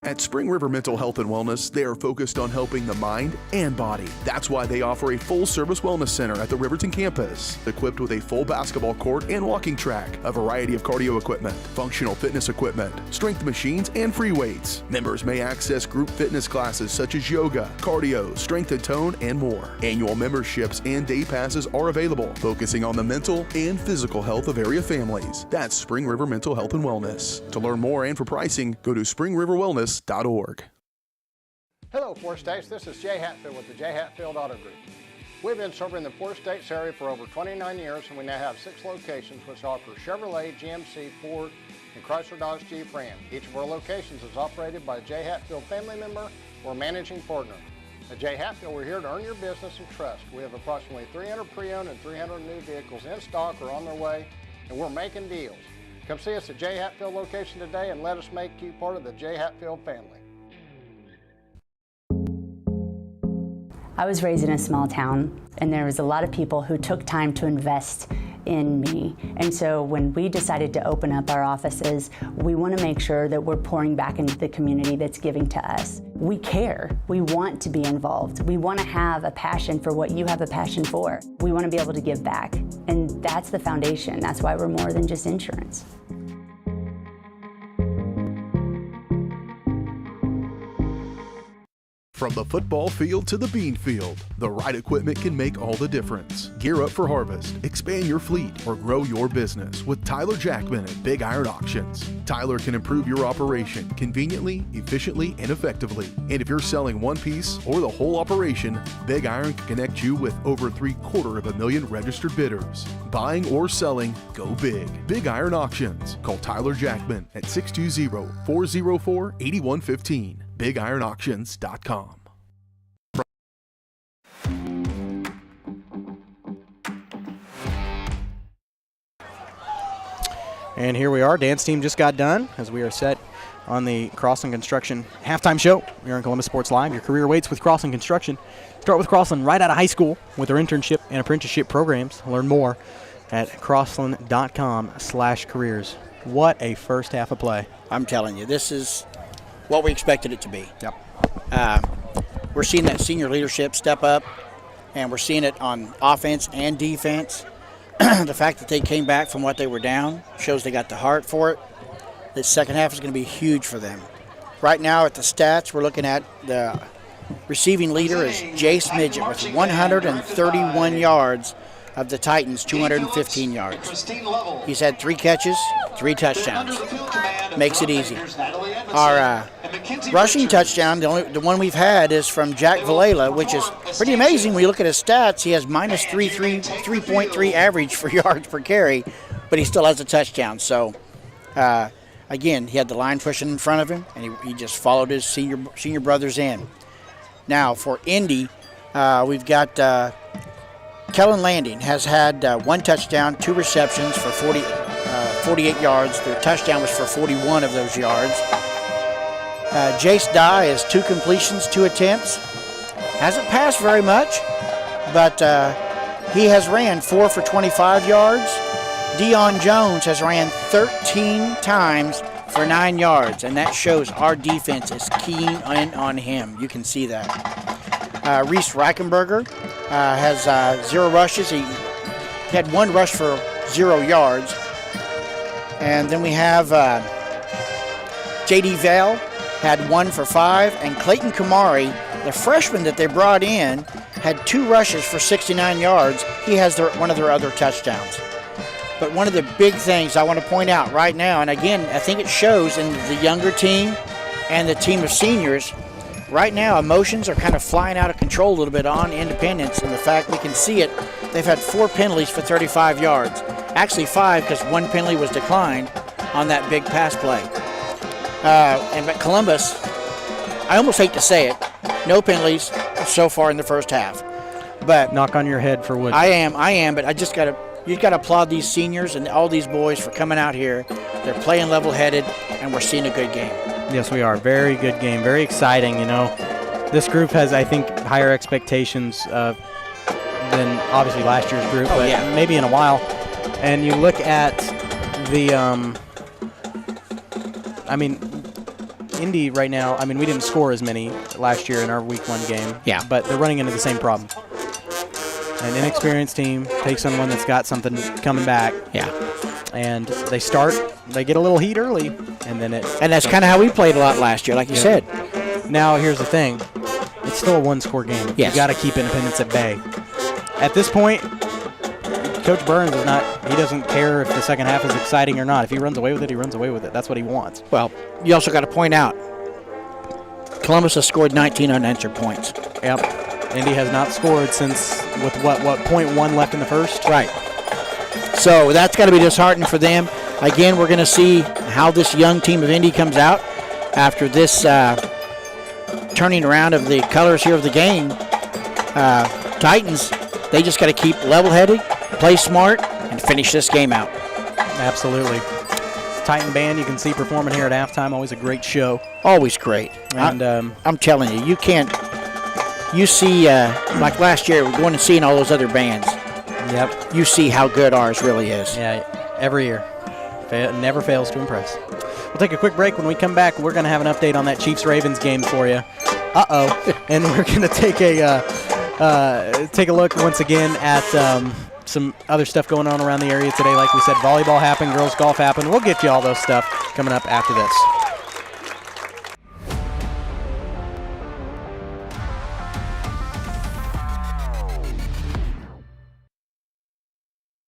At Spring River Mental Health and Wellness, they are focused on helping the mind and body. That's why they offer a full-service wellness center at the Riverton campus, equipped with a full basketball court and walking track, a variety of cardio equipment, functional fitness equipment, strength machines, and free weights. Members may access group fitness classes such as yoga, cardio, strength and tone, and more. Annual memberships and day passes are available, focusing on the mental and physical health of area families. That's Spring River Mental Health and Wellness. To learn more and for pricing, go to springriverwellness.org. Hello, Four States. This is Jay Hatfield with the Jay Hatfield Auto Group. We've been serving the 4 states area for over 29 years, and we now have 6 locations which offer Chevrolet, GMC, Ford, and Chrysler Dodge Jeep Ram. Each of our locations is operated by a J. Hatfield family member or managing partner. At J. Hatfield, we're here to earn your business and trust. We have approximately 300 pre-owned and 300 new vehicles in stock or on their way, and we're making deals. Come see us at J. Hatfield location today and let us make you part of the J. Hatfield family. I was raised in a small town, and there was a lot of people who took time to invest in me. And so when we decided to open up our offices, we want to make sure that we're pouring back into the community that's giving to us. We care. We want to be involved. We want to have a passion for what you have a passion for. We want to be able to give back. And that's the foundation. That's why we're more than just insurance. From the football field to the bean field, the right equipment can make all the difference. Gear up for harvest, expand your fleet, or grow your business with Tyler Jackman at Big Iron Auctions. Tyler can improve your operation conveniently, efficiently, and effectively. And if you're selling one piece or the whole operation, Big Iron can connect you with over 750,000 registered bidders. Buying or selling, go big. Big Iron Auctions. Call Tyler Jackman at 620-404-8115. BigIronAuctions.com. And here we are. Dance team just got done as we are set on the Crossland Construction halftime show here on Columbus Sports Live. Your career waits with Crossland Construction. Start with Crossland right out of high school with their internship and apprenticeship programs. Learn more at crossland.com/careers. What a first half of play. I'm telling you, this is what we expected it to be. Yep. We're seeing that senior leadership step up, and we're seeing it on offense and defense. The fact that they came back from what they were down shows they got the heart for it. The second half is going to be huge for them. Right now at the stats, we're looking at the receiving leader is Jace Midget with 131 yards of the Titans, 215 yards. He's had 3 catches, 3 touchdowns. Makes it easy. Our rushing touchdown, the one we've had is from Jack Villela, which is pretty amazing when you look at his stats. He has minus 3.3 average for yards per carry, but he still has a touchdown. So, again, he had the line pushing in front of him, and he just followed his senior brothers in. Now, for Indy, we've got Kellen Landing has had 1 touchdown, 2 receptions for 48 yards. Their touchdown was for 41 of those yards. Jace Dye has 2 completions, 2 attempts. Hasn't passed very much, but he has ran 4 for 25 yards. Dion Jones has ran 13 times for 9 yards, and that shows our defense is keen in on him. You can see that. Reese Reichenberger has 0 rushes. He had 1 rush for 0 yards. And then we have J.D. Vale had 1 for 5. And Clayton Kamari, the freshman that they brought in, had 2 rushes for 69 yards. He has one of their other touchdowns. But one of the big things I want to point out right now, and again, I think it shows in the younger team and the team of seniors, right now emotions are kind of flying out of control a little bit on Independence, and the fact we can see it, they've had 4 penalties for 35 yards. Actually 5 because 1 penalty was declined on that big pass play. But Columbus, I almost hate to say it, no penalties so far in the first half. But knock on your head for Wood. I am, but you got to applaud these seniors and all these boys for coming out here. They're playing level-headed, and we're seeing a good game. Yes, we are. Very good game. Very exciting. You know, this group has, I think, higher expectations than obviously last year's group, but maybe in a while. And you look at the, Indy right now, we didn't score as many last year in our Week 1 game. Yeah. But they're running into the same problem. An inexperienced team takes someone that's got something coming back. Yeah. And they get a little heat early, and then And that's kind of how we played a lot last year, like you said. Now, here's the thing. It's still a 1-score game. Yes. You got to keep Independence at bay. At this point, Coach Burns he doesn't care if the second half is exciting or not. If he runs away with it, he runs away with it. That's what he wants. Well, you also got to point out, Columbus has scored 19 unanswered points. Yep. Indy has not scored since with what .1 left in the first. Right. So that's got to be disheartening for them. Again, we're going to see how this young team of Indy comes out after this turning around of the colors here of the game. Titans, they just got to keep level-headed, play smart, and finish this game out. Absolutely. Titan band you can see performing here at halftime. Always a great show. Always great. And I'm telling you, you see, like last year, we're going and seeing all those other bands. Yep. You see how good ours really is. Yeah, every year. Never fails to impress. We'll take a quick break. When we come back, we're going to have an update on that Chiefs-Ravens game for you. And we're going to take a look once again at some other stuff going on around the area today. Like we said, volleyball happened, girls golf happened. We'll get you all those stuff coming up after this.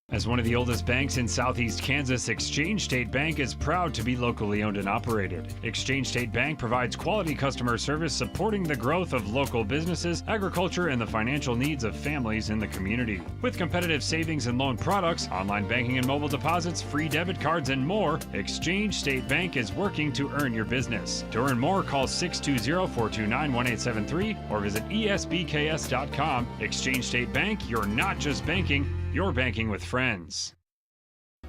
As one of the oldest banks in southeast Kansas, Exchange State Bank is proud to be locally owned and operated. Exchange State Bank provides quality customer service supporting the growth of local businesses, agriculture, and the financial needs of families in the community. With competitive savings and loan products, online banking and mobile deposits, free debit cards, and more, Exchange State Bank is working to earn your business. To earn more, call 620-429-1873 or visit esbks.com. Exchange State Bank, you're not just banking, you're banking with friends.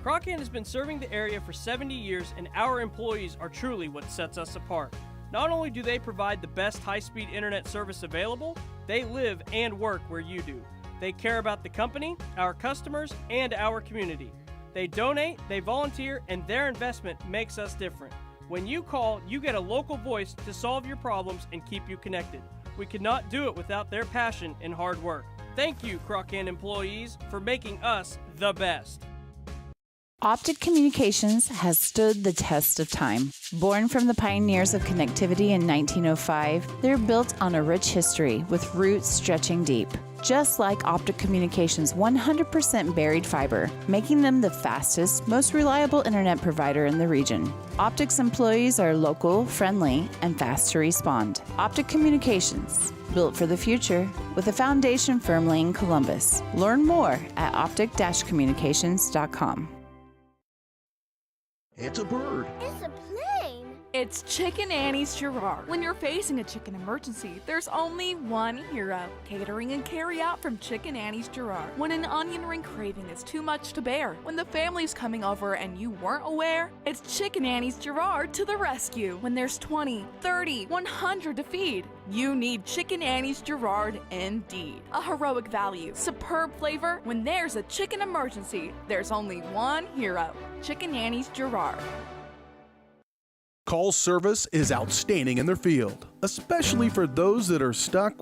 Croccan has been serving the area for 70 years, and our employees are truly what sets us apart. Not only do they provide the best high-speed internet service available, they live and work where you do. They care about the company, our customers, and our community. They donate, they volunteer, and their investment makes us different. When you call, you get a local voice to solve your problems and keep you connected. We could not do it without their passion and hard work. Thank you, Croccan employees, for making us the best. Optic Communications has stood the test of time. Born from the pioneers of connectivity in 1905, they're built on a rich history with roots stretching deep. Just like Optic Communications' 100% buried fiber, making them the fastest, most reliable internet provider in the region. Optic's employees are local, friendly, and fast to respond. Optic Communications, built for the future, with a foundation firmly in Columbus. Learn more at optic-communications.com. It's a bird. It's a plane. It's Chicken Annie's Girard. When you're facing a chicken emergency, there's only one hero. Catering and carry out from Chicken Annie's Girard. When an onion ring craving is too much to bear, when the family's coming over and you weren't aware, it's Chicken Annie's Girard to the rescue. When there's 20, 30, 100 to feed, you need Chicken Annie's Girard indeed. A heroic value, superb flavor. When there's a chicken emergency, there's only one hero. Chicken Annie's Girard. Call service is outstanding in their field, especially for those that are stuck,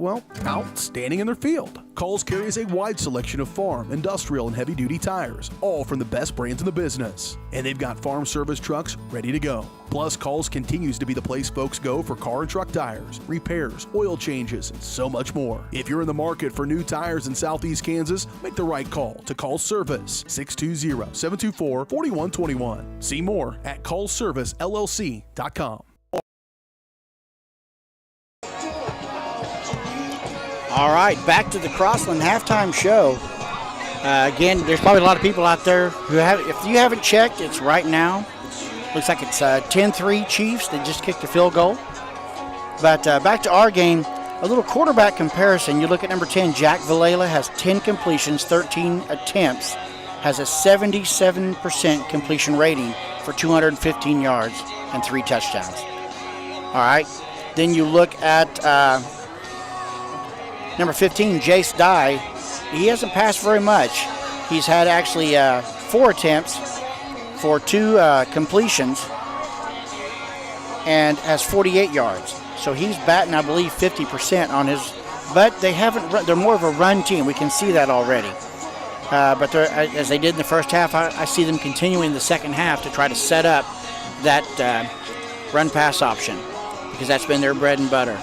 outstanding in their field. Calls carries a wide selection of farm, industrial, and heavy-duty tires, all from the best brands in the business. And they've got farm service trucks ready to go. Plus, Calls continues to be the place folks go for car and truck tires, repairs, oil changes, and so much more. If you're in the market for new tires in Southeast Kansas, make the right call to Call Service, 620-724-4121. See more at callservicellc.com. All right, back to the Crossland halftime show. Again, there's probably a lot of people out there who have, if you haven't checked, it's right now. Looks like it's 10-3 Chiefs. They just kicked a field goal. But back to our game, a little quarterback comparison. You look at number 10, Jack Villela has 10 completions, 13 attempts, has a 77% completion rating for 215 yards and 3 touchdowns. All right, then you look at number 15, Jace Dye. He hasn't passed very much. He's had actually 4 attempts for 2 completions and has 48 yards. So he's batting, I believe, 50% on his, but they haven't run, they're more of a run team. We can see that already. But as they did in the first half, I see them continuing the second half to try to set up that run-pass option because that's been their bread and butter.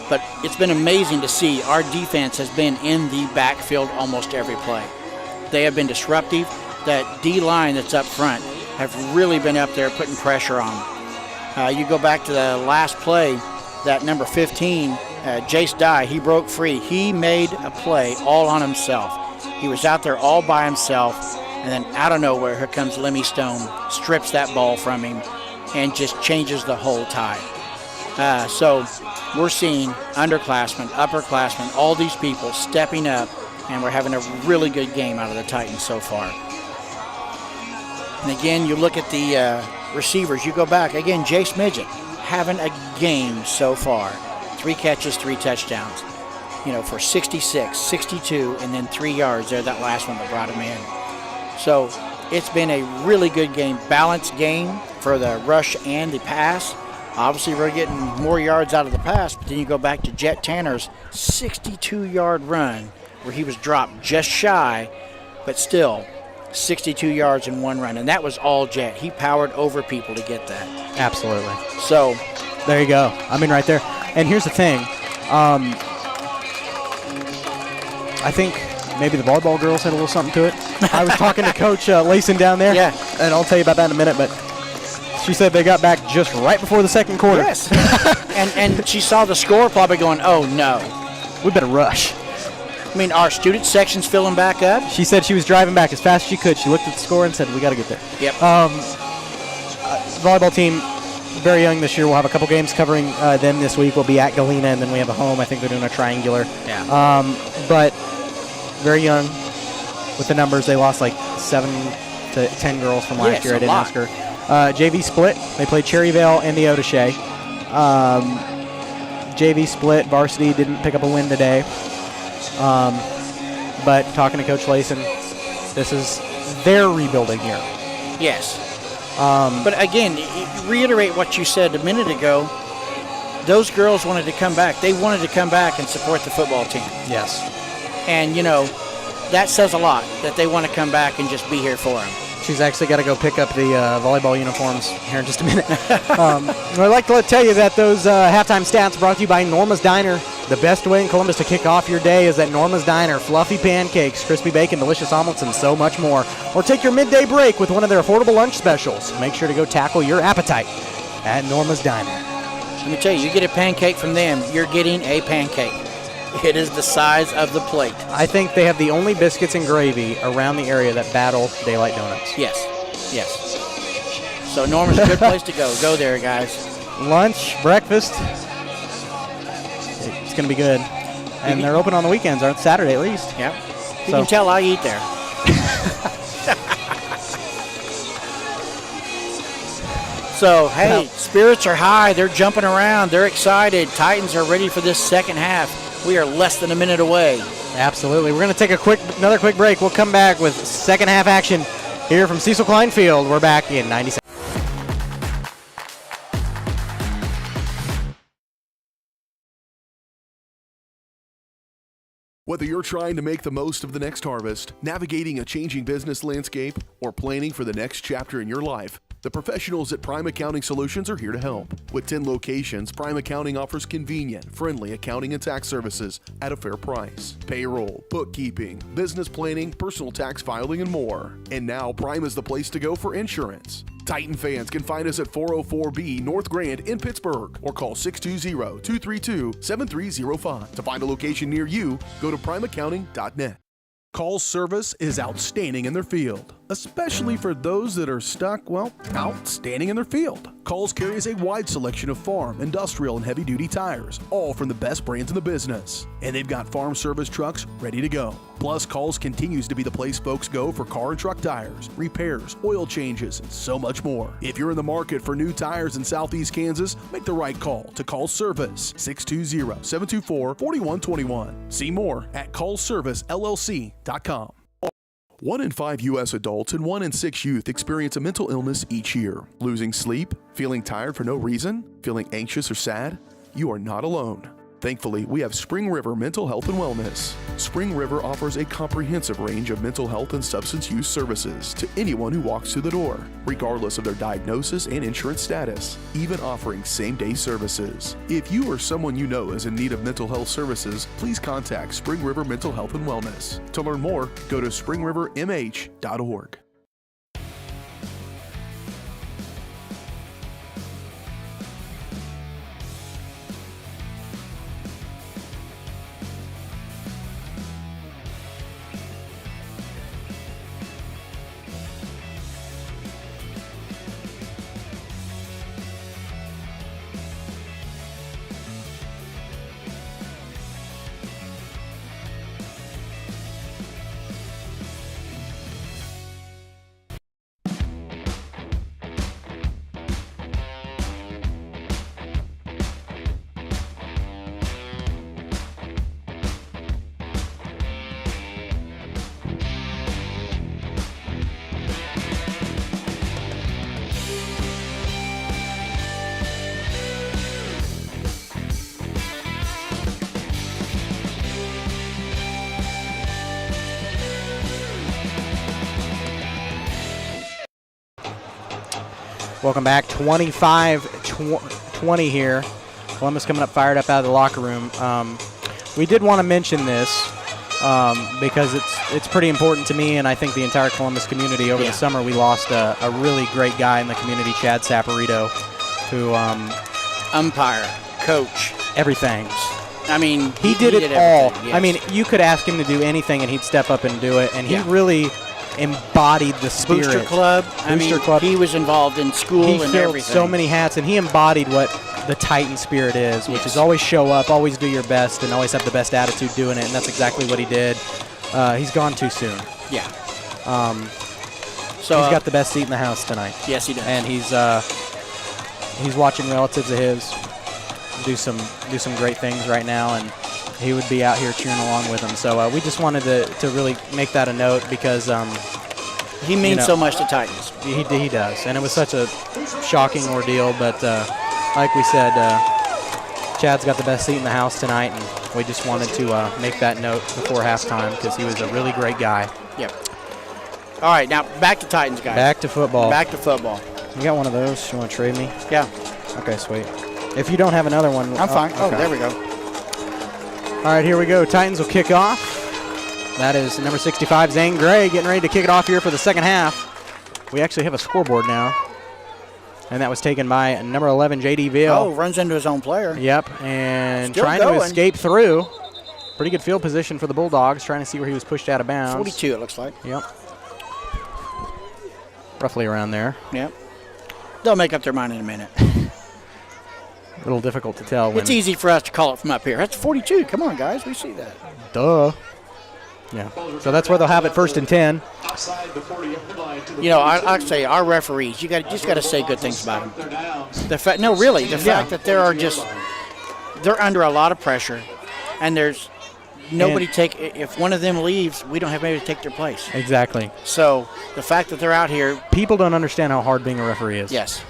But it's been amazing to see our defense has been in the backfield almost every play. They have been disruptive. That D-line that's up front have really been up there putting pressure on them. You go back to the last play, that number 15, Jace Dye, he broke free. He made a play all on himself. He was out there all by himself, and then out of nowhere, here comes Lemmy Stone, strips that ball from him, and just changes the whole tide. So we're seeing underclassmen, upperclassmen, all these people stepping up, and we're having a really good game out of the Titans so far. And again, you look at the receivers. You go back. Again, Jace Midget having a game so far. 3 catches, 3 touchdowns. For 66, 62, and then 3 yards there, that last one that brought him in. So it's been a really good game, balanced game for the rush and the pass. Obviously, we're getting more yards out of the pass, but then you go back to Jet Tanner's 62-yard run where he was dropped just shy, but still 62 yards in one run, and that was all Jet. He powered over people to get that. Absolutely. So there you go. Right there. And here's the thing. I think maybe the volleyball girls had a little something to it. I was talking to Coach Layson down there. Yeah. And I'll tell you about that in a minute, but she said they got back just right before the second quarter. Yes. and she saw the score probably going, oh, no. We better rush. Our student section's filling back up. She said she was driving back as fast as she could. She looked at the score and said, we got to get there. Yep. Volleyball team, very young this year. We'll have a couple games covering them this week. We'll be at Galena, and then we have a home. I think they're doing a triangular. Yeah. But very young with the numbers. They lost like 7 to 10 girls from last year. I didn't ask her. JV split. They played Cherryvale and the Otishe. JV split. Varsity didn't pick up a win today. But talking to Coach Layson, this is their rebuilding year. Yes. But again, reiterate what you said a minute ago. Those girls wanted to come back. They wanted to come back and support the football team. Yes. And, that says a lot, that they want to come back and just be here for them. She's actually got to go pick up the volleyball uniforms here in just a minute. I'd like to tell you that those halftime stats brought to you by Norma's Diner. The best way in Columbus to kick off your day is at Norma's Diner. Fluffy pancakes, crispy bacon, delicious omelets, and so much more. Or take your midday break with one of their affordable lunch specials. Make sure to go tackle your appetite at Norma's Diner. Let me tell you, you get a pancake from them, you're getting a pancake. It is the size of the plate. I think they have the only biscuits and gravy around the area that battle Daylight Donuts. Yes. So Norma's a good place to go. Go there, guys. Lunch, breakfast. It's going to be good. And they're open on the weekends, aren't Saturday at least. Yep. You can tell I eat there. So, hey, spirits are high. They're jumping around. They're excited. Titans are ready for this second half. We are less than a minute away. Absolutely. We're going to take another quick break. We'll come back with second half action here from Cecil Klein Field. We're back in 90 seconds. Whether you're trying to make the most of the next harvest, navigating a changing business landscape, or planning for the next chapter in your life, the professionals at Prime Accounting Solutions are here to help. With 10 locations, Prime Accounting offers convenient, friendly accounting and tax services at a fair price. Payroll, bookkeeping, business planning, personal tax filing, and more. And now Prime is the place to go for insurance. Titan fans can find us at 404B North Grand in Pittsburgh or call 620-232-7305. To find a location near you, go to primeaccounting.net. Call's service is outstanding in their field, especially for those that are stuck, outstanding in their field. Call's carries a wide selection of farm, industrial, and heavy-duty tires, all from the best brands in the business. And they've got farm service trucks ready to go. Plus, Call's continues to be the place folks go for car and truck tires, repairs, oil changes, and so much more. If you're in the market for new tires in Southeast Kansas, make the right call to Call's Service, 620-724-4121. See more at callservicellc.com. 1 in 5 U.S. adults and 1 in 6 youth experience a mental illness each year. Losing sleep? Feeling tired for no reason? Feeling anxious or sad? You are not alone. Thankfully, we have Spring River Mental Health and Wellness. Spring River offers a comprehensive range of mental health and substance use services to anyone who walks through the door, regardless of their diagnosis and insurance status, even offering same-day services. If you or someone you know is in need of mental health services, please contact Spring River Mental Health and Wellness. To learn more, go to springrivermh.org. Welcome back. 25-20 here. Columbus coming up fired up out of the locker room. We did want to mention this because it's pretty important to me and I think the entire Columbus community. Over the summer, we lost a really great guy in the community, Chad Saporito, who umpire, coach, everything. I mean, he did it all. Yes. I mean, you could ask him to do anything and he'd step up and do it, and he really embodied the spirit. Booster Club. Club. He was involved in school and everything. He filled so many hats, and he embodied what the Titan spirit is, which is always show up, always do your best, and always have the best attitude doing it, and that's exactly what he did. He's gone too soon. Yeah. So he's got the best seat in the house tonight. Yes, he does. And he's watching relatives of his do some great things right now, and he would be out here cheering along with them. So we just wanted to really make that a note because he means so much to Titans. He does, and it was such a shocking ordeal. But like we said, Chad's got the best seat in the house tonight, and we just wanted to make that note before halftime because he was a really great guy. Yep. All right, now back to Titans, guys. Back to football. Back to football. You got one of those? You want to trade me? Yeah. Okay, sweet. If you don't have another one, I'm fine. Okay. Oh, there we go. All right, here we go. Titans will kick off. That is number 65, Zane Gray, getting ready to kick it off here for the second half. We actually have a scoreboard now. And that was taken by number 11, J.D. Veal. Oh, runs into his own player. Yep, and Still trying going. to escape through. Pretty good field position for the Bulldogs, trying to see where he was pushed out of bounds. 42, it looks like. Yep. Roughly around there. Yep. They'll make up their mind in a minute. A little difficult to tell. It's easy for us to call it from up here. That's 42. Come on, guys. We see that. Duh. Yeah. So that's where they'll have it, 1st and 10. You know, I'd say our referees, you just got to say good things about them. The fact that they're under a lot of pressure, and there's nobody if one of them leaves, we don't have anybody to take their place. Exactly. So the fact that they're out here. People don't understand how hard being a referee is. Yes.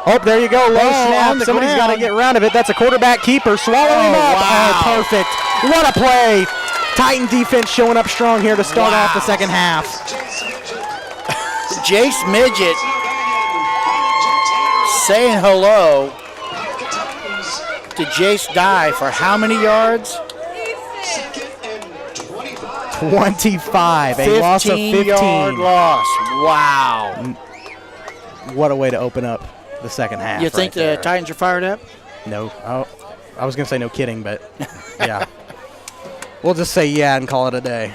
Oh, there you go. Low snap. Somebody's got to get around of it. That's a quarterback keeper. Swallow him up. Wow. Oh, perfect. What a play. Titan defense showing up strong here to start off the second half. Jace Midget saying hello to Jace Dye for how many yards? 25. A loss of 15. 15-yard loss. Wow. What a way to open up the second half. You think the Titans are fired up? No. Oh, I was going to say no kidding, but yeah. We'll just say yeah and call it a day.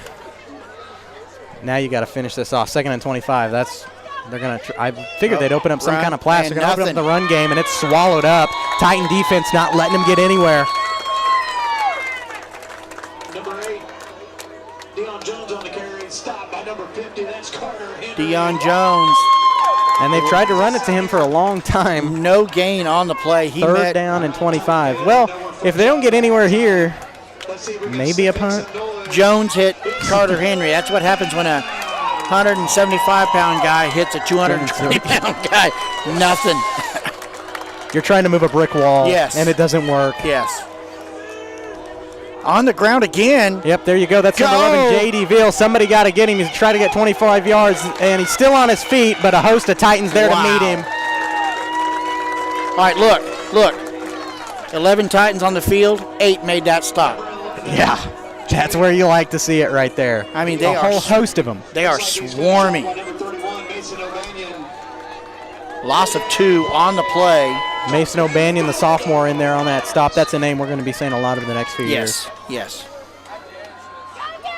Now you got to finish this off. 2nd and 25. They're going to. I figured they'd open up some kind of pass. They're going to open up the run game, and it's swallowed up. Titan defense not letting them get anywhere. Number 8, Deion Jones on the carry. Stopped by number 50. That's Carter Henry. Deion Jones. And they've tried to run it to him for a long time. No gain on the play. Third down and 25. Well, if they don't get anywhere here, maybe a punt. Jones hit Carter Henry. That's what happens when a 175-pound guy hits a 220-pound guy. Nothing. You're trying to move a brick wall. Yes. And it doesn't work. Yes. On the ground again. Yep, there you go. That's number 11, J.D. Veal. Somebody got to get him. He's trying to get 25 yards, and he's still on his feet, but a host of Titans there to meet him. All right, look. 11 Titans on the field, 8 made that stop. Yeah, that's where you like to see it right there. I mean, a whole host of them. They are swarming. Loss of 2 on the play. Mason O'Banion, the sophomore, in there on that stop. That's a name we're going to be saying a lot over the next few years. Yes.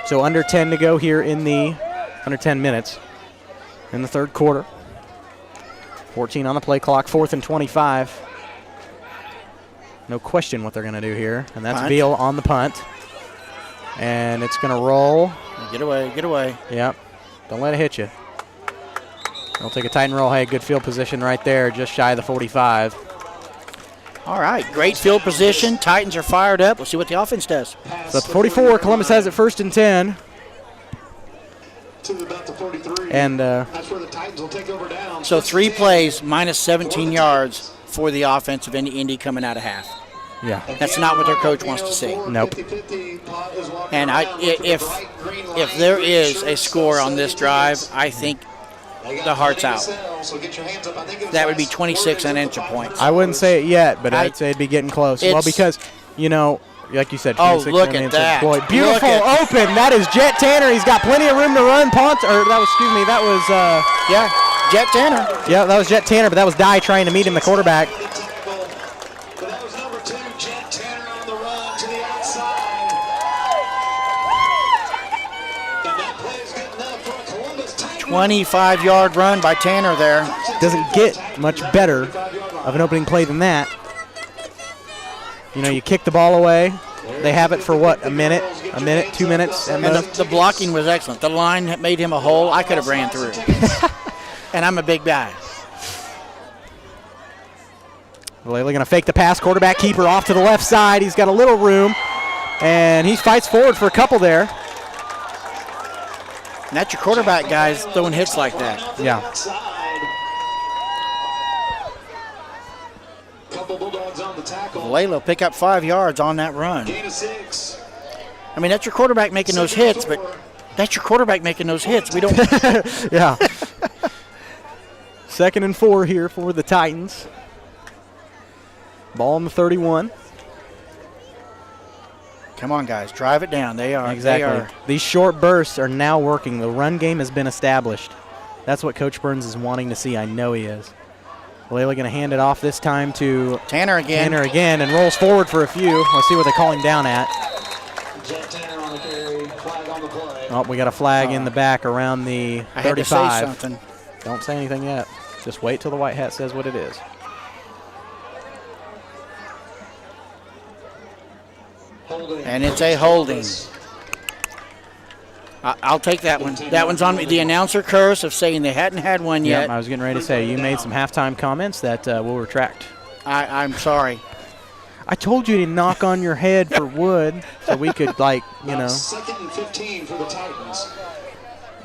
So under 10 to go here under 10 minutes in the third quarter. 14 on the play clock, 4th and 25. No question what they're going to do here. And that's Veal on the punt. And it's going to roll. Get away. Yep. Don't let it hit you. They'll take a Titan roll. Hey, good field position right there, just shy of the 45. All right, great field position. Titans are fired up. We'll see what the offense does. So at the 44, Columbus has it 1st and 10. To about the 43. And that's where the Titans will take over down. So 3 plays, minus 17 yards for the offense of Indy coming out of half. Yeah. That's not what their coach wants to see. Nope. And if there is a score on this drive, I think the heart's out. That would be 26 unanswered points. I wouldn't say it yet, but I'd say it'd be getting close. Well, because, like you said, 26 look at unanswered that. points. Beautiful open. That is Jet Tanner. He's got plenty of room to run. That was Jet Tanner. Yeah, that was Jet Tanner, but that was Dye trying to meet him, the quarterback. But that was number 2, Jet Tanner on the run to the outside. And that play is good enough for a Columbus Titan. 25-yard run by Tanner there. Doesn't get much better of an opening play than that. You kick the ball away. They have it for what, a minute, 2 minutes? And the blocking was excellent. The line made him a hole. I could have ran through. And I'm a big guy. Vallela going to fake the pass. Quarterback keeper off to the left side. He's got a little room, and he fights forward for a couple there. And that's your quarterback, guys, throwing hits like that. Yeah. Couple Bulldogs on the tackle. Vallela pick up 5 yards on that run. Gain of 6. I mean, that's your quarterback making those hits, but that's your quarterback making those hits. We don't. Yeah. 2nd and 4 here for the Titans. Ball on the 31. Come on, guys. Drive it down. They are. Exactly. These short bursts are now working. The run game has been established. That's what Coach Burns is wanting to see. I know he is. Vallela going to hand it off this time to Tanner again, and rolls forward for a few. Let's see what they call him down at. Jet Tanner on the carry. Flag on the play. Oh, we got a flag in the back around the 35. I had to say something. Don't say anything yet. Just wait till the white hat says what it is. And it's a holding. I'll take that one. That one's on me. The announcer curse of saying they hadn't had one yet. Yep, I was getting ready to say, you made some halftime comments that we'll retract. I'm sorry. I told you to knock on your head for wood so we could, 2nd and 15 for the Titans.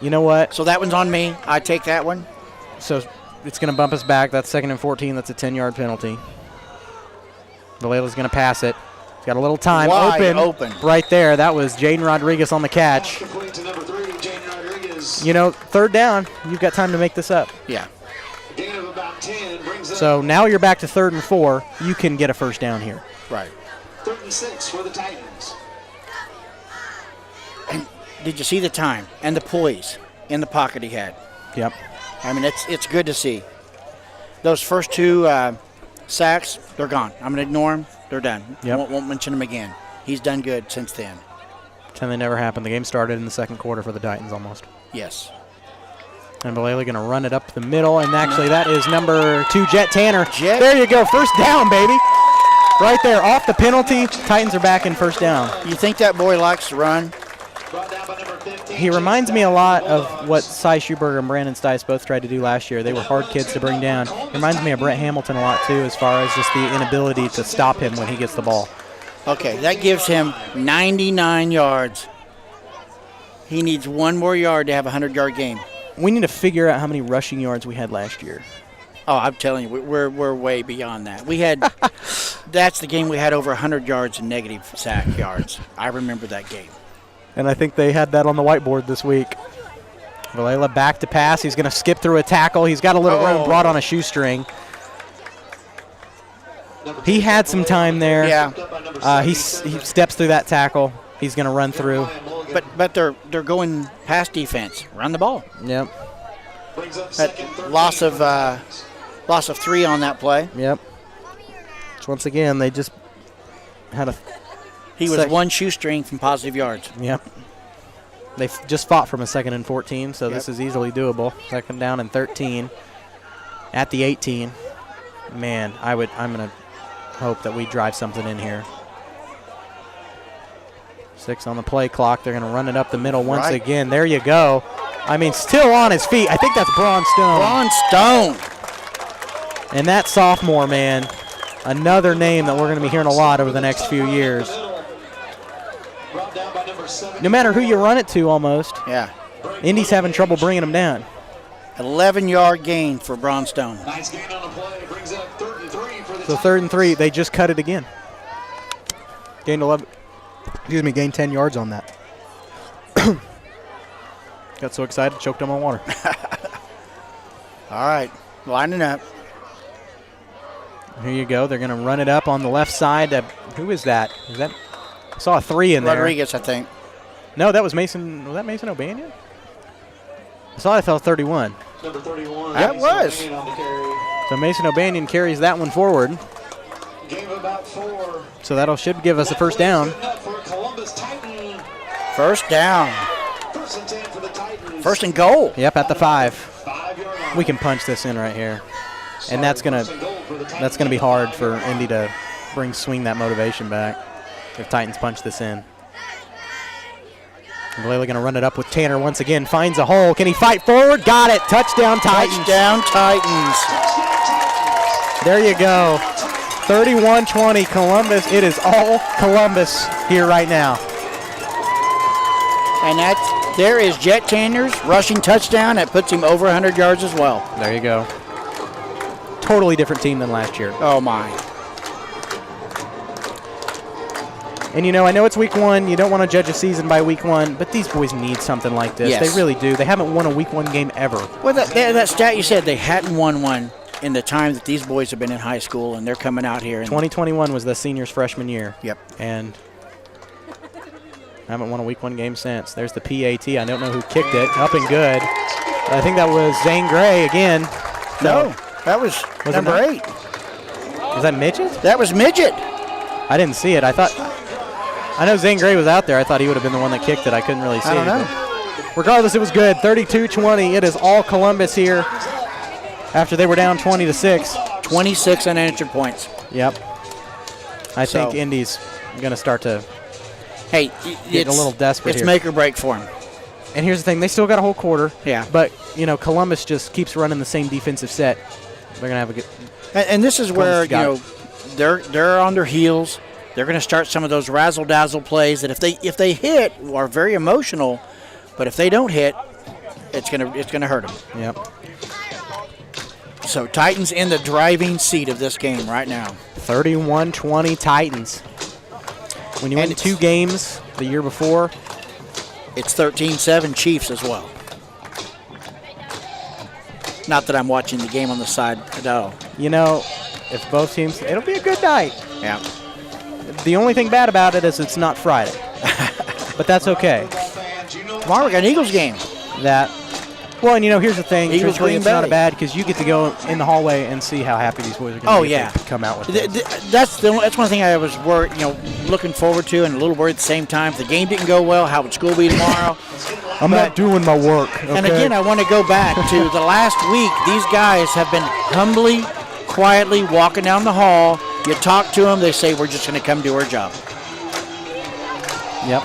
You know what? So that one's on me. I take that one. So it's going to bump us back. That's 2nd and 14. That's a 10-yard penalty. Valella's going to pass it. He's got a little time. Wide open. Right there. That was Jaden Rodriguez on the catch. Complete to number 3, Jaden Rodriguez. 3rd down. You've got time to make this up. Yeah. Gain of about 10 brings up. So now you're back to 3rd and 4. You can get a first down here. Right. 3rd and 6 for the Titans. And did you see the time and the poise in the pocket he had? Yep. I mean, it's good to see. Those first 2 sacks, they're gone. I'm going to ignore them. They're done. Yep. Won't mention them again. He's done good since then. Pretend they never happened. The game started in the 2nd quarter for the Titans almost. Yes. And Vallela going to run it up the middle, and actually that is number 2, Jet Tanner. Jet. There you go. First down, baby. Right there, off the penalty. Titans are back in first down. You think that boy likes to run? He reminds me a lot of what Cy Schuberger and Brandon Stice both tried to do last year. They were hard kids to bring down. Reminds me of Brett Hamilton a lot, too, as far as just the inability to stop him when he gets the ball. Okay, that gives him 99 yards. He needs one more yard to have a 100-yard game. We need to figure out how many rushing yards we had last year. Oh, I'm telling you, we're way beyond that. We had that's the game we had over 100 yards in negative sack yards. I remember that game. And I think they had that on the whiteboard this week. Vallela back to pass. He's going to skip through a tackle. He's got a little room brought on a shoestring. He had some time there. Yeah. He steps through that tackle. He's going to run through. But they're going past defense. Run the ball. Yep. That loss of 3 on that play. Yep. So once again, they just had a. He was one shoestring from positive yards. Yep. They just fought from a 2nd and 14, so this is easily doable. 2nd down and 13 at the 18. Man, I'm going to hope that we drive something in here. 6 on the play clock. They're going to run it up the middle once again. There you go. I mean, still on his feet. I think that's Braun Stone. Braun Stone. And that sophomore, man, another name that we're going to be hearing a lot over the next few years. No matter who you run it to almost. Yeah. Indy's having trouble bringing them down. 11-yard gain for Braun Stone. Nice gain on the play. Brings up 3rd and 3 for the So 3rd and 3, they just cut it again. Gained 10 yards on that. Got so excited, choked on my water. All right, lining up. Here you go. They're going to run it up on the left side. Who is that? I saw a 3 in there. Rodriguez, I think. No, that was Mason. Was that Mason O'Banion? I saw it fell 31. Number 31. That was. So Mason O'Banion carries that one forward. Gave about 4. So that should give us a first down. First down. First and 10 for the Titans. First and goal. Yep, at the 5. We can punch this in right here. And that's gonna be hard for Indy to swing that motivation back if Titans punch this in. Vallejo going to run it up with Tanner once again. Finds a hole. Can he fight forward? Got it. Touchdown Titans. Touchdown Titans. There you go. 31-20 Columbus. It is all Columbus here right now. And there is Jet Tanner's rushing touchdown. That puts him over 100 yards as well. There you go. Totally different team than last year. Oh, my. And, I know it's week 1. You don't want to judge a season by week 1, but these boys need something like this. Yes. They really do. They haven't won a week 1 game ever. Well, that stat you said, they hadn't won one in the time that these boys have been in high school, and they're coming out here. 2021 was the seniors' freshman year. Yep. And haven't won a week 1 game since. There's the PAT. I don't know who kicked it. Up and good. I think that was Zane Gray again. No, that was number 8. Was that Midget? That was Midget. I didn't see it. I know Zane Gray was out there. I thought he would have been the one that kicked it. I couldn't really see it. I don't know. Regardless, it was good. 32-20. It is all Columbus here after they were down 20-6. 26 unanswered points. Yep. I think Indy's going to start to get a little desperate It's here. make or break for them. And here's the thing. They still got a whole quarter. Yeah. But, Columbus just keeps running the same defensive set. They're going to have a good – And this is where, they're on their heels. They're going to start some of those razzle-dazzle plays that if they hit are very emotional, but if they don't hit, it's going to hurt them. Yep. So Titans in the driving seat of this game right now. 31-20 Titans. When you win 2 games the year before, it's 13-7 Chiefs as well. Not that I'm watching the game on the side at all. If both teams, it'll be a good night. Yeah. The only thing bad about it is it's not Friday. But that's okay. Tomorrow we got an Eagles game. Well, and here's the thing. Eagles Truthfully, it's Green not Bay. bad because you get to go in the hallway and see how happy these boys are going to be if they come out with this. That's one thing I was looking forward to and a little worried at the same time. If the game didn't go well, how would school be tomorrow? I'm not doing my work. Okay? And again, I want to go back to the last week. These guys have been humbly, quietly walking down the hall. You talk to them, they say, we're just going to come do our job. Yep.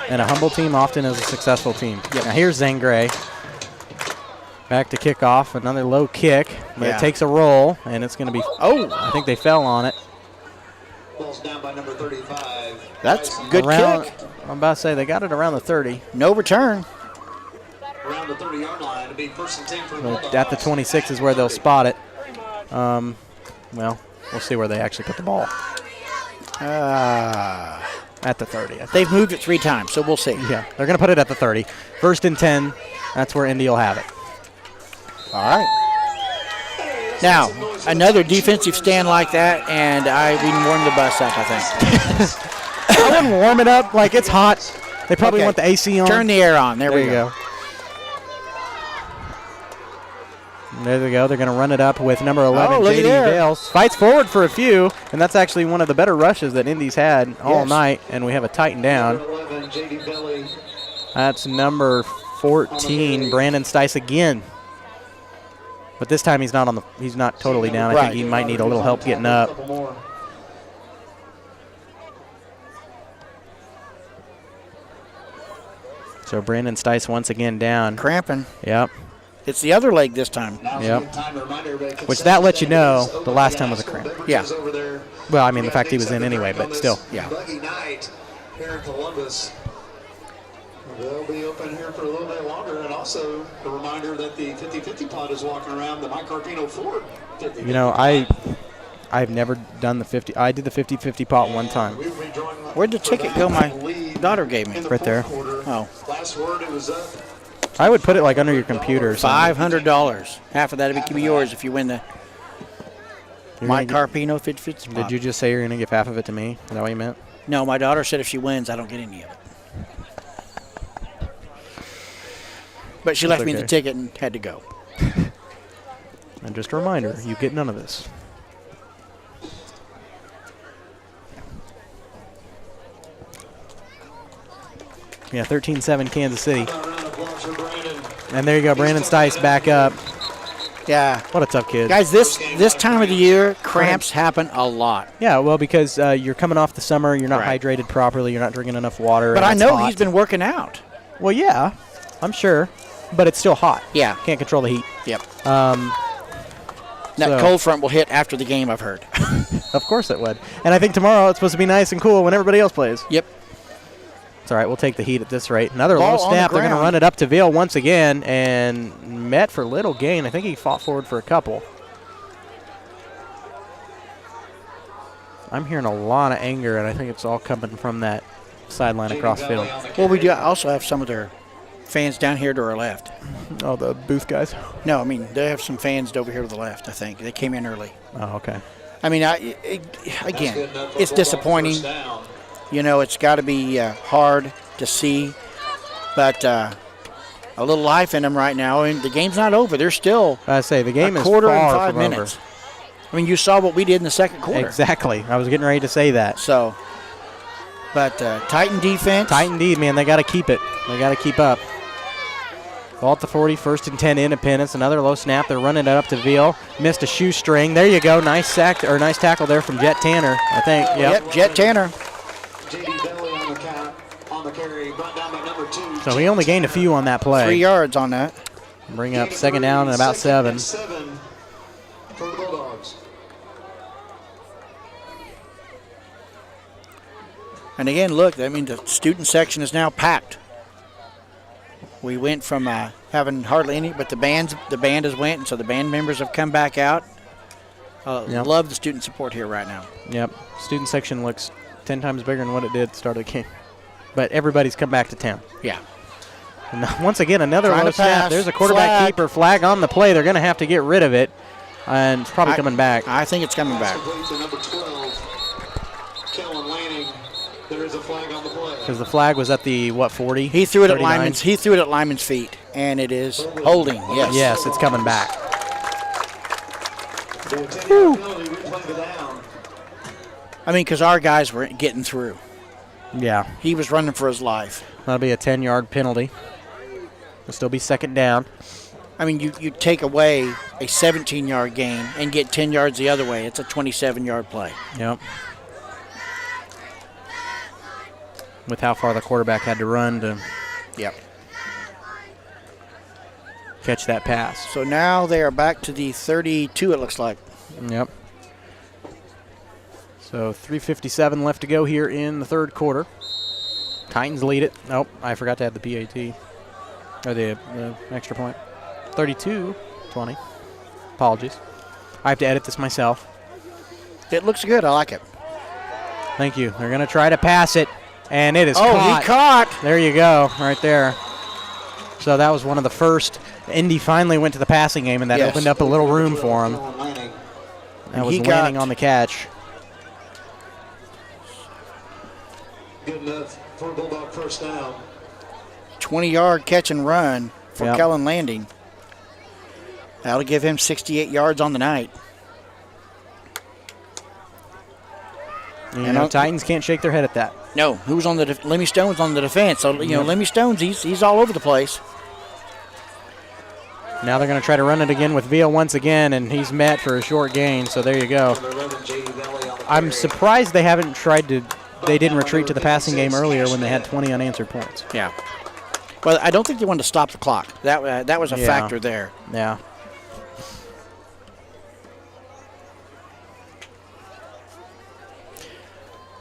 And a humble team often is a successful team. Yep. Now here's Zane Gray. Back to kickoff. Another low kick. But it takes a roll, and it's going to be – I think they fell on it. Ball's down by number 35. That's a good kick. I'm about to say they got it around the 30. No return. Around the 30-yard line. It'll be first and 10 for the Bulldogs. At the 26 is where they'll spot it. Well, we'll see where they actually put the ball. At the 30. They've moved it 3 times, so we'll see. Yeah, they're going to put it at the 30. First and 10, that's where Indy will have it. All right. Now, another defensive stand like that, and we can warm the bus up, I think. I wouldn't warm it up. Like, it's hot. They probably want the AC on. Turn the air on. There we go. There they go. They're going to run it up with number 11, J.D. Dales. Fights forward for a few, and that's actually one of the better rushes that Indy's had all night, and we have a Titan down. That's number 14, Brandon Stice again. But this time he's not totally down. I think he might need a little help getting up. So Brandon Stice once again down. Cramping. Yep. It's the other leg this time. Yep. Which that lets you know the last time was a cramp. Yeah. Well, I mean, the fact he was in anyway, but still. Yeah. Buggy night here in Columbus. They'll be open here for a little bit longer. And also a reminder that the 50-50 pod is walking around the Mike Carpino Ford 50-50 I've never done the 50. I did the 50-50 pot one time. Where'd the ticket go my daughter gave me? Right there. Oh. Last word, it was up I would put it like under your computer or something. $500. Half of that would be yours if you win the Mike Carpino 50-50 Did you just say you're going to give half of it to me? Is that what you meant? No, my daughter said if she wins, I don't get any of it. But she left me the ticket and had to go. And just a reminder, you get none of this. Yeah, 13-7 Kansas City. And there you go, Brandon Stice back up. Yeah. What a tough kid. Guys, this time of the year, cramps happen a lot. Yeah, well, because you're coming off the summer, you're not hydrated properly, you're not drinking enough water. But I know hot. he's been working out. Well, yeah, I'm sure. But it's still hot. Yeah. Can't control the heat. Yep. That cold front will hit after the game, I've heard. Of course it would. And I think tomorrow it's supposed to be nice and cool when everybody else plays. Yep. It's all right. We'll take the heat at this rate. Another Ball low on the snap. They're going to ground. run it up to Vail once again, and met for little gain. I think he fought forward for a couple. I'm hearing a lot of anger, and I think it's all coming from that sideline across field. Well, we do also have some of their fans down here to our left. Oh, the booth guys? No, I mean, they have some fans over here to the left, I think. They came in early. Oh, okay. I mean, again, it's disappointing. You know, it's got to be hard to see. But a little life in them right now. And the game's not over. They're still I say the game a is quarter far and 5 from minutes. over. I mean, you saw what we did in the second quarter. Exactly. I was getting ready to say that. So, but Titan defense. Titan D, man, they got to keep it. They got to keep up. Ball at the 40, 1st and 10 Independence. Another low snap. They're running it up to Veal. Missed a shoestring. There you go. Nice sack or nice tackle there from Jet Tanner, I think. Yep, Jet Tanner. So he only gained a few on that play. 3 yards on that. Bring up 2nd down and about 7. For the Bulldogs. And again, look, I mean, the student section is now packed. We went from having hardly any, but the band has went, and so the band members have come back out. Yep. Love the student support here right now. Yep. Student section looks 10 times bigger than what it did at the start of the game. But everybody's come back to town. Yeah. And once again, another Trying low to pass. snap. There's a quarterback Flag. keeper flag on the play. They're going to have to get rid of it. And it's probably coming back. I think it's coming back. Number 12, Kellen Lanning. There is a flag on the play. Because the flag was at the, 40? He threw it at 39? Lyman's. He threw it at Lyman's feet, and it is holding. Yes. Yes, it's coming back. I mean, because our guys were getting through. Yeah. He was running for his life. That'll be a 10-yard penalty. It'll still be 2nd down. I mean, you take away a 17-yard gain and get 10 yards the other way. It's a 27-yard play. Yep. With how far the quarterback had to run to catch that pass. So now they are back to the 32, it looks like. Yep. So 3:57 left to go here in the 3rd quarter. Titans lead it. Nope, I forgot to add the PAT. Or the extra point. 32-20. Apologies. I have to edit this myself. It looks good. I like it. Thank you. They're going to try to pass it, and it is caught. caught. He caught. There you go, right there. So that was one of the first. Indy finally went to the passing game, and that opened up a little room for him. That was Lanning on the catch. Good enough for a Bulldog 1st down. 20-yard catch and run for Kellen Landing. That'll give him 68 yards on the night. You know, Titans can't shake their head at that. No, who's on the Lemmy Stone's on the defense. So you know, Lemmy Stone's he's all over the place. Now they're going to try to run it again with Veal once again, and he's met for a short gain. So there you go. I'm surprised they haven't tried to. They didn't retreat to the passing game earlier when they had 20 unanswered points. Yeah. Well, I don't think they wanted to stop the clock. That was a factor there. Yeah.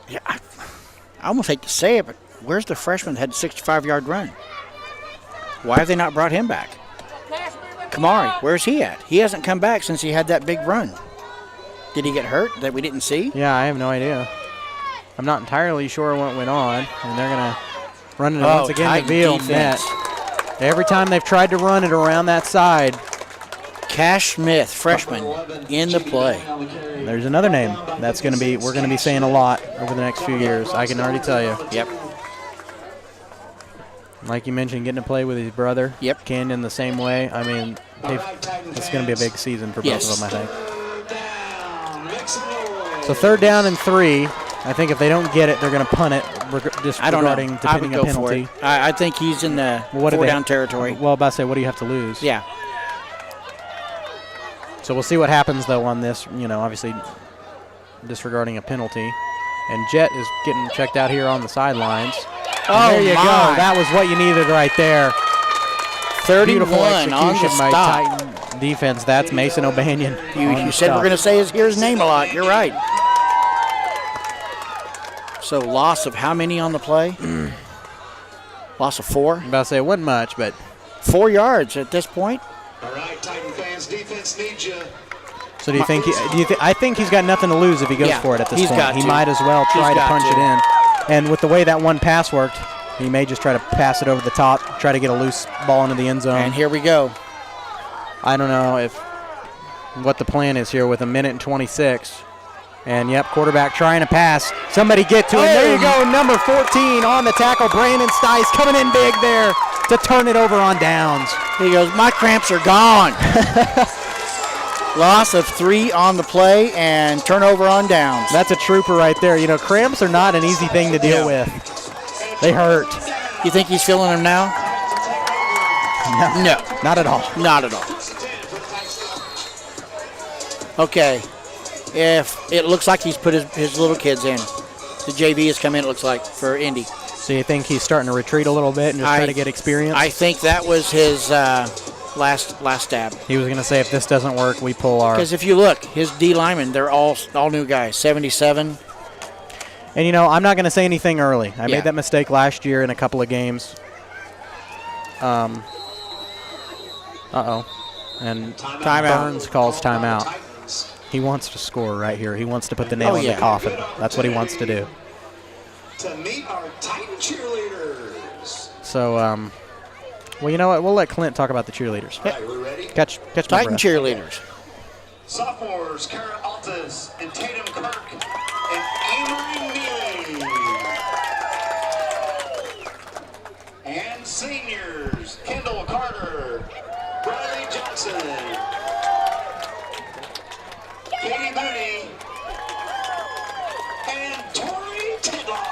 Yeah, I almost hate to say it, but where's the freshman that had a 65-yard run? Why have they not brought him back? Kamari, where's he at? He hasn't come back since he had that big run. Did he get hurt that we didn't see? Yeah, I have no idea. I'm not entirely sure what went on, and they're going to run it once again to Veal net. Every time they've tried to run it around that side. Cash Smith, freshman, in the play. There's another name that's going to be, we're going to be saying a lot over the next few years. I can already tell you. Yep. Like you mentioned, getting to play with his brother. Yep. Camden the same way. I mean, it's going to be a big season for both of them, I think. So 3rd down and 3. I think if they don't get it, they're going to punt it, disregarding depending on penalty. I think he's in the 4-down territory. Well, about to say, what do you have to lose? Yeah. So we'll see what happens, though, on this, obviously disregarding a penalty. And Jet is getting checked out here on the sidelines. Oh, there you go. That was what you needed right there. 31 on the stop. Titan defense. That's Mason O'Banion. You said we're going to say hear his name a lot. You're right. So loss of how many on the play? Loss of 4? I'm about to say it wasn't much, but 4 yards at this point. All right, Titan fans, defense needs you. So do you think? I think he's got nothing to lose if he goes for it at this point. He might as well try to punch it in. And with the way that one pass worked, he may just try to pass it over the top, try to get a loose ball into the end zone. And here we go. I don't know what the plan is here with 1:26. And, yep, quarterback trying to pass. Somebody get to him. There you go, number 14 on the tackle. Brandon Stice coming in big there to turn it over on downs. He goes, my cramps are gone. Loss of 3 on the play and turnover on downs. That's a trooper right there. Cramps are not an easy thing to deal with. They hurt. You think he's feeling them now? No, not at all. Not at all. Okay. If it looks like he's put his little kids in. The JV has come in, it looks like, for Indy. So you think he's starting to retreat a little bit and just try to get experience? I think that was his last stab. He was going to say, if this doesn't work, we pull our... Because if you look, his D linemen, they're all new guys, 77. And, I'm not going to say anything early. I made that mistake last year in a couple of games. Uh-oh. And Burns calls timeout. He wants to score right here. He wants to put the nail in the coffin. That's what he wants to do. To meet our Titan cheerleaders. So, well, you know what? We'll let Clint talk about the cheerleaders. All right, we're ready? Catch Titan cheerleaders. Sophomores, Kara Altas and Tatum Kirk and Amory Neely. And seniors, Kendall Carter, Riley Johnson, Katie Mooney, and Tori Tedlock.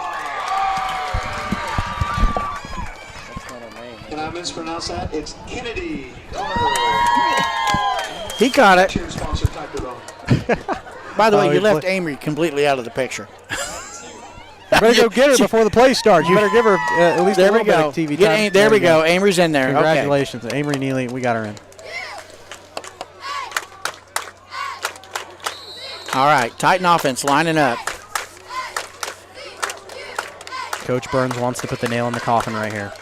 Can I mispronounce that? It's Kennedy Carter. He caught it. Cheer sponsor typed it wrong. By the way, you left Amory completely out of the picture. You better go get her before the play starts. You better give her at least a little bit of TV time. There we go. Amory's in there. Congratulations. Okay. Amory Neely, we got her in. All right, Titan offense lining up. Coach Burns wants to put the nail in the coffin right here.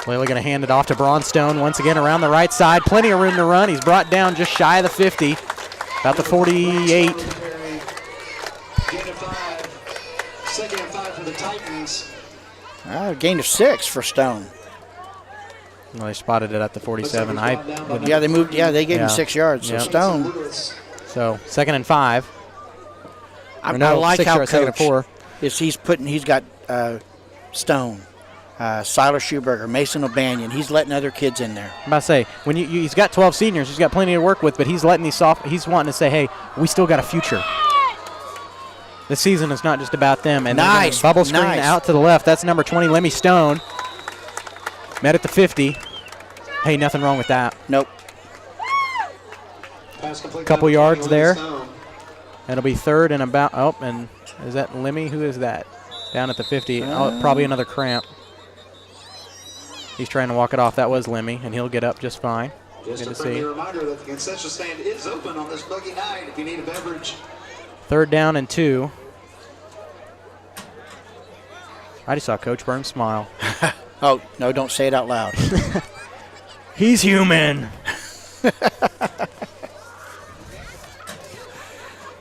Layla going to hand it off to Braunstone once again around the right side. Plenty of room to run. He's brought down just shy of the 50, about the 48. Second and 5 for the Titans. Gain of 6 for Stone. Well, they spotted it at the 47. They moved. Yeah, they gave him 6 yards. So Stone. So 2nd and 5. I like how Coach 2nd and 4. He's got Stone, Siler Schuberger, Mason O'Banion. He's letting other kids in there. I'm about to say, when he's got 12 seniors, he's got plenty to work with, but he's letting he's wanting to say, hey, we still got a future. This season is not just about them. And nice. Bubble screen out to the left. That's number 20, Lemmy Stone. Met at the 50. Hey, nothing wrong with that. Nope. Couple yards there. It'll be 3rd and about. Oh, and is that Lemmy? Who is that? Down at the 50. Probably another cramp. He's trying to walk it off. That was Lemmy, and he'll get up just fine. Just a friendly reminder that the concession stand is open on this buggy night if you need a beverage. 3rd down and 2. I just saw Coach Burns smile. Oh, no, don't say it out loud. He's human.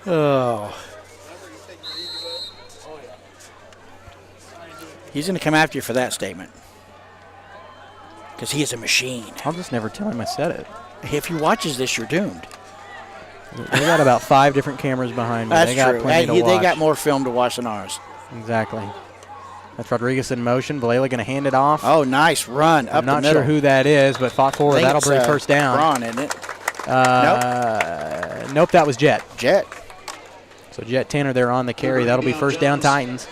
Oh. He's going to come after you for that statement. because he is a machine. I'll just never tell him I said it. If he watches this, you're doomed. They got about 5 different cameras behind me. That's they got true. plenty to watch. They got more film to watch than ours. Exactly. That's Rodriguez in motion. Valela going to hand it off. Oh, nice run up I'm not the middle. sure who that is, but fought forward. That'll bring first down. Braun, isn't it? Nope, that was Jet. Jet. So Jet Tanner there on the carry. That'll be first down Titans.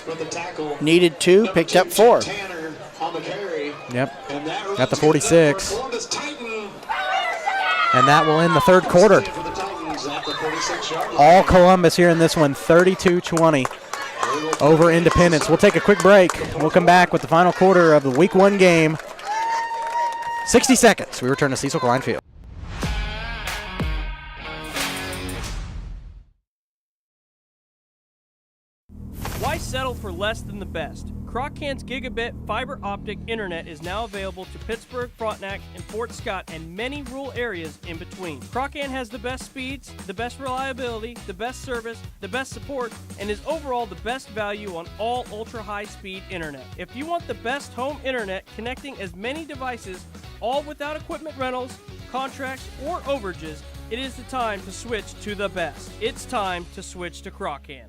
Needed 2, picked up 4. Yep. Got the 46. And that will end the third quarter. All Columbus here in this one, 32-20 over Independence. We'll take a quick break. We'll come back with the final quarter of the Week 1 game. 60 seconds. We return to Cecil Klein Field. Why settle for less than the best? Croc-Can's gigabit fiber optic internet is now available to Pittsburgh, Frontenac, and Fort Scott, and many rural areas in between. Croc-Can has the best speeds, the best reliability, the best service, the best support, and is overall the best value on all ultra-high-speed internet. If you want the best home internet connecting as many devices, all without equipment rentals, contracts, or overages, it is the time to switch to the best. It's time to switch to Croc-Can.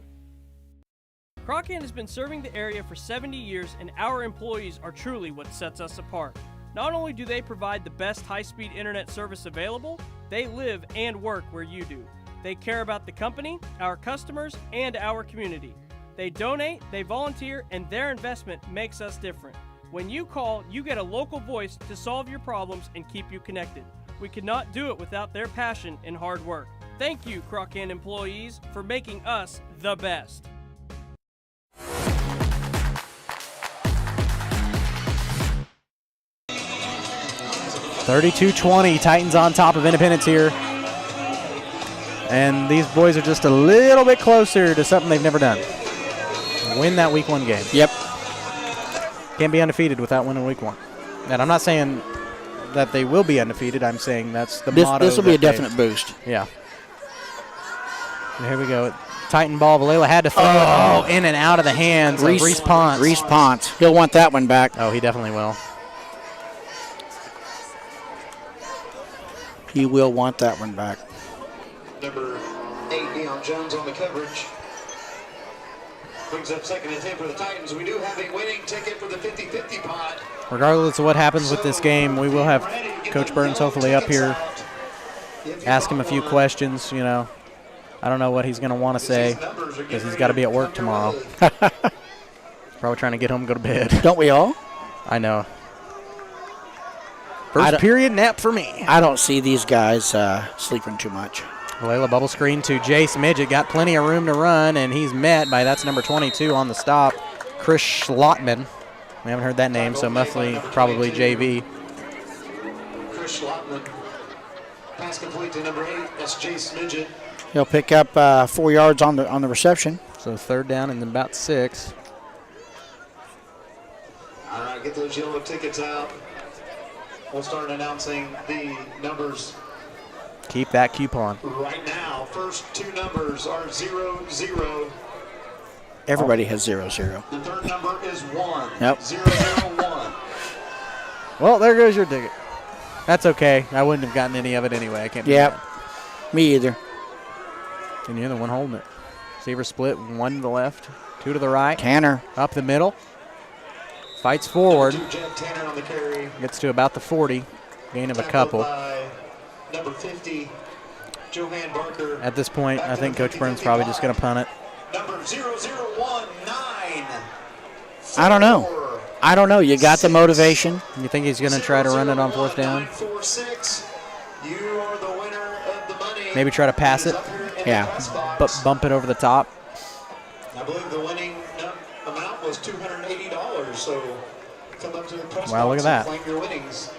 Croc-Can has been serving the area for 70 years, and our employees are truly what sets us apart. Not only do they provide the best high-speed internet service available, they live and work where you do. They care about the company, our customers, and our community. They donate, they volunteer, and their investment makes us different. When you call, you get a local voice to solve your problems and keep you connected. We could not do it without their passion and hard work. Thank you, Croc-Can employees, for making us the best. 32-20, Titans on top of Independence here. And these boys are just a little bit closer to something they've never done. Win that Week 1 game. Yep. Can't be undefeated without winning Week 1. And I'm not saying that they will be undefeated. I'm saying that's the motto. This will be a definite boost. Yeah. And here we go. Titan ball. Valela had to throw it in and out of the hands of Reese Ponce. Reese Ponce. He'll want that one back. Oh, he definitely will. He will want that one back. Number 8, Dion Jones on the coverage. Brings up 2nd and 10 for the Titans. We do have a winning ticket for the 50-50 pot. Regardless of what happens with this game, we will have Coach Burns hopefully up here. Ask him a few questions, you know. I don't know what he's going to want to say because he's got to be at work tomorrow. Probably trying to get home and go to bed. Don't we all? I know. First period nap for me. I don't see these guys sleeping too much. Valela bubble screen to Jace Midget. Got plenty of room to run, and he's met by, that's number 22 on the stop, Chris Schlotman. We haven't heard that name, so probably JV. Chris Schlotman. Pass complete to number 8. That's Jace Midget. He'll pick up 4 yards on the reception. So 3rd down and then about 6. All right, get those yellow tickets out. We'll start announcing the numbers. Keep that coupon. Right now, first 2 numbers are 0-0. Everybody has 0-0. The 3rd number is 1. Yep. 0-0-1. Well, there goes your ticket. That's okay. I wouldn't have gotten any of it anyway. I can't. Yep. Me either. And you're the one holding it. Receiver split, 1 to the left, 2 to the right. Tanner. Up the middle. Fights forward. Tanner on the carry. Gets to about the 40. Gain of a couple. Number 50, Johan Barker. At this point, I think Coach Burns probably just going to punt it. Number 0019. I don't know. You got the motivation. You think he's going to try to run it on 4th down? 946. You are the winner of the money. Maybe try to pass it. Yeah. But bump it over the top. I believe the winning amount was $280. So come up to the press Wow, look at that. and claim your winnings.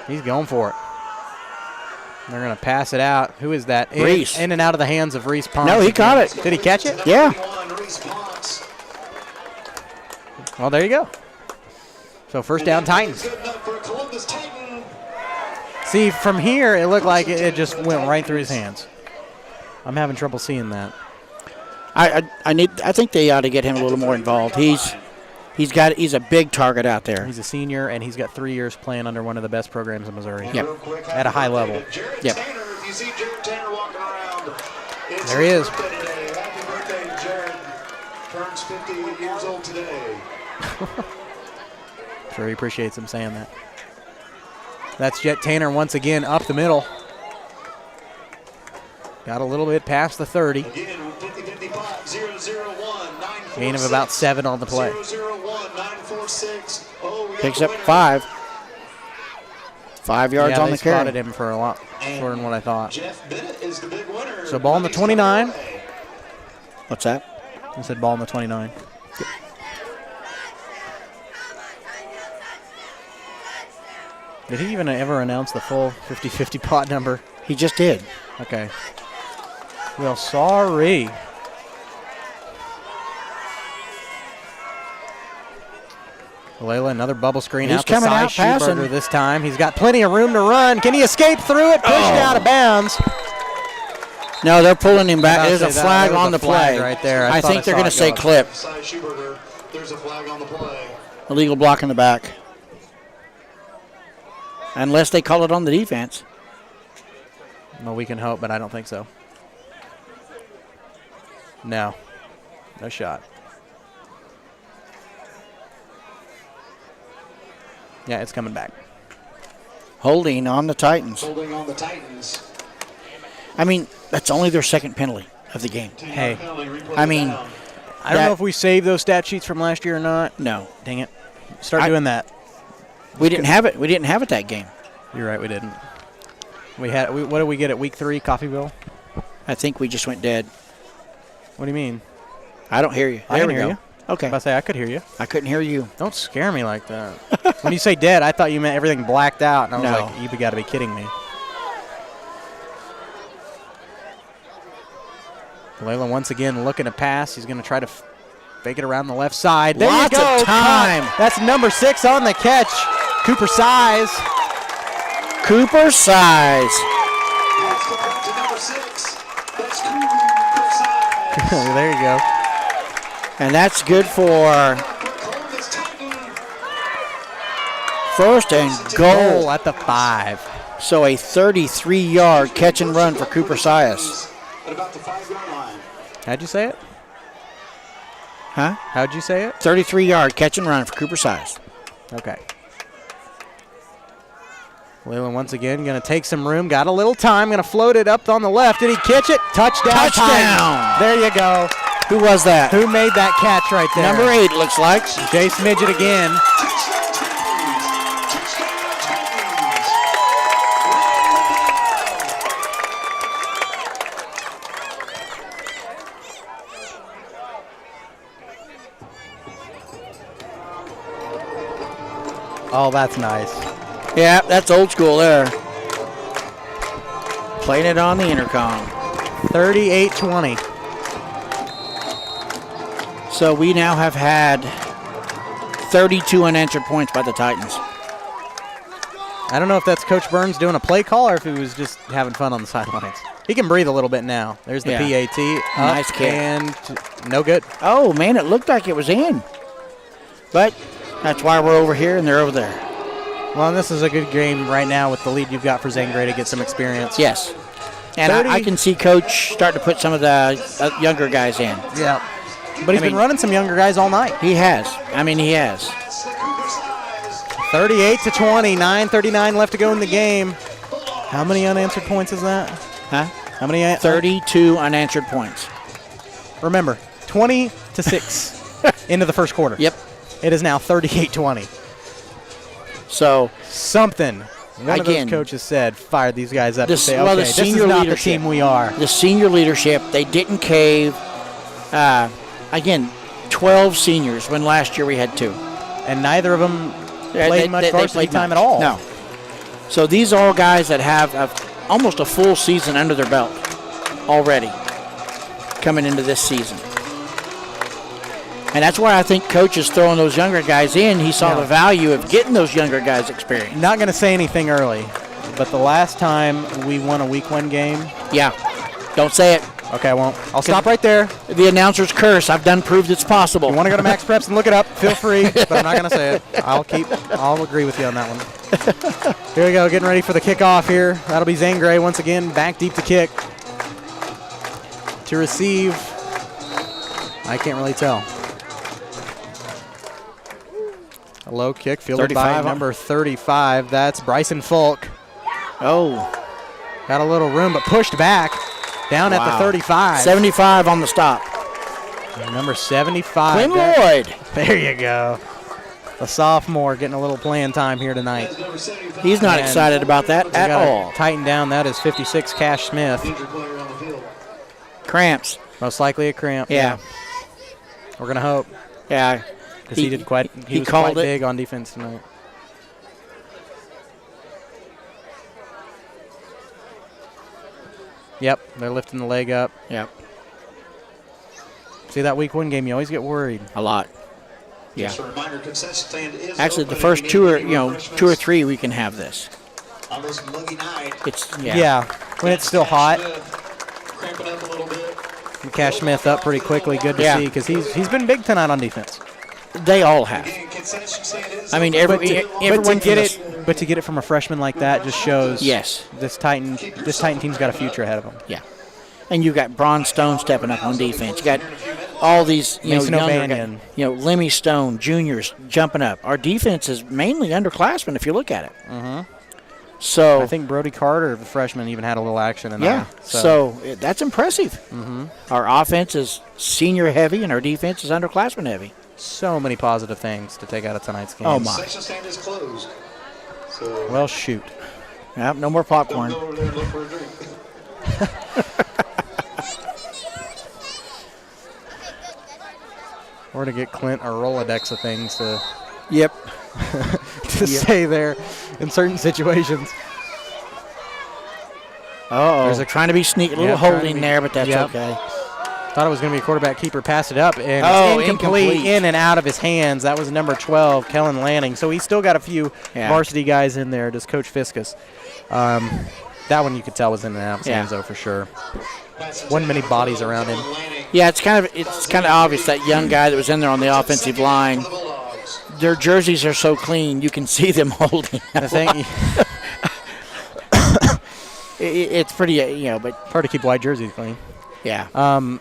He's going for it. They're going to pass it out. Who is that? Reese. In and out of the hands of Reese Ponce. No, he caught it. Did he catch it? Yeah. Well, there you go. So first down, Titans. See, from here, it looked like it just went right through his hands. I'm having trouble seeing that. I think they ought to get him a little more involved. He's a big target out there. He's a senior, and he's got 3 years playing under one of the best programs in Missouri. Yep. At a high level. Yep. If you see Jared Tanner walking around, it's there he is. Happy birthday, Jared. Turns 50 years old today. Sure, he appreciates him saying that. That's Jet Tanner once again up the middle. Got a little bit past the 30. Again, 50-50 pot, 0-0-1, 9-4-6. Gain of about 7 on the play. 0-0-1, 9-4-6. Oh, we got Picks the up winner. 5. 5 yards on the carry. Spotted him for a lot shorter than what I thought. Jeff Bennett is the big winner. So ball on the 29. What's that? I said ball on the 29. Did he even ever announce the full 50-50 pot number? He just did. Okay. Well, sorry. Layla, another bubble screen He's out to coming Cy out passing. Schuberger this time. He's got plenty of room to run. Can he escape through it? Pushed out of bounds. No, they're pulling him back. I was There's a about to say flag there was on a the flag play. right there. I thought think they're saw going it to say go. clip. Cy Schuberger, there's a flag on the play. Illegal block in the back. Unless they call it on the defense. Well, we can hope, but I don't think so. No. No shot. Yeah, it's coming back. Holding on the Titans. Holding on the Titans. I mean, that's only their second penalty of the game. Hey. I mean, I don't know if we saved those stat sheets from last year or not. No. Dang it. Start doing that. We didn't have it. We didn't have it that game. You're right, we didn't. What did we get at week 3, Coffeyville? I think we just went dead. What do you mean? I don't hear you. I There can we hear go. you. Okay. I was about to say I could hear you. I couldn't hear you. Don't scare me like that. When you say dead, I thought you meant everything blacked out, and I was No. like, you got to be kidding me. Layla once again looking to pass. He's going to try to fake it around the left side. There Lots you go. of time. That's number 6 on the catch. Cooper Size. Cooper Size. That's the point to number 6. That's Cooper Size. There you go. And that's good for first and goal at the 5. So a 33-yard catch and run for Cooper Sias. At about the 5-yard line. How'd you say it? Huh? How'd you say it? 33-yard catch and run for Cooper Sias. Okay. Leland once again going to take some room. Got a little time. Going to float it up on the left. Did he catch it? Touchdown. Touchdown. There you go. Who was that? Who made that catch right there? Number 8, looks like. Jace Midget again. Oh, that's nice. Yeah, that's old school there. Playing it on the intercom. 38-20. So we now have had 32 unanswered points by the Titans. I don't know if that's Coach Burns doing a play call or if he was just having fun on the sidelines. He can breathe a little bit now. There's the PAT. Nice kick. And no good. Oh, man, it looked like it was in. But that's why we're over here and they're over there. Well, this is a good game right now with the lead you've got for Zangray to get some experience. Yes. And I can see Coach starting to put some of the younger guys in. Yeah. But he's been running some younger guys all night. He has. I mean, he has. 38-20, 9:39 left to go in the game. How many unanswered points is that? Huh? How many? 32 unanswered points. Remember, 20-6 into the first quarter. Yep. It is now 38-20. So something. One of those coaches said, fired these guys up and say, okay, this is not the team we are. The senior leadership, they didn't cave. Again, 12 seniors when last year we had 2. And neither of them played much varsity time at all. No. So these are all guys that have almost a full season under their belt already coming into this season. And that's why I think Coach is throwing those younger guys in. He saw the value of getting those younger guys experience. Not going to say anything early, but the last time we won a week 1 game. Yeah. Don't say it. Okay, I won't. I'll stop right there. The announcer's curse. I've done proved it's possible. You want to go to Max Preps and look it up? Feel free, but I'm not going to say it. I'll agree with you on that one. Here we go, getting ready for the kickoff here. That'll be Zane Gray once again, back deep to kick. To receive, I can't really tell. A low kick fielded by number 35. That's Bryson Folk. Oh. Got a little room, but pushed back. Down at the 35. 75 on the stop. Number 75. Quinn Lloyd. There you go. The sophomore getting a little playing time here tonight. He's not excited about that at all. Tighten down. That is 56, Cash Smith. Cramps. Most likely a cramp. Yeah. We're going to hope. Yeah. Because he was quite big on defense tonight. Yep, they're lifting the leg up. Yep. See, that week 1 game, you always get worried. A lot. Yeah. Just a reminder, concession stand is actually, the open first if two you or need any more 2 or 3 we can have this. on this muggy night. It's when it's still hot. Cramping up a little bit. Cash Smith up pretty quickly. Good to see because he's been big tonight on defense. They all have. I mean, but to get it from a freshman like that just shows this Titan team's got a future ahead of them. Yeah. And you got Bron Stone stepping up on defense. You got all these younger, Lemmy Stone, juniors jumping up. Our defense is mainly underclassmen if you look at it. Mm-hmm. So I think Brody Carter, the freshman, even had a little action in there. So that's impressive. Mm-hmm. Our offense is senior heavy and our defense is underclassmen heavy. So many positive things to take out of tonight's game. Oh my! Section stand is closed. So well, shoot. Yep, no more popcorn. Don't go over there and look for a drink. Or to get Clint a Rolodex of things to. Yep. Say there in certain situations. There's trying to be sneaky, a little holding there, but that's okay. Thought it was going to be a quarterback keeper, passed it up, and it's incomplete, in and out of his hands. That was number 12, Kellen Lanning. So he's still got a few varsity guys in there, does Coach Fiskus. That one you could tell was in and out of his hands, though, for sure. Wasn't many bodies around him. Yeah, it's kind of obvious that young guy that was in there on the offensive line. Their jerseys are so clean, you can see them holding. I think it's pretty, but hard to keep white jerseys clean. Yeah.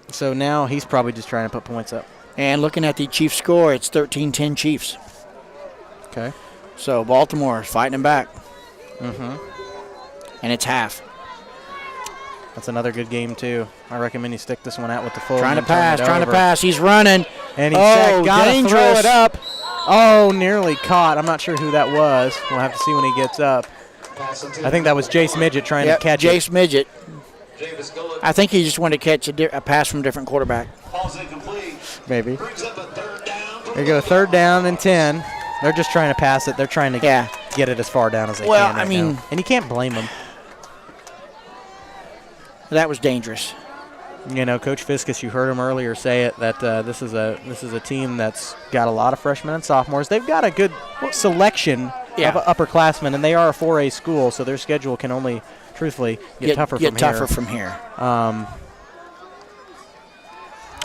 So now he's probably just trying to put points up. And looking at the Chiefs score, it's 13-10 Chiefs. Okay. So Baltimore is fighting them back. Mm-hmm. And it's half. That's another good game, too. I recommend you stick this one out with the full. Trying to pass. He's running. And he's got to throw it up. Oh, nearly caught. I'm not sure who that was. We'll have to see when he gets up. I think that was Jace Midget trying to catch Jace it. Midget. I think he just wanted to catch a pass from a different quarterback. Maybe. There you go, 3rd down and 10. They're just trying to pass it. They're trying to get it as far down as they can. I mean, and you can't blame them. That was dangerous. You know, Coach Fiskus, you heard him earlier say it, that this is a team that's got a lot of freshmen and sophomores. They've got a good selection of upperclassmen, and they are a 4A school, so their schedule can only, truthfully, get tougher from here.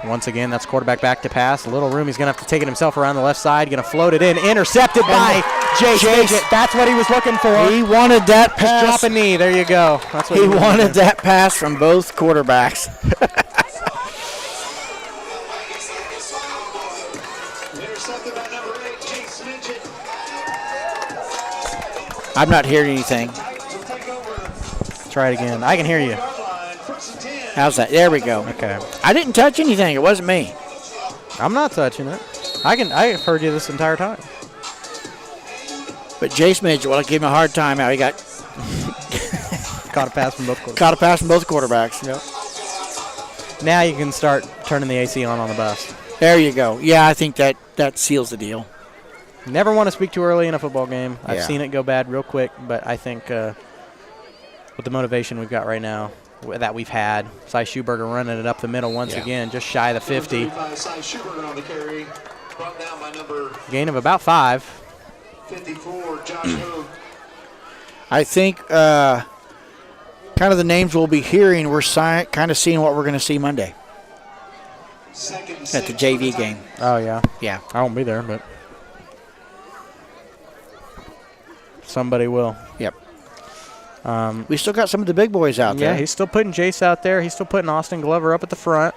Once again, that's quarterback back to pass. A little room. He's going to have to take it himself around the left side. Going to float it in. Intercepted by Jace. That's what he was looking for. He wanted that pass. Just drop a knee. There you go. That's what he wanted that pass from both quarterbacks. I'm not hearing anything. Try it again. I can hear you. How's that? There we go. Okay. I didn't touch anything. It wasn't me. I'm not touching it. I've heard you this entire time. But Jace Midget, well, I gave him a hard time. How he got caught a pass from both quarterbacks. Caught a pass from both quarterbacks. Yep. Now you can start turning the AC on the bus. There you go. Yeah, I think that seals the deal. Never want to speak too early in a football game. I've seen it go bad real quick, but I think with the motivation we've got right now, that we've had, Cy Schuberger running it up the middle once again, just shy of the 50. Gain of about 5. 54, Josh Hogue. I think kind of the names we'll be hearing, we're kind of seeing what we're going to see Monday at the JV game. Oh, yeah. Yeah. I won't be there, but somebody will. Yep. We still got some of the big boys out there. Yeah, he's still putting Jace out there. He's still putting Austin Glover up at the front.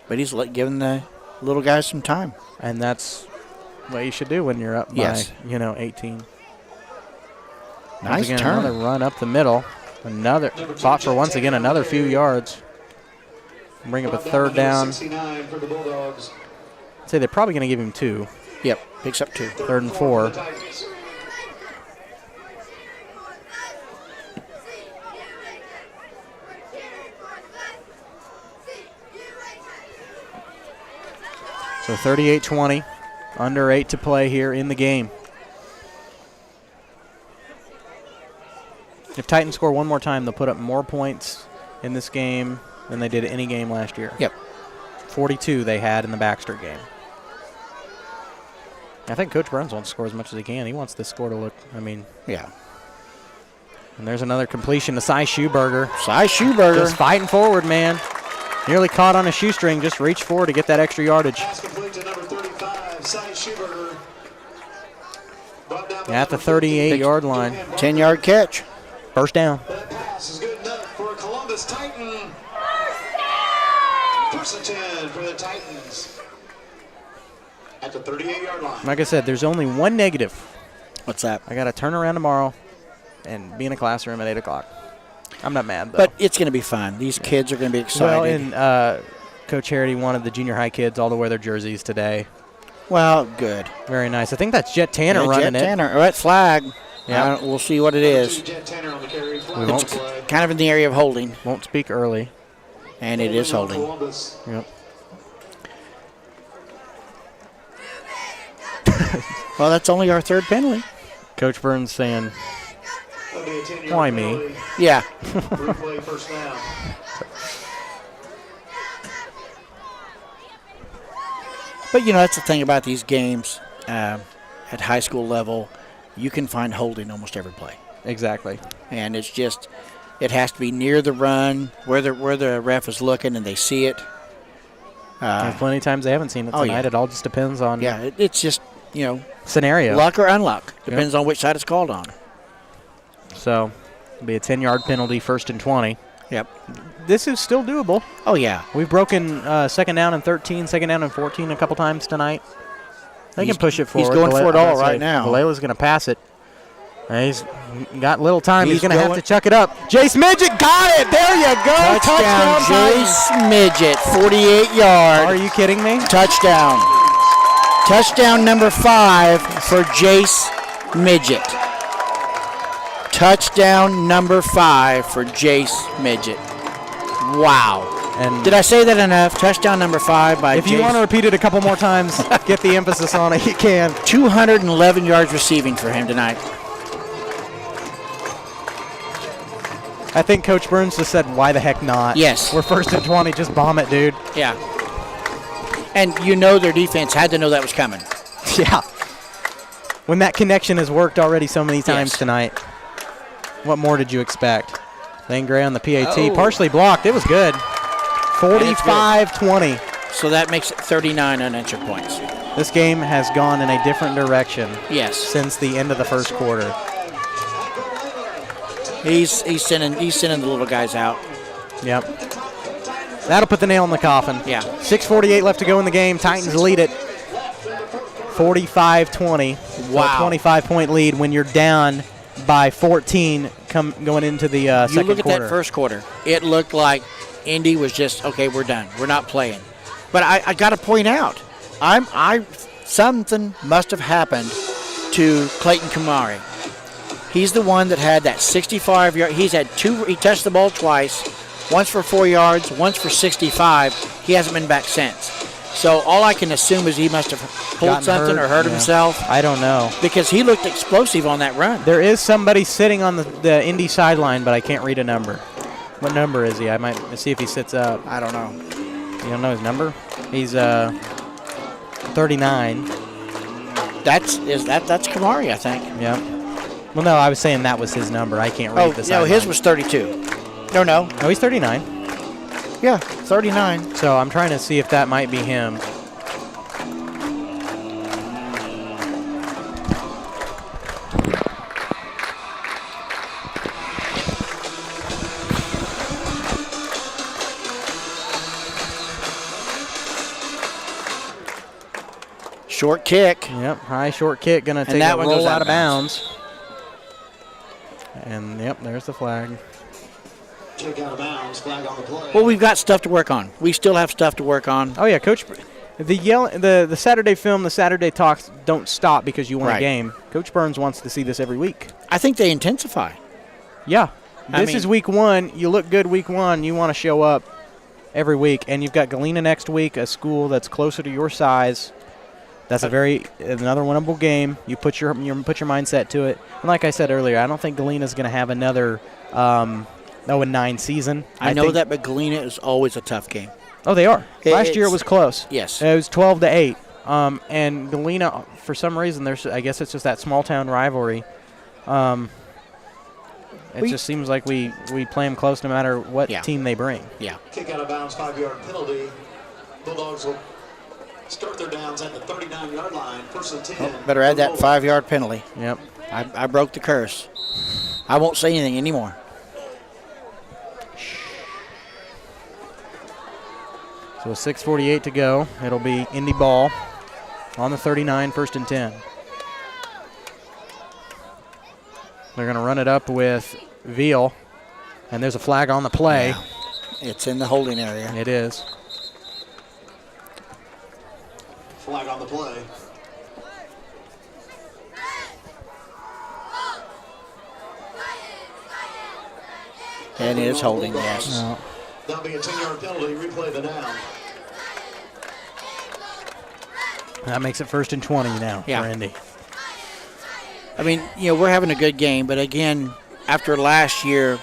But he's giving the little guys some time. And that's what you should do when you're up by, 18. Nice again, turn. Another run up the middle. Another fought for once again another few yards. Bring up a third down. I'd say they're probably going to give him 2. Yep, picks up 2. 3rd and 4. So 38-20, under 8 to play here in the game. If Titans score one more time, they'll put up more points in this game than they did any game last year. Yep. 42 they had in the Baxter game. I think Coach Burns wants to score as much as he can. He wants this score to look, yeah. And there's another completion to Cy Schuberger. Cy Schuberger. Just fighting forward, man. Nearly caught on a shoestring, just reached forward to get that extra yardage. At the 38-yard line. 10-yard catch. First down. That pass is good enough for a Columbus Titan. First and 10 for the Titans. At the 38-yard line. Like I said, there's only one negative. What's that? I got to turn around tomorrow and be in a classroom at 8 o'clock. I'm not mad, though. But it's going to be fun. These kids are going to be excited. Well, and Coach Harity wanted the junior high kids all to wear their jerseys today. Well, good. Very nice. I think that's Jet Tanner running Jet it. Tanner. Red flag. Yeah. We'll see what it is. It's kind of in the area of holding. Won't speak early. And it is holding. Yep. Well, that's only our 3rd penalty. Coach Burns saying, why me? Yeah. First down. But, that's the thing about these games at high school level. You can find holding almost every play. Exactly. And it's just, it has to be near the run, where the ref is looking and they see it. There's plenty of times they haven't seen it tonight. Yeah. It all just depends on it's just, scenario. Luck or unluck. Depends on which side it's called on. So, it'll be a 10-yard penalty, 1st and 20. Yep. This is still doable. Oh, yeah. We've broken 2nd down and 13, 2nd down and 14 a couple times tonight. They can push it forward. He's going for it all right now. Valela's going to pass it. He's got little time. He's going to have to chuck it up. Jace Midget got it. There you go. Touchdown Jace Midget, 48 yards. Are you kidding me? Touchdown. Touchdown number 5 for Jace Midget. Touchdown number 5 for Jace Midget. Wow. And did I say that enough? Touchdown number 5 by If you want to repeat it a couple more times, get the emphasis on it, you can. 211 yards receiving for him tonight. I think Coach Burns just said, why the heck not? Yes. We're 1st and 20. Just bomb it, dude. Yeah. And their defense had to know that was coming. Yeah. When that connection has worked already so many times tonight, what more did you expect? Lane Gray on the PAT, partially blocked. It was good. 45-20. So that makes it 39 unanswered points. This game has gone in a different direction. Yes. Since the end of the first quarter. He's sending the little guys out. Yep. That'll put the nail in the coffin. Yeah. 6:48 left to go in the game. Titans lead it 45-20. Wow. So a 25-point lead when you're down by 14 going into the second quarter. You look at that first quarter. It looked like Indy was just, okay, we're done. We're not playing. But I got to point out, something must have happened to Clayton Kamari. He's the one that had that 65-yard. He touched the ball twice, once for 4 yards, once for 65. He hasn't been back since. So all I can assume is he must have pulled something or hurt himself. I don't know. Because he looked explosive on that run. There is somebody sitting on the Indy sideline, but I can't read a number. What number is he? I might see if he sits up. I don't know. You don't know his number? He's 39. That's Kamari, I think. Yeah. Well, no, I was saying that was his number. I can't read the sideline. No, his was 32. No, no. No, he's 39. Yeah, 39. So I'm trying to see if that might be him. Short kick. Yep, high short kick. Going to take a roll out of bounds. And, yep, there's the flag. Kick out of bounds, flag on the play. Well, we've got stuff to work on. We still have stuff to work on. Oh, yeah, Coach. The Saturday film, the Saturday talks don't stop because you won a game. Coach Burns wants to see this every week. I think they intensify. Yeah. This is week one. You look good week one. You want to show up every week. And you've got Galena next week, a school that's closer to your size. That's another winnable game. You put your mindset to it. And like I said earlier, I don't think Galena's going to have another 0-9 season. I know that, but Galena is always a tough game. Oh, they are. Last year it was close. Yes. It was 12-8. And Galena, for some reason, I guess it's just that small town rivalry. It just seems like we play them close no matter what team they bring. Yeah. Kick out of bounds, 5-yard penalty. Bulldogs will start their downs at the 39-yard line. First and 10. Better add that 5-yard penalty. Yep. I broke the curse. I won't say anything anymore. So 6:48 to go. It'll be Indy ball on the 39, first and 10. They're going to run it up with Veal, and there's a flag on the play. Yeah. It's in the holding area. It is. Flag on the play. And it is holding, yes. No. That'll be a 10-yard penalty. Replay the down. That makes it first and 20 now for Indy. I mean, we're having a good game, but again, after last year,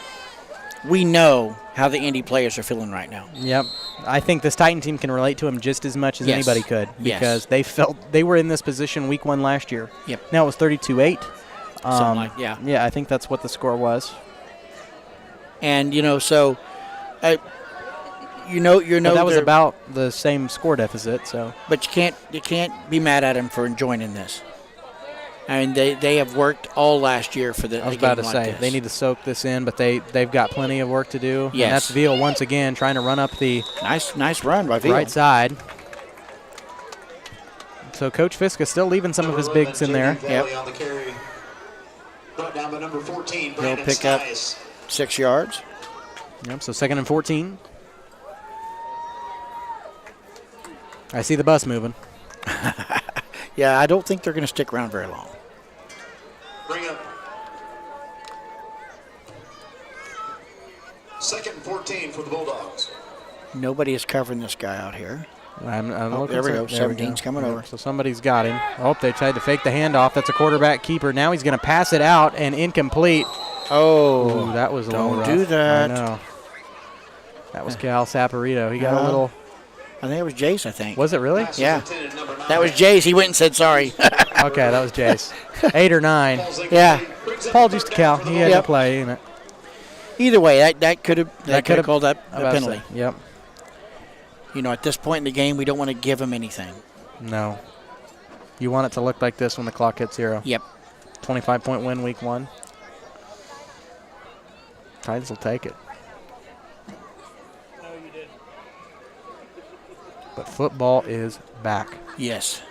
we know how the Indy players are feeling right now. Yep. I think this Titan team can relate to them just as much as anybody could because they felt they were in this position week one last year. Yep. Now it was 32-8. Yeah, I think that's what the score was. And, so that was about the same score deficit. So, but you can't be mad at them for joining this. I mean, they have worked all last year for the. I was about to say they need to soak this in, but they've got plenty of work to do. Yes, and that's Veal once again trying to run up the nice run by Veal right side. So Coach Fiska still leaving some of his bigs in there. Yep. On the carry. Brought down by number 14. He'll pick up 6 yards. Yep. So 2nd and 14. I see the bus moving. Yeah, I don't think they're going to stick around very long. Bring up 2nd and 14 for the Bulldogs. Nobody is covering this guy out here. I'm there we go. 17's coming over. So somebody's got him. Oh, they tried to fake the handoff. That's a quarterback keeper. Now he's going to pass it out and incomplete. Oh, ooh, that was a little rough. Don't do that. I know. That was Cal Saporito. He got a little. I think it was Jace, I think. Was it really? Yeah. That was Jace. He went and said sorry. Okay, that was Jace. 8 or 9. Yeah. Apologies to Cal. He had to play. You know. Either way, that could have called that a penalty. Yep. At this point in the game, we don't want to give him anything. No. You want it to look like this when the clock hits 0. Yep. 25-point win week 1. Titans will take it. But football is back. Yes.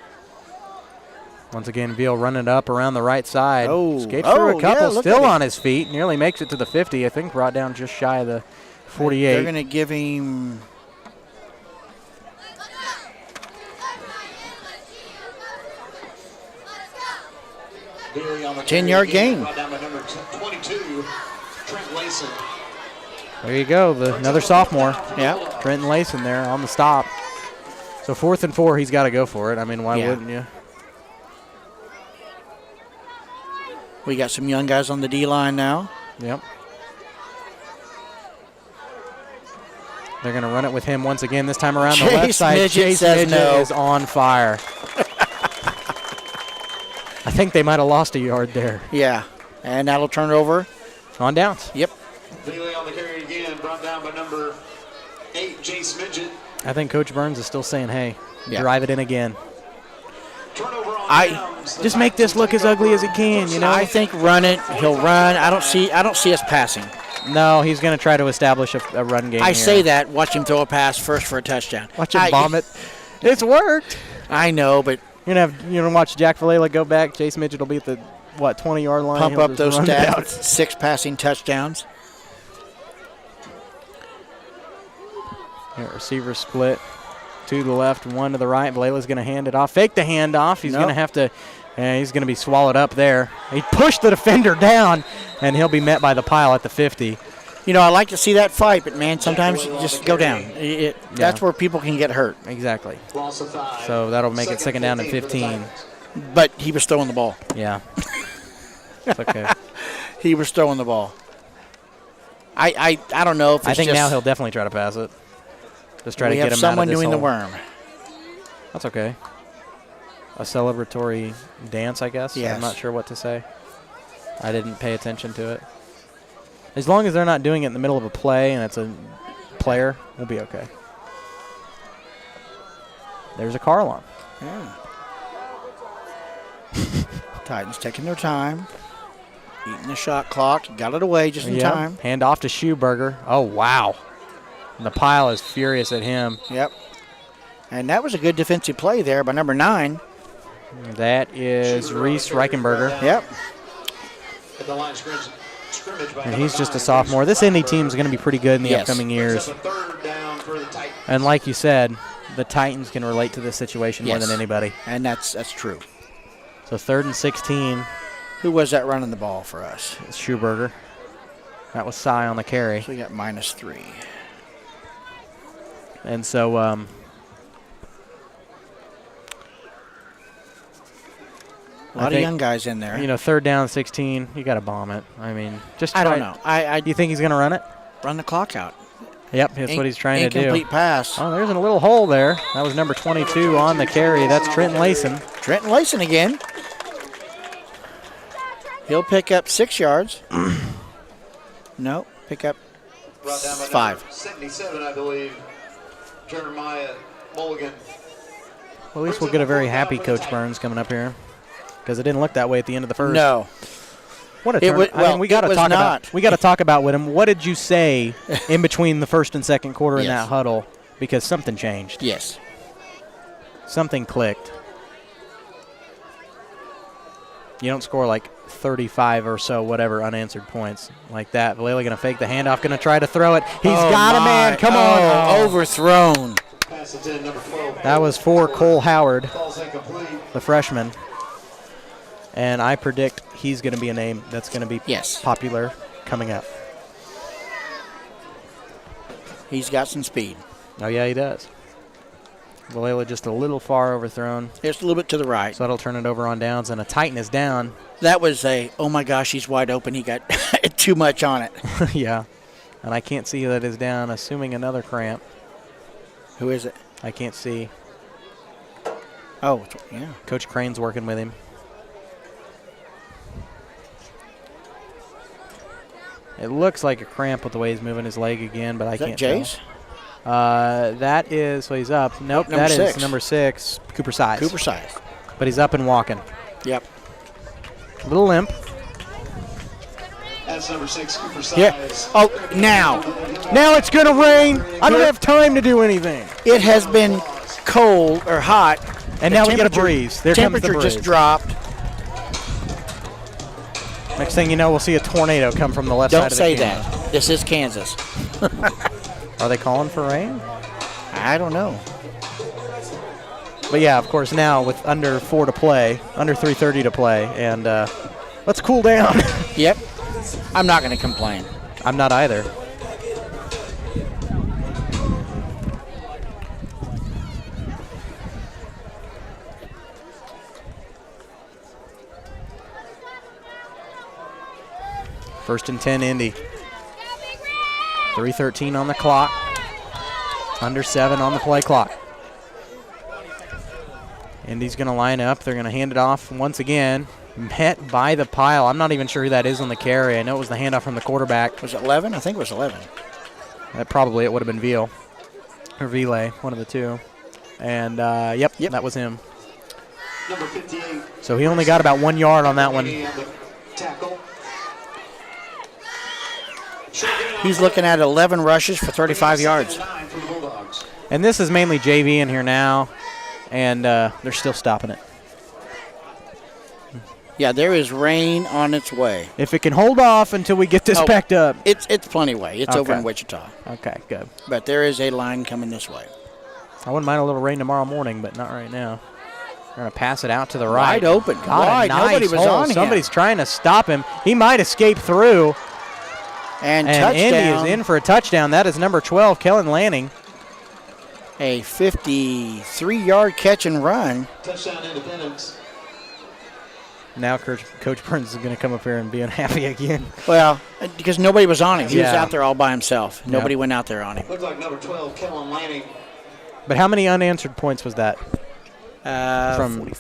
Once again, Veal running up around the right side. Oh. Escapes through a couple, still on his feet. Nearly makes it to the 50. I think brought down just shy of the 48. They're going to give him... On 10-yard gain. Brought down by number 22, Trent Layson. There you go, another sophomore. Yeah. Trenton Layson there on the stop. So 4th and 4, he's got to go for it. I mean, why wouldn't you? We got some young guys on the D-line now. Yep. They're going to run it with him once again, this time around the left side. Chase Midget is on fire. I think they might have lost a yard there. Yeah, and that'll turn it over. On downs. Yep. Bailey on the carry again. down by number 8, Jace Midget. I think Coach Burns is still saying, hey, drive it in again. Just make this look as ugly as it can, you know? I think run it. He'll run. I don't see us passing. No, he's going to try to establish a run game here. say that. Watch him throw a pass first for a touchdown. Watch him bomb it. It's worked. I know, but you're gonna watch Jack Vallela go back. Jace Midget will be at the 20-yard line. Pump up those stats with 6 passing touchdowns. Receiver split. 2 to the left, 1 to the right. Vallella's going to hand it off. Fake the handoff. He's going to have to. He's going to be swallowed up there. He pushed the defender down, and he'll be met by the pile at the 50. You know, I like to see that fight, but, man, sometimes you just go down. That's where people can get hurt. Exactly. So that'll make it 2nd down and 15. But he was throwing the ball. Yeah. It's okay. He was throwing the ball. I don't know if it's I think now he'll definitely try to pass it. Just try to get him out of this someone doing hole. the worm. That's okay. A celebratory dance, I guess. Yes. I'm not sure what to say. I didn't pay attention to it. As long as they're not doing it in the middle of a play and it's a player, we'll be okay. There's a car alarm. Yeah. Titans taking their time. Eating the shot clock. Got it away just in time. Hand off to Schuberger. Oh, wow. And the pile is furious at him. Yep. And that was a good defensive play there by number 9. That is Reese Reichenberger. Yep. At the line scrimmage and he's just a sophomore. This Indy team is going to be pretty good in the upcoming years. And like you said, the Titans can relate to this situation more than anybody. And that's true. So 3rd and 16. Who was that running the ball for us? It's Schuberger. That was Cy on the carry. So we got -3. And so a lot of young guys in there. 3rd down, 16. You got to bomb it. I mean, just I don't know. Do you think he's going to run it? Run the clock out. Yep, that's what he's trying to do. Incomplete pass. Oh, there's a little hole there. That was number 22 on the carry. That's Trenton Layson. Trenton Layson again. He'll pick up 6 yards. No, pick up 5. 77, I believe. Jeremiah Mulligan. Well, at least we'll get a very happy Coach Burns coming up here, because it didn't look that way at the end of the first. No. What a turn! We got to talk about. We got to talk about with him. What did you say in between the first and second quarter in that huddle? Because something changed. Yes. Something clicked. You don't score like 35 or so, whatever, unanswered points like that. Vallela going to fake the handoff, going to try to throw it. He's got a man. Come on. Overthrown. That was for Cole Howard, the freshman. And I predict he's going to be a name that's going to be popular coming up. He's got some speed. Oh, yeah, he does. Vallela just a little far overthrown. Just a little bit to the right. So that'll turn it over on downs, and a Titan is down. That was oh my gosh, he's wide open. He got too much on it. Yeah. And I can't see who that is down, assuming another cramp. Who is it? I can't see. Oh, yeah. Coach Crane's working with him. It looks like a cramp with the way he's moving his leg again, but I can't tell. Jace? That is, so he's up. Nope, that is number 6, Cooper Size. Cooper Size. But he's up and walking. Yep. A little limp. That's number 6, Cooper Size. Yeah. Oh, now. Now it's going to rain. I don't have time to do anything. It has been cold or hot. And now we get a breeze. There comes the temperature breeze. just dropped. Next thing you know, we'll see a tornado come from the left side of the Don't say camera. that. This is Kansas. Are they calling for rain? I don't know. But yeah, of course, now with under 4 to play, under 3:30 to play, and let's cool down. Yep. I'm not going to complain. I'm not either. First and 10, Indy. 3:13 on the clock. Under 7 on the play clock. Indy's going to line up. They're going to hand it off once again. Met by the pile. I'm not even sure who that is on the carry. I know it was the handoff from the quarterback. Was it 11? I think it was 11. Probably it would have been Veal or Vile, one of the two. And, yep, that was him. Number 58. So he only got about 1 yard on that one. Tackle. He's looking at 11 rushes for 35 yards. And this is mainly JV in here now, and they're still stopping it. Yeah, there is rain on its way. If it can hold off until we get this packed up. It's plenty way. It's over in Wichita. Okay, good. But there is a line coming this way. I wouldn't mind a little rain tomorrow morning, but not right now. We're going to pass it out to the right. Wide open. Wide. Nice Nobody was on him. Somebody's trying to stop him. He might escape through. And Indy touchdown. is in for a touchdown. That is number 12, Kellen Lanning. A 53-yard catch and run. Touchdown Independence. Now Coach Burns is going to come up here and be unhappy again. Well, because nobody was on him. He was out there all by himself. Nobody went out there on him. Looked like number 12, Kellen Lanning. But how many unanswered points was that? From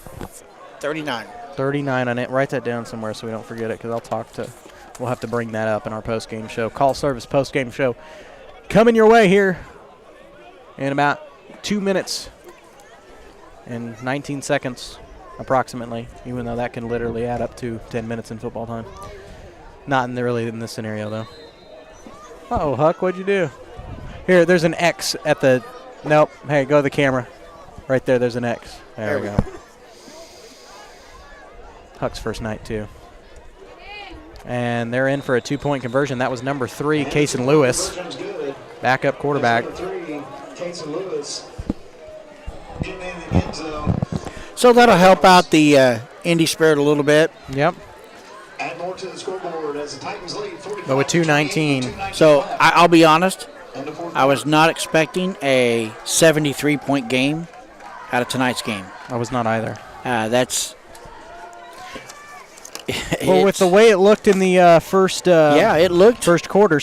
39. 39 on it. Write that down somewhere so we don't forget it, because we'll have to bring that up in our post-game show. Call service post-game show coming your way here in about 2 minutes and 19 seconds approximately, even though that can literally add up to 10 minutes in football time. Not really in this scenario, though. Uh-oh, Huck, what'd you do? Here, there's an X at the – nope. Hey, go to the camera. Right there's an X. There we go. Huck's first night, too. And they're in for a 2-point conversion. That was number 3, Cason Lewis. Backup quarterback. Number 3, Cason Lewis. Getting in the end zone. So that'll help out the Indy Spirit a little bit. Yep. Add more to the scoreboard as the Titans lead 45. But with 2:19. So I'll be honest. I was not expecting a 73-point game out of tonight's game. I was not either. Well, with the way it looked in the first it looked first quarter,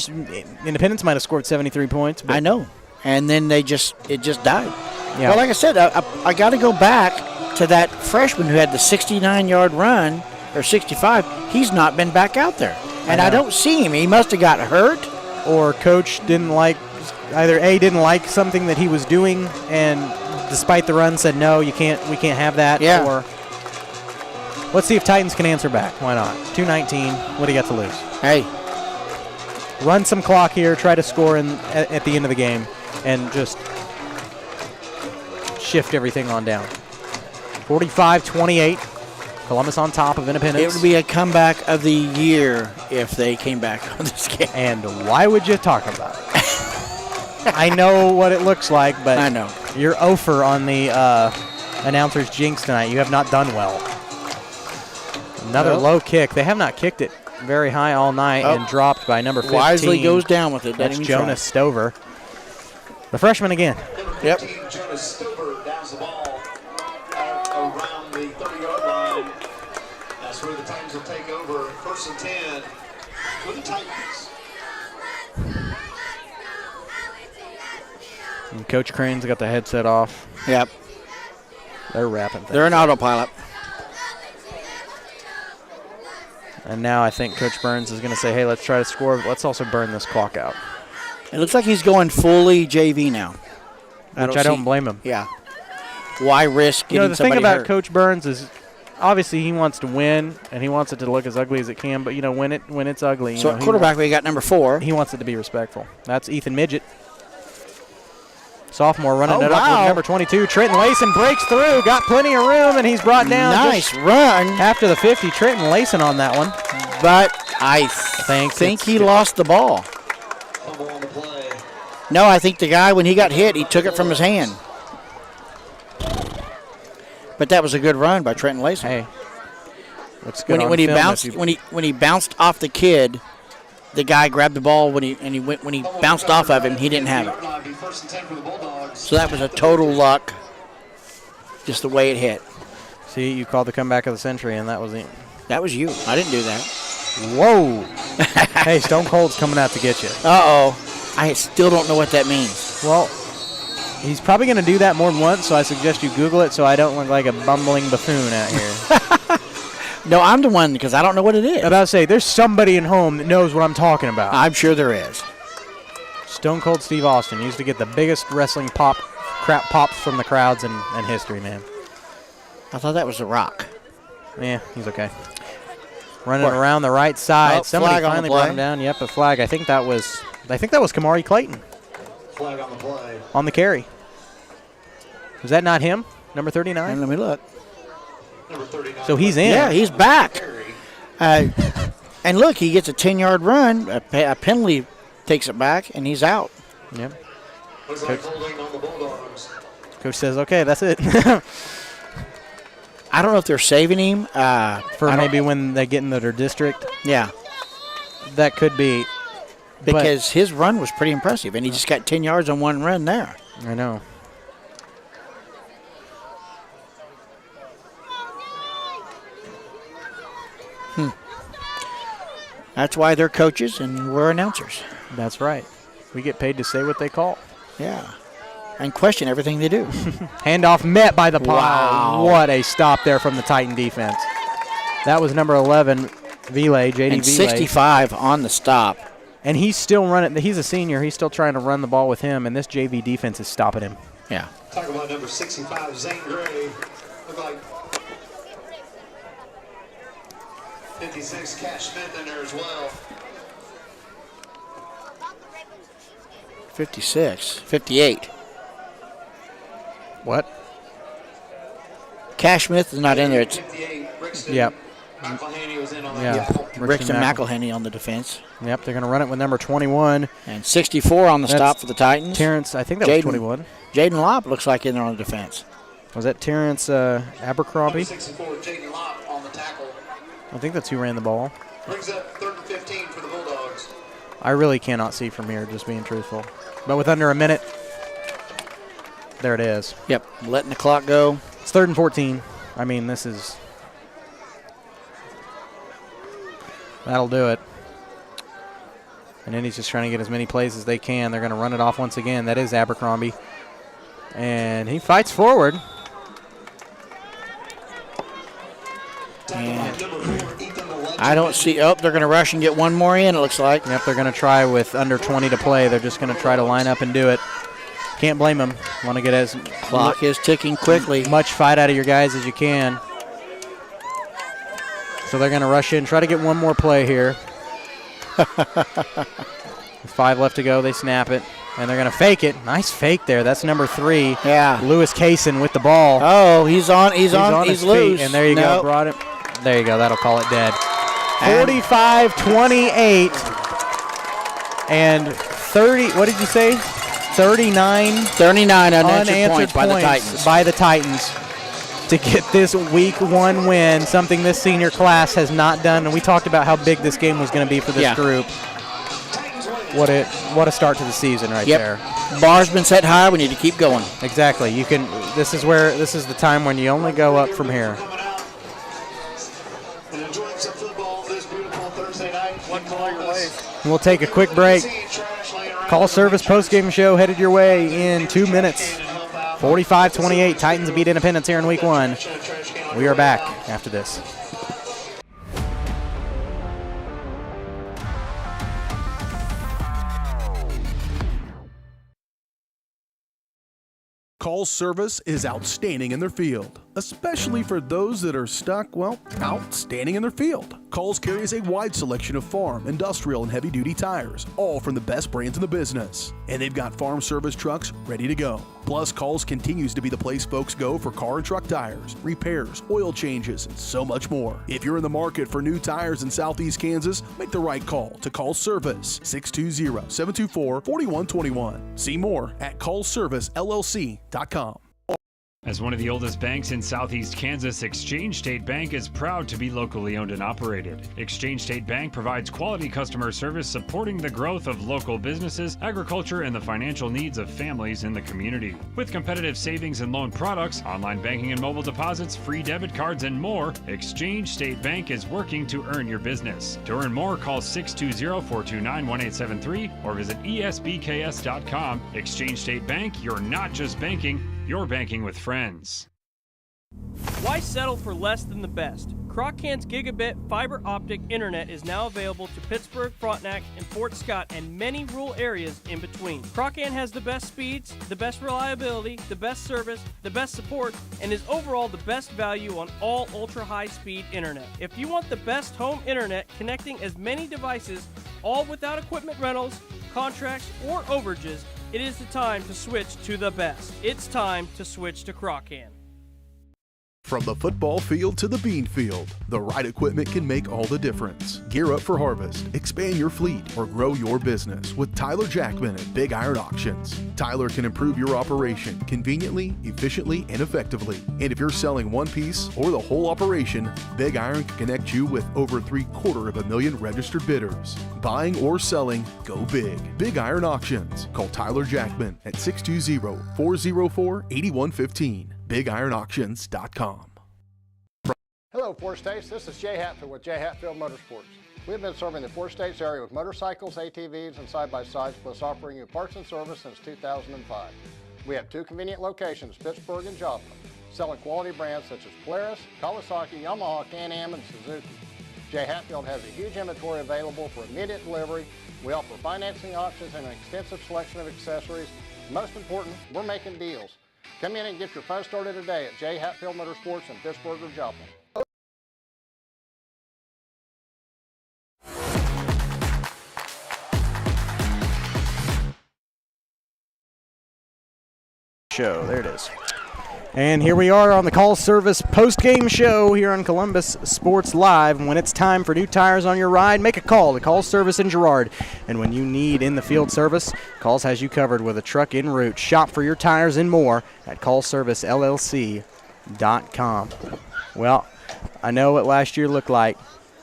Independence might have scored 73 points. But I know. And then it just died. Yeah. Well, like I said, I got to go back to that freshman who had the 69-yard run, or 65. He's not been back out there. And I don't see him. He must have got hurt. Or coach didn't like, didn't like something that he was doing, and despite the run said, no, we can't have that. Yeah. Or let's see if Titans can answer back. Why not? 2:19. What do you got to lose? Hey. Run some clock here. Try to score at the end of the game, and just shift everything on down. 45-28. Columbus on top of Independence. It would be a comeback of the year if they came back on this game. And why would you talk about it? I know what it looks like, but I know. You're 0 on the announcer's jinx tonight. You have not done well. Another low kick. They have not kicked it very high all night and dropped by number 15. Wisely goes down with it. That's Jonas Stover. The freshman again. Yep. Jonas Stover downs the ball around the 30-yard line. That's where the Titans will take over. 1st and 10 for the Titans. And Coach Crane's got the headset off. Yep. They're rapping things. They're an autopilot. And now I think Coach Burns is going to say, hey, let's try to score, but let's also burn this clock out. It looks like he's going fully JV now. Which I don't blame him. Yeah. Why risk getting the somebody thing about hurt? Coach Burns is obviously he wants to win, and he wants it to look as ugly as it can, but, when it's ugly. So at quarterback, we got number 4. He wants it to be respectful. That's Ethan Midget. Sophomore running it up wow. with number 22. Trenton Layson breaks through, got plenty of room, and he's brought down. Nice run. After the 50, Trenton Layson on that one. But I think he lost the ball. No, I think the guy, when he got hit, he took it from his hand. But that was a good run by Trenton Layson. Hey, looks good when he bounced off the kid, the guy grabbed the ball when he bounced off of him, he didn't have it. So that was a total luck, just the way it hit. See, you called the comeback of the century, and that was it. That was you. I didn't do that. Whoa. Hey, Stone Cold's coming out to get you. Uh-oh. I still don't know what that means. Well, he's probably going to do that more than once, so I suggest you Google it so I don't look like a bumbling buffoon out here. No, I'm the one because I don't know what it is. I'm about to say, there's somebody at home that knows what I'm talking about. I'm sure there is. Stone Cold Steve Austin used to get the biggest wrestling crap pops from the crowds in history, man. I thought that was The Rock. Yeah, he's okay. Running around the right side. Somebody finally brought him down. Yep, a flag. I think that was Kamari Clayton. Flag on the play. On the carry. Was that not him? Number 39? And let me look. Number 39. So he's in. Yeah, he's back. And look, he gets a 10-yard run. A penalty takes it back, and he's out. Yep. Looks like holding on the Bulldogs. Coach says, okay, that's it. I don't know if they're saving him. For maybe when they get into their district. Yeah. That could be. Because his run was pretty impressive, and he just got 10 yards on one run there. I know. That's why they're coaches and we're announcers. That's right. We get paid to say what they call. Yeah. And question everything they do. Handoff met by the Wow. pile. What a stop there from the Titan defense. That was number 11, Vile, J.D. And Vile. 65 on the stop. And he's still running. He's a senior. He's still trying to run the ball with him, and this JV defense is stopping him. Yeah. Talk about number 65, Zane Gray. Look like 56, Cash Smith in there as well. 58. What? Cash Smith is not in there. It's 58, Brixton. Yep. McElhaney was in on that. Yeah. Brixton McElhaney on the defense. Yep, they're going to run it with number 21. And 64 on the stop for the Titans. Terrence, I think that was 21. Jaden Lopp looks like in there on the defense. Was that Terrence Abercrombie? 64, Jaden Lopp on the tackle. I think that's who ran the ball. Brings up 3rd and 15 for the Bulldogs. I really cannot see from here, just being truthful. But with under a minute, there it is. Yep, letting the clock go. It's 3rd and 14. I mean, this is... That'll do it. And then he's just trying to get as many plays as they can. They're going to run it off once again. That is Abercrombie. And he fights forward. And I don't see. Oh, they're going to rush and get one more in, it looks like. Yep, they're going to try with under 20 to play. They're just going to try to line up and do it. Can't blame them. Want to get as Clock is ticking quickly. Much fight out of your guys as you can. So they're going to rush in, try to get one more play here. With 5 left to go, they snap it, and they're going to fake it. Nice fake there. That's number 3. Yeah. Lewis Kaysen with the ball. Oh, he's loose. And there you go. Brought him. There you go. That'll call it dead. 45-28 and 30. What did you say? 39 unanswered points by the Titans. To get this week 1 win, something this senior class has not done. And we talked about how big this game was going to be for this group. What a start to the season right there. Bar's been set high. We need to keep going. Exactly. You can. This is the time when you only go up from here. And enjoying some football this beautiful Thursday night. We'll take a quick break. Call service postgame show headed your way in 2 minutes. 45-28, Titans beat Independence here in week 1. We are back after this. Call's service is outstanding in their field, especially for those that are stuck, outstanding in their field. Call's carries a wide selection of farm, industrial, and heavy-duty tires, all from the best brands in the business. And they've got farm service trucks ready to go. Plus, Call's continues to be the place folks go for car and truck tires, repairs, oil changes, and so much more. If you're in the market for new tires in Southeast Kansas, make the right call to Call's Service, 620-724-4121. See more at callservicellc.com. As one of the oldest banks in Southeast Kansas, Exchange State Bank is proud to be locally owned and operated. Exchange State Bank provides quality customer service supporting the growth of local businesses, agriculture, and the financial needs of families in the community. With competitive savings and loan products, online banking and mobile deposits, free debit cards, and more, Exchange State Bank is working to earn your business. To earn more, call 620-429-1873 or visit esbks.com. Exchange State Bank, you're not just banking, you're banking with friends. Why settle for less than the best? Croc-Can's gigabit fiber optic internet is now available to Pittsburgh, Frontenac, and Fort Scott, and many rural areas in between. Croc-Can has the best speeds, the best reliability, the best service, the best support, and is overall the best value on all ultra-high-speed internet. If you want the best home internet connecting as many devices, all without equipment rentals, contracts, or overages, it is the time to switch to the best. It's time to switch to Croc-Can. From the football field to the bean field, the right equipment can make all the difference. Gear up for harvest, expand your fleet, or grow your business with Tyler Jackman at Big Iron Auctions. Tyler can improve your operation conveniently, efficiently, and effectively. And if you're selling one piece or the whole operation, Big Iron can connect you with over 750,000 registered bidders. Buying or selling, go big. Big Iron Auctions. Call Tyler Jackman at 620-404-8115. BigIronAuctions.com. Hello, Four States. This is Jay Hatfield with Jay Hatfield Motorsports. We've been serving the Four States area with motorcycles, ATVs, and side-by-sides, plus offering you parts and service since 2005. We have 2 convenient locations, Pittsburgh and Joplin, selling quality brands such as Polaris, Kawasaki, Yamaha, Can-Am, and Suzuki. Jay Hatfield has a huge inventory available for immediate delivery. We offer financing options and an extensive selection of accessories. Most important, we're making deals. Come in and get your fun started today at Jay Hatfield Motorsports in Pittsburgh or Joplin. Show, there it is. And here we are on the Call Service post-game show here on Columbus Sports Live. And when it's time for new tires on your ride, make a call to Call Service in Girard. And when you need in-the-field service, Calls has you covered with a truck en route. Shop for your tires and more at callservicellc.com. Well, I know what last year looked like.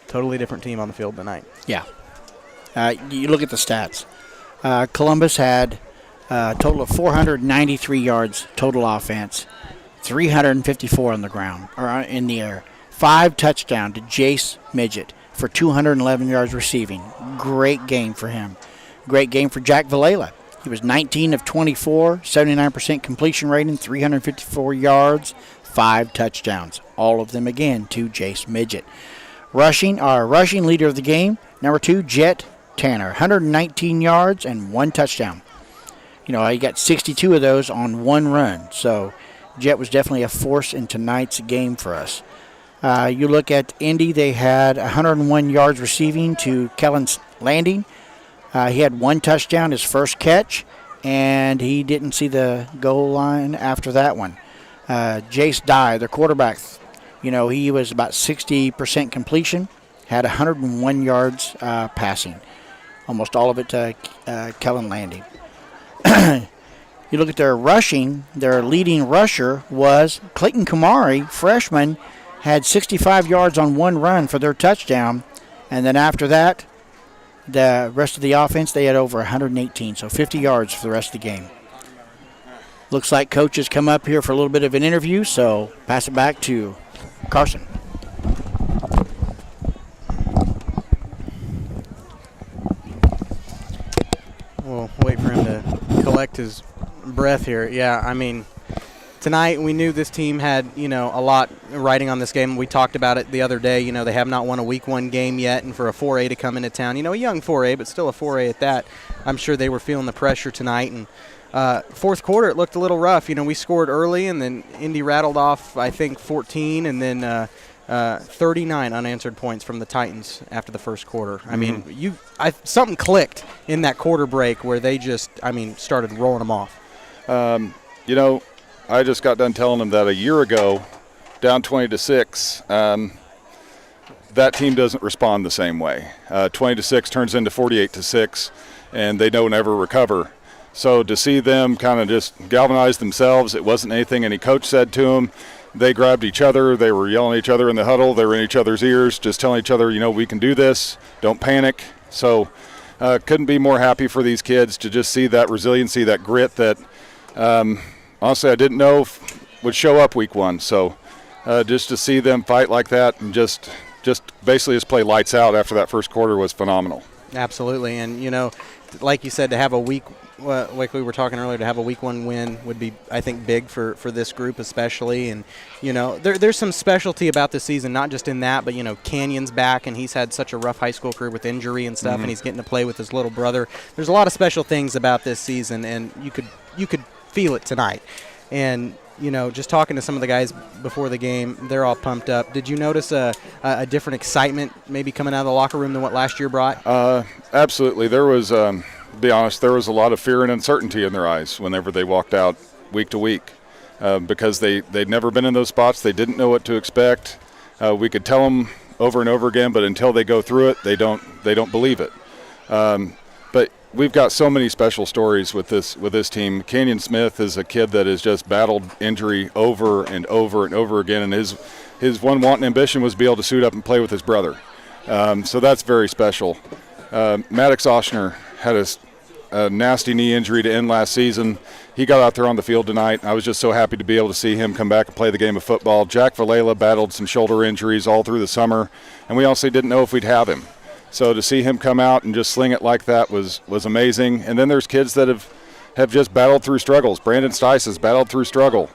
Totally different team on the field tonight. Yeah. You look at the stats. Columbus had a total of 493 yards total offense. 354 on the ground, or in the air. 5 touchdowns to Jace Midget for 211 yards receiving. Great game for him. Great game for Jack Villela. He was 19 of 24, 79% completion rating, 354 yards, 5 touchdowns. All of them, again, to Jace Midget. Our rushing leader of the game, number 2, Jet Tanner, 119 yards and 1 touchdown. You know, he got 62 of those on 1 run, so Jet was definitely a force in tonight's game for us. You look at Indy, they had 101 yards receiving to Kellen Landing. He had 1 touchdown, his first catch, and he didn't see the goal line after that one. Jace Dye, their quarterback, you know, he was about 60% completion, had 101 yards passing. Almost all of it to Kellen Landing. You look at their rushing, their leading rusher was Clayton Kamari, freshman, had 65 yards on 1 run for their touchdown. And then after that, the rest of the offense, they had over 118, so 50 yards for the rest of the game. Looks like Coach has come up here for a little bit of an interview, so pass it back to Carson. We'll wait for him to collect his breath here. Yeah, I mean, tonight we knew this team had, you know, a lot riding on this game. We talked about it the other day. You know, they have not won a Week 1 game yet, and for a 4A to come into town, you know, a young 4A, but still a 4A at that, I'm sure they were feeling the pressure tonight. And fourth quarter, it looked a little rough. You know, we scored early, and then Indy rattled off, I think, 14, and then 39 unanswered points from the Titans after the first quarter. I mean, something clicked in that quarter break where they just, started rolling them off. You know, I just got done telling them that a year ago, down 20-6, that team doesn't respond the same way. 20-6 turns into 48-6, and they don't ever recover. So to see them kind of just galvanize themselves, it wasn't anything any coach said to them. They grabbed each other. They were yelling at each other in the huddle. They were in each other's ears, just telling each other, you know, we can do this. Don't panic. So couldn't be more happy for these kids to just see that resiliency, that grit that honestly I didn't know would show up Week 1. So just to see them fight like that and just basically just play lights out after that first quarter was phenomenal. Absolutely. And, you know, like you said, to have a Week like we were talking earlier, to have a week 1 win would be, I think, big for this group especially. And, there's some specialty about this season, not just in that, but, Canyon's back, and he's had such a rough high school career with injury and stuff, and he's getting to play with his little brother. There's a lot of special things about this season, and you could feel it tonight. And, just talking to some of the guys before the game, they're all pumped up. Did you notice a different excitement maybe coming out of the locker room than what last year brought? Absolutely. There was, to be honest, there was a lot of fear and uncertainty in their eyes whenever they walked out week to week because they'd never been in those spots. They didn't know what to expect. We could tell them over and over again, but until they go through it, they don't believe it. But we've got so many special stories with this team. Canyon Smith is a kid that has just battled injury over and over and over again, and his one wanton ambition was to be able to suit up and play with his brother. So that's very special. Maddox Oshner had a nasty knee injury to end last season. He got out there on the field tonight. I was just so happy to be able to see him come back and play the game of football. Jack Valela battled some shoulder injuries all through the summer, and we also didn't know if we'd have him. So to see him come out and just sling it like that was amazing. And then there's kids that have just battled through struggles. Brandon Stice has battled through struggle.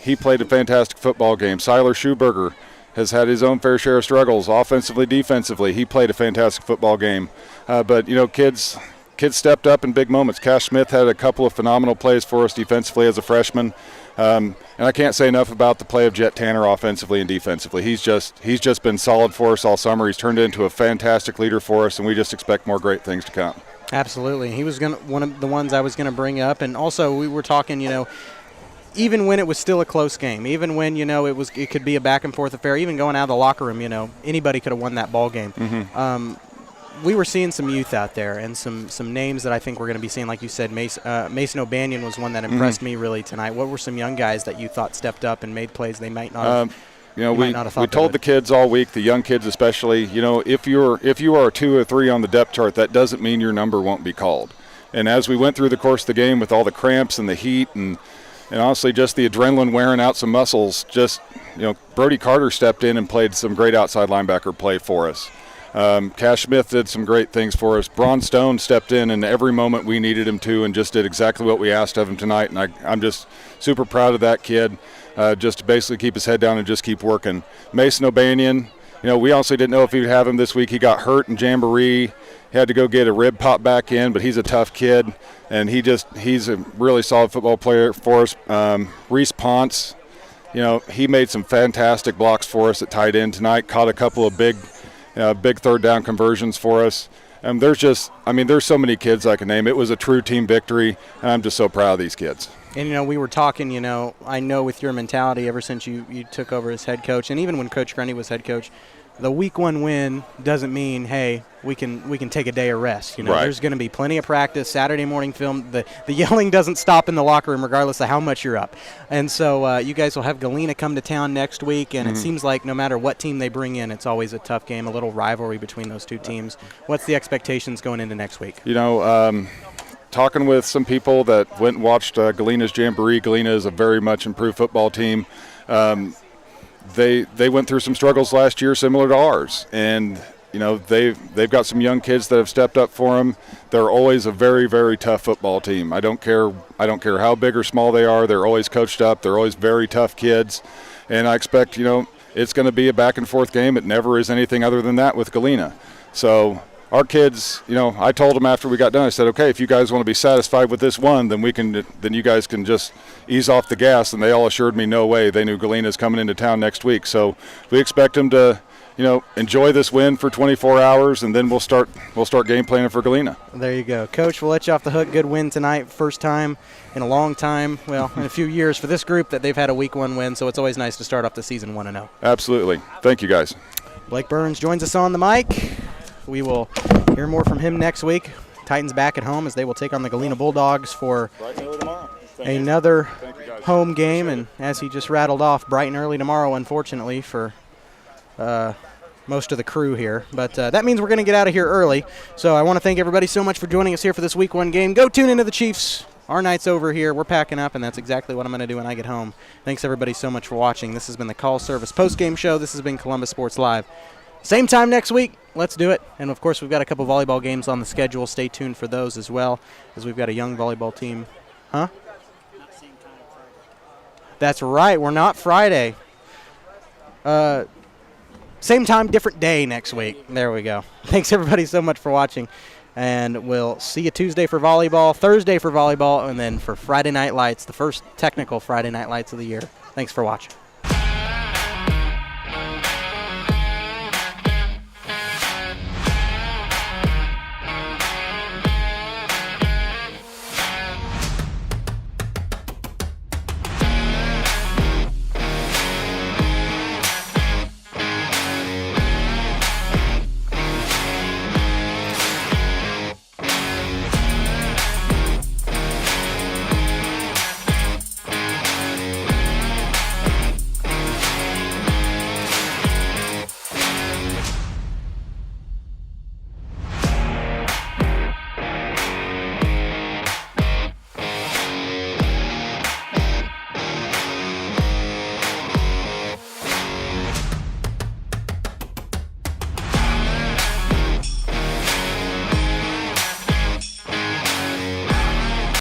He played a fantastic football game. Siler Schuberger has had his own fair share of struggles, offensively, defensively. He played a fantastic football game. But kids stepped up in big moments. Cash Smith had a couple of phenomenal plays for us defensively as a freshman. And I can't say enough about the play of Jet Tanner offensively and defensively. He's just been solid for us all summer. He's turned into a fantastic leader for us, and we just expect more great things to come. Absolutely. He was one of the ones I was going to bring up. And also we were talking, even when it was still a close game, even when, it could be a back and forth affair, even going out of the locker room, anybody could have won that ball game. Mm-hmm. We were seeing some youth out there and some names that I think we're going to be seeing. Like you said, Mason O'Banion was one that impressed me really tonight. What were some young guys that you thought stepped up and made plays they might not have? We told the kids all week, the young kids especially, if you are a 2 or 3 on the depth chart, that doesn't mean your number won't be called. And as we went through the course of the game with all the cramps and the heat and honestly just the adrenaline wearing out some muscles, Brody Carter stepped in and played some great outside linebacker play for us. Cash Smith did some great things for us. Braun Stone stepped in every moment we needed him to and just did exactly what we asked of him tonight. And I'm just super proud of that kid, just to basically keep his head down and just keep working. Mason O'Banion, we honestly didn't know if he'd have him this week. He got hurt in Jamboree. He had to go get a rib pop back in, but he's a tough kid, and he's a really solid football player for us. Reese Ponce, he made some fantastic blocks for us at tight end tonight, caught a couple of big third down conversions for us. There's so many kids I can name. It was a true team victory, and I'm just so proud of these kids. And, we were talking, I know with your mentality ever since you took over as head coach, and even when Coach Grundy was head coach, the week 1 win doesn't mean, hey, we can take a day of rest. Right. There's going to be plenty of practice, Saturday morning film. The yelling doesn't stop in the locker room regardless of how much you're up. And so you guys will have Galena come to town next week, and it seems like no matter what team they bring in, it's always a tough game, a little rivalry between those two teams. What's the expectations going into next week? Talking with some people that went and watched Galena's Jamboree. Galena is a very much improved football team. They went through some struggles last year similar to ours, and they've got some young kids that have stepped up for them. They're always a very, very tough football team. I don't care how big or small they are. They're always coached up. They're always very tough kids, and I expect it's going to be a back and forth game. It never is anything other than that with Galena. So our kids, I told them after we got done, I said, okay, if you guys want to be satisfied with this one, then you guys can just ease off the gas. And they all assured me no way. They knew Galena's coming into town next week. So we expect them to, enjoy this win for 24 hours, and then we'll start game planning for Galena. There you go. Coach, we'll let you off the hook. Good win tonight. First time in a long time, in a few years for this group that they've had a week 1 win. So it's always nice to start off the season 1-0. Absolutely. Thank you, guys. Blake Burns joins us on the mic. We will hear more from him next week. Titans back at home as they will take on the Galena Bulldogs for another home game. And as he just rattled off, bright and early tomorrow, unfortunately, for most of the crew here. But that means we're going to get out of here early. So I want to thank everybody so much for joining us here for this week 1 game. Go tune into the Chiefs. Our night's over here. We're packing up, and that's exactly what I'm going to do when I get home. Thanks, everybody, so much for watching. This has been the Call Service postgame show. This has been Columbus Sports Live. Same time next week. Let's do it. And, of course, we've got a couple volleyball games on the schedule. Stay tuned for those as well, as we've got a young volleyball team. Huh? That's right. We're not Friday. Same time, different day next week. There we go. Thanks, everybody, so much for watching. And we'll see you Tuesday for volleyball, Thursday for volleyball, and then for Friday Night Lights, the first technical Friday Night Lights of the year. Thanks for watching.